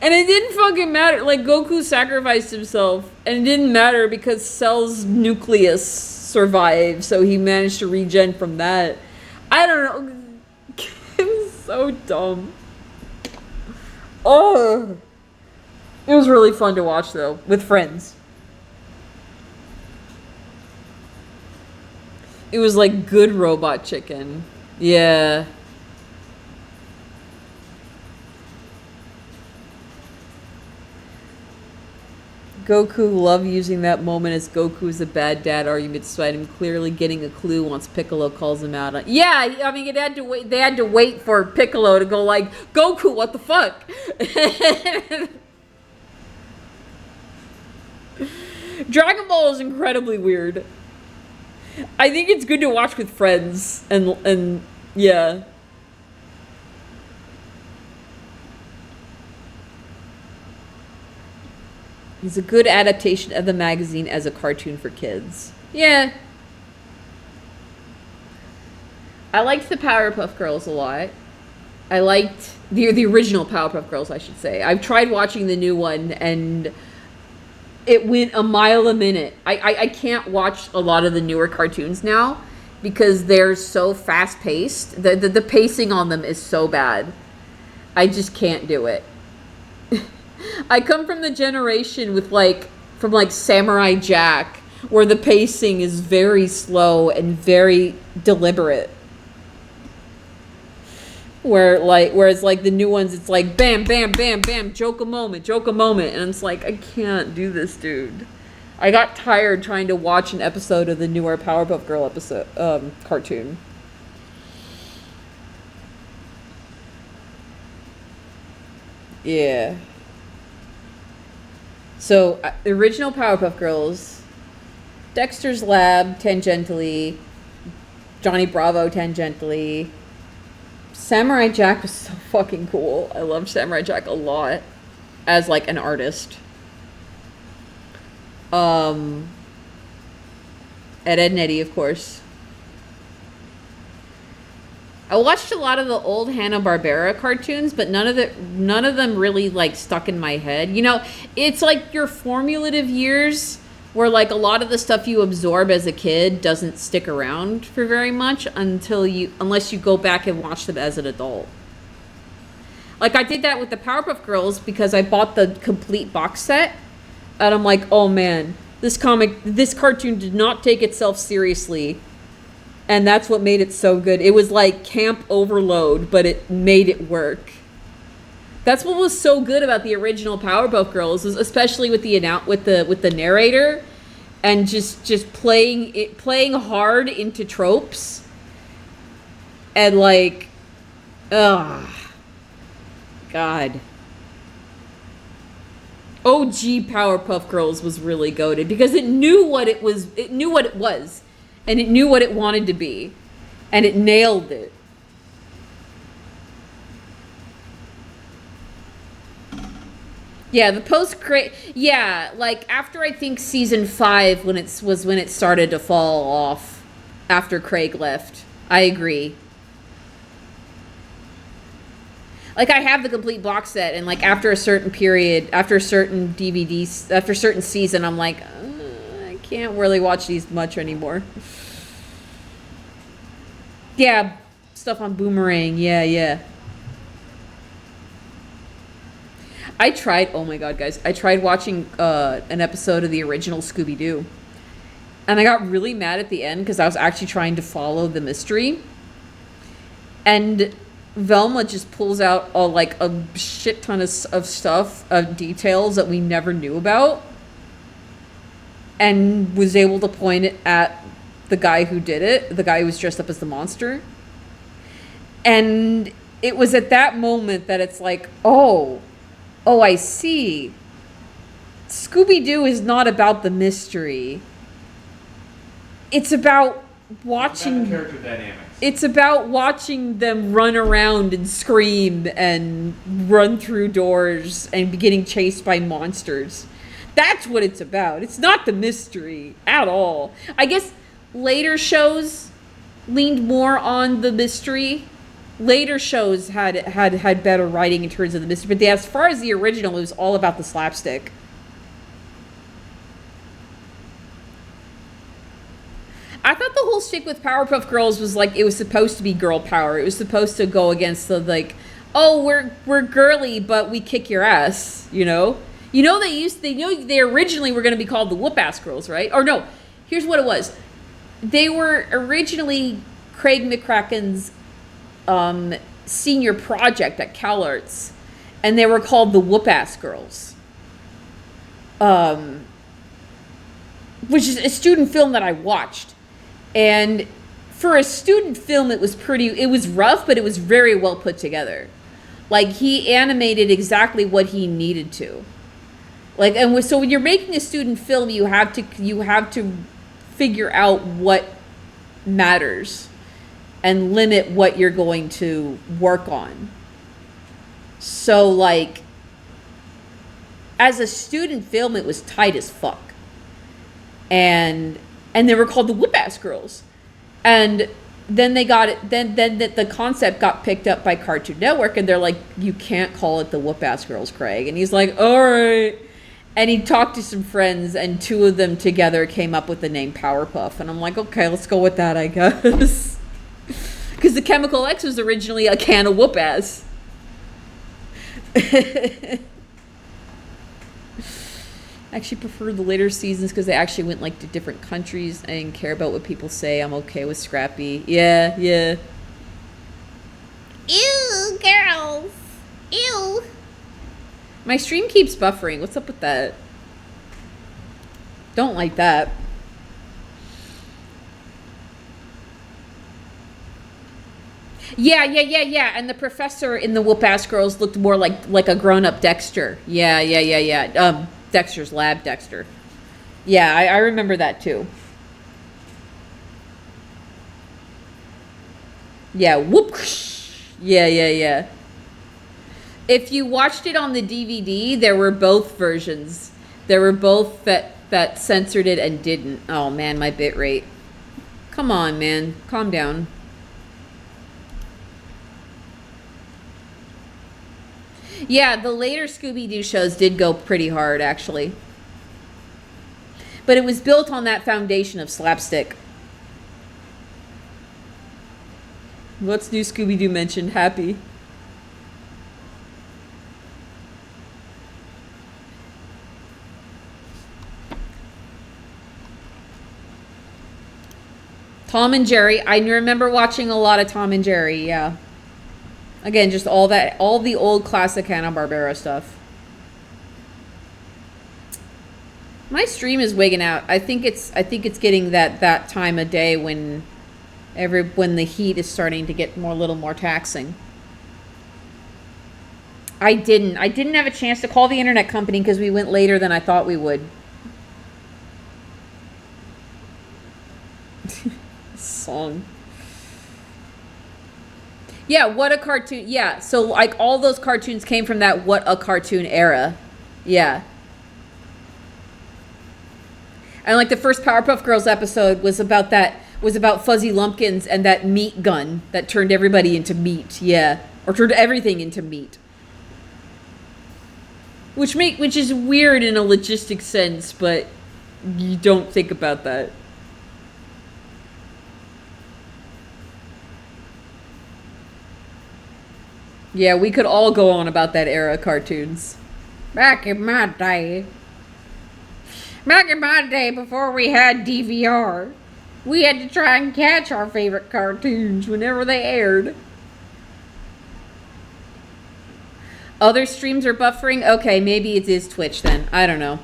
And it didn't fucking matter. Like, Goku sacrificed himself, and it didn't matter because Cell's nucleus survived, so he managed to regen from that. I don't know. It was so dumb. Oh. It was really fun to watch, though, with friends. It was like good Robot Chicken. Yeah. Goku loved using that moment as Goku's a bad dad argument despite him clearly getting a clue once Piccolo calls him out. Yeah, I mean, they had to wait for Piccolo to go like, Goku, what the fuck? Dragon Ball is incredibly weird. I think it's good to watch with friends and yeah. It's a good adaptation of the magazine as a cartoon for kids. Yeah. I liked the Powerpuff Girls a lot. I liked the original Powerpuff Girls, I should say. I've tried watching the new one, and it went a mile a minute. I can't watch a lot of the newer cartoons now because they're so fast-paced. The pacing on them is so bad. I just can't do it. I come from the generation from Samurai Jack, where the pacing is very slow and very deliberate. Whereas the new ones, it's like bam, bam, bam, bam, joke a moment, and it's like, I can't do this, dude. I got tired trying to watch an episode of the newer Powerpuff Girl cartoon. Yeah. So, the original Powerpuff Girls, Dexter's Lab tangentially, Johnny Bravo tangentially. Samurai Jack was so fucking cool. I loved Samurai Jack a lot as an artist. Ed, and Eddie, of course. I watched a lot of the old Hanna-Barbera cartoons, but none of them really stuck in my head. You know, it's like your formative years where a lot of the stuff you absorb as a kid doesn't stick around for very much unless you go back and watch them as an adult. I did that with the Powerpuff Girls because I bought the complete box set, and I'm like, oh man, this cartoon did not take itself seriously. And that's what made it so good. It was like camp overload, but it made it work. That's what was so good about the original Powerpuff Girls, especially with the narrator, and just playing hard into tropes, and God. OG Powerpuff Girls was really goated because it knew what it was. It knew what it was. And it knew what it wanted to be. And it nailed it. Yeah, the post-Craig... Yeah, after I think season 5 when it started to fall off after Craig left. I agree. I have the complete box set, and after a certain period, after a certain DVDs, after a certain season, I'm like... I can't really watch these much anymore. Yeah, stuff on Boomerang. Yeah. I tried, oh my god, guys. I tried watching an episode of the original Scooby-Doo. And I got really mad at the end because I was actually trying to follow the mystery. And Velma just pulls out a shit ton of stuff, of details that we never knew about. And was able to point it at the guy who did it, the guy who was dressed up as the monster. And it was at that moment that it's like, oh, Oh, I see. Scooby-Doo is not about the mystery. It's about watching... It's about the character dynamics. It's about watching them run around and scream and run through doors and be getting chased by monsters. That's what it's about. It's not the mystery at all. I guess later shows leaned more on the mystery. Later shows had better writing in terms of the mystery. But as far as the original, it was all about the slapstick. I thought the whole stick with Powerpuff Girls was like, it was supposed to be girl power. It was supposed to go against the, like, oh, we're girly, but we kick your ass, you know? You know they originally were going to be called the Whoop-Ass Girls, right? Or no, here's what it was. They were originally Craig McCracken's senior project at CalArts, and they were called the Whoop-Ass Girls. Which is a student film that I watched. And for a student film, it was rough, but it was very well put together. Like, he animated exactly what he needed to. Like, and so when you're making a student film, you have to figure out what matters and limit what you're going to work on. So, like, as a student film, it was tight as fuck. And they were called the Whip-Ass Girls. And then they got it, then the concept got picked up by Cartoon Network, and they're like, you can't call it the Whip-Ass Girls, Craig. And he's like, all right. And he talked to some friends, and two of them together came up with the name Powerpuff. And I'm like, okay, let's go with that, I guess. Because the Chemical X was originally a can of whoop-ass. I actually prefer the later seasons because they actually went like to different countries. I didn't care about what people say. I'm okay with Scrappy. Yeah. Ew, girls. Ew. My stream keeps buffering. What's up with that? Don't like that. Yeah. And the professor in the Whoop-Ass Girls looked more like a grown-up Dexter. Yeah. Dexter's Lab, Dexter. Yeah, I remember that too. Yeah, whoop. Yeah. If you watched it on the DVD, there were both versions. There were both that censored it and didn't. Oh man, my bit rate. Come on, man. Calm down. Yeah, the later Scooby-Doo shows did go pretty hard, actually. But it was built on that foundation of slapstick. What's new Scooby-Doo mentioned? Happy. Tom and Jerry. I remember watching a lot of Tom and Jerry, yeah. Again, just all the old classic Hanna-Barbera stuff. My stream is wigging out. I think it's getting that time of day when the heat is starting to get a little more taxing. I didn't have a chance to call the internet company because we went later than I thought we would. Song. Yeah, What a Cartoon. Yeah, so like all those cartoons came from that What a Cartoon era. Yeah. And like the first Powerpuff Girls episode was about Fuzzy Lumpkins and that meat gun that turned everybody into meat. Yeah, or turned everything into meat. Which is weird in a logistic sense, but you don't think about that. Yeah, we could all go on about that era of cartoons. Back in my day, before we had DVR, we had to try and catch our favorite cartoons whenever they aired. Other streams are buffering? Okay, maybe it is Twitch then. I don't know.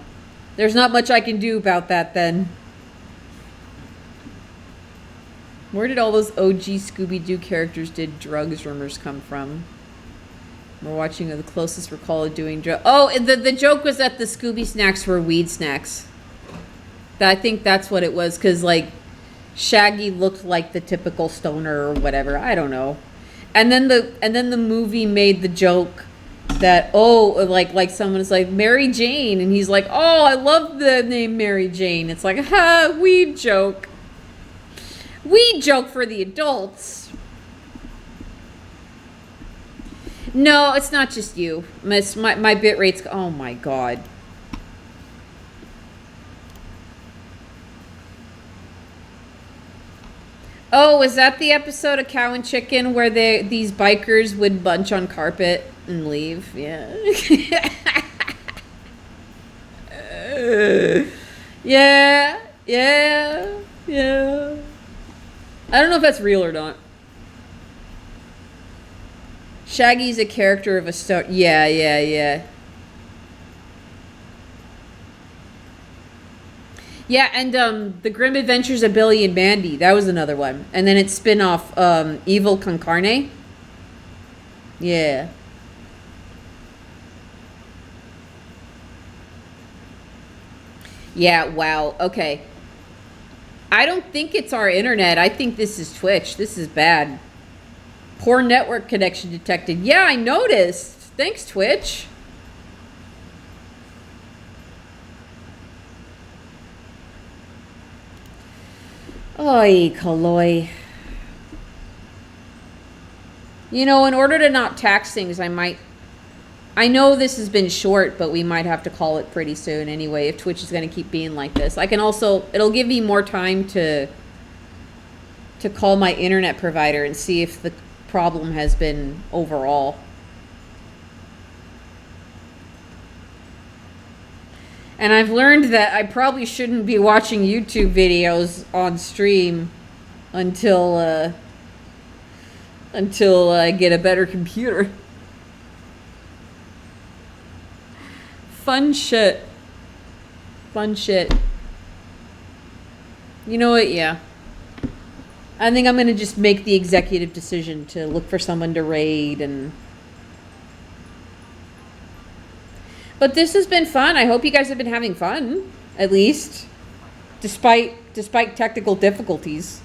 There's not much I can do about that then. Where did all those OG Scooby-Doo characters did drugs rumors come from? We're watching the closest recall of doing joke. Oh, the joke was that the Scooby snacks were weed snacks. I think that's what it was, because like Shaggy looked like the typical stoner or whatever. I don't know. And then the movie made the joke that like someone's like Mary Jane, and he's like, oh, I love the name Mary Jane. It's like, ha, weed joke. Weed joke for the adults. No, it's not just you. My bit rate's... Oh, my God. Oh, was that the episode of Cow and Chicken where these bikers would bunch on carpet and leave? Yeah. Yeah. I don't know if that's real or not. Shaggy's a character of a story. Yeah. Yeah, and The Grim Adventures of Billy and Mandy. That was another one. And then its spin-off, Evil Con Carne. Yeah. Yeah, wow. Okay. I don't think it's our internet. I think this is Twitch. This is bad. Poor network connection detected. Yeah, I noticed. Thanks, Twitch. Oy, Kaloy. You know, in order to not tax things, I know this has been short, but we might have to call it pretty soon anyway, if Twitch is going to keep being like this. I can also... It'll give me more time to call my internet provider and see if the problem has been overall. And I've learned that I probably shouldn't be watching YouTube videos on stream until I get a better computer. Fun shit. You know what? Yeah. I think I'm going to just make the executive decision to look for someone to raid and... But this has been fun. I hope you guys have been having fun, at least, despite technical difficulties.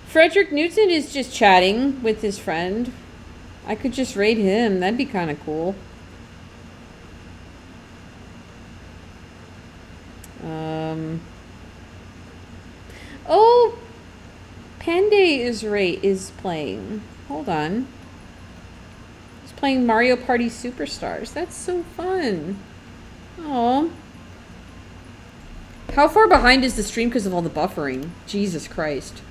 Frederick Newton is just chatting with his friend. I could just raid him. That'd be kind of cool. Oh, Panday is playing. Hold on. He's playing Mario Party Superstars. That's so fun. Oh. How far behind is the stream because of all the buffering? Jesus Christ.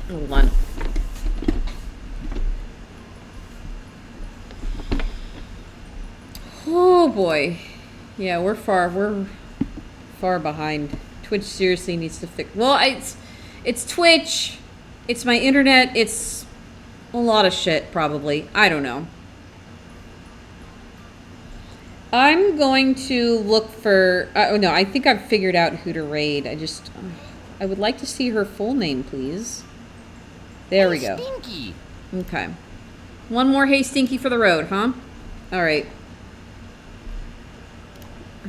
Hold on. Oh boy. Yeah, we're far behind. Twitch seriously needs to fix. Well, it's Twitch. It's my internet. It's a lot of shit, probably. I don't know. I'm going to look for... oh, no, I think I've figured out who to raid. I would like to see her full name, please. There we go. Stinky. Okay. One more Hey Stinky for the road, huh? All right.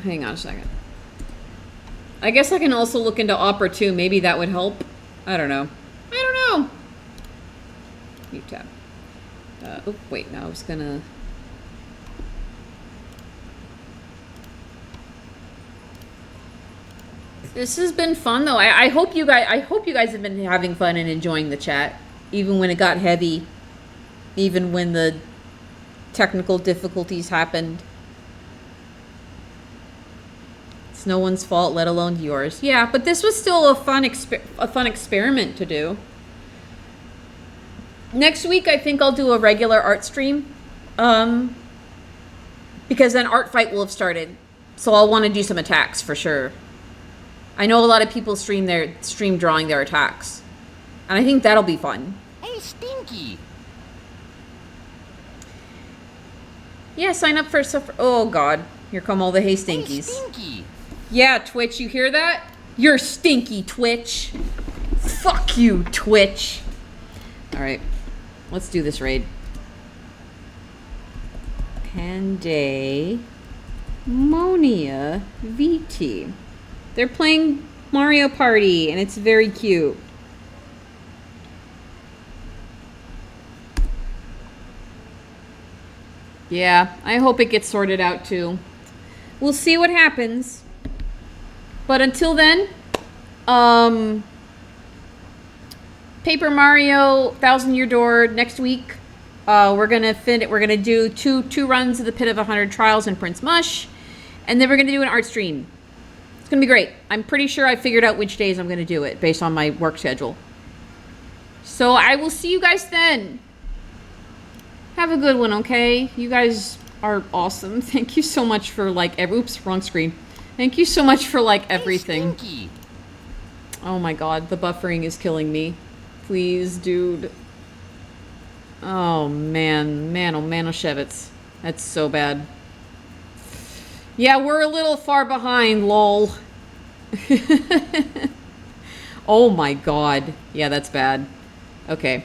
Hang on a second. I guess I can also look into Opera too. Maybe that would help. I don't know. Mute tab. Oh, wait. No, I was gonna... This has been fun, though. I hope you guys have been having fun and enjoying the chat, even when it got heavy, even when the technical difficulties happened. It's no one's fault, let alone yours. Yeah, but this was still a fun experiment to do. Next week, I think I'll do a regular art stream, because then Art Fight will have started, so I'll want to do some attacks for sure. I know a lot of people stream drawing their attacks, and I think that'll be fun. Hey, Stinky. Yeah, sign up for stuff. Oh God, here come all the Hey Stinkies. Hey, Stinky. Yeah, Twitch, you hear that? You're stinky, Twitch. Fuck you, Twitch. All Alright. Let's do this raid. Pandemonium VT. They're playing Mario Party, and it's very cute. Yeah, I hope it gets sorted out too. We'll see what happens. But until then, Paper Mario Thousand Year Door next week. We're gonna do two runs of the Pit of 100 Trials and Prince Mush, and then we're gonna do an art stream. It's gonna be great. I'm pretty sure I figured out which days I'm gonna do it based on my work schedule. So I will see you guys then. Have a good one, okay? You guys are awesome. Thank you so much for like oops, wrong screen. Thank you so much for like everything. Hey, Stinky. Oh my god, the buffering is killing me. Please, dude. Oh man, Shevitz. That's so bad. Yeah, we're a little far behind, lol. Oh my god. Yeah, that's bad. Okay.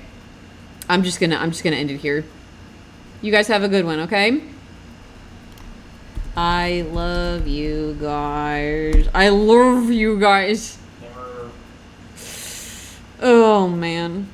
I'm just gonna end it here. You guys have a good one, okay? I love you guys. I love you guys. Never. Oh man.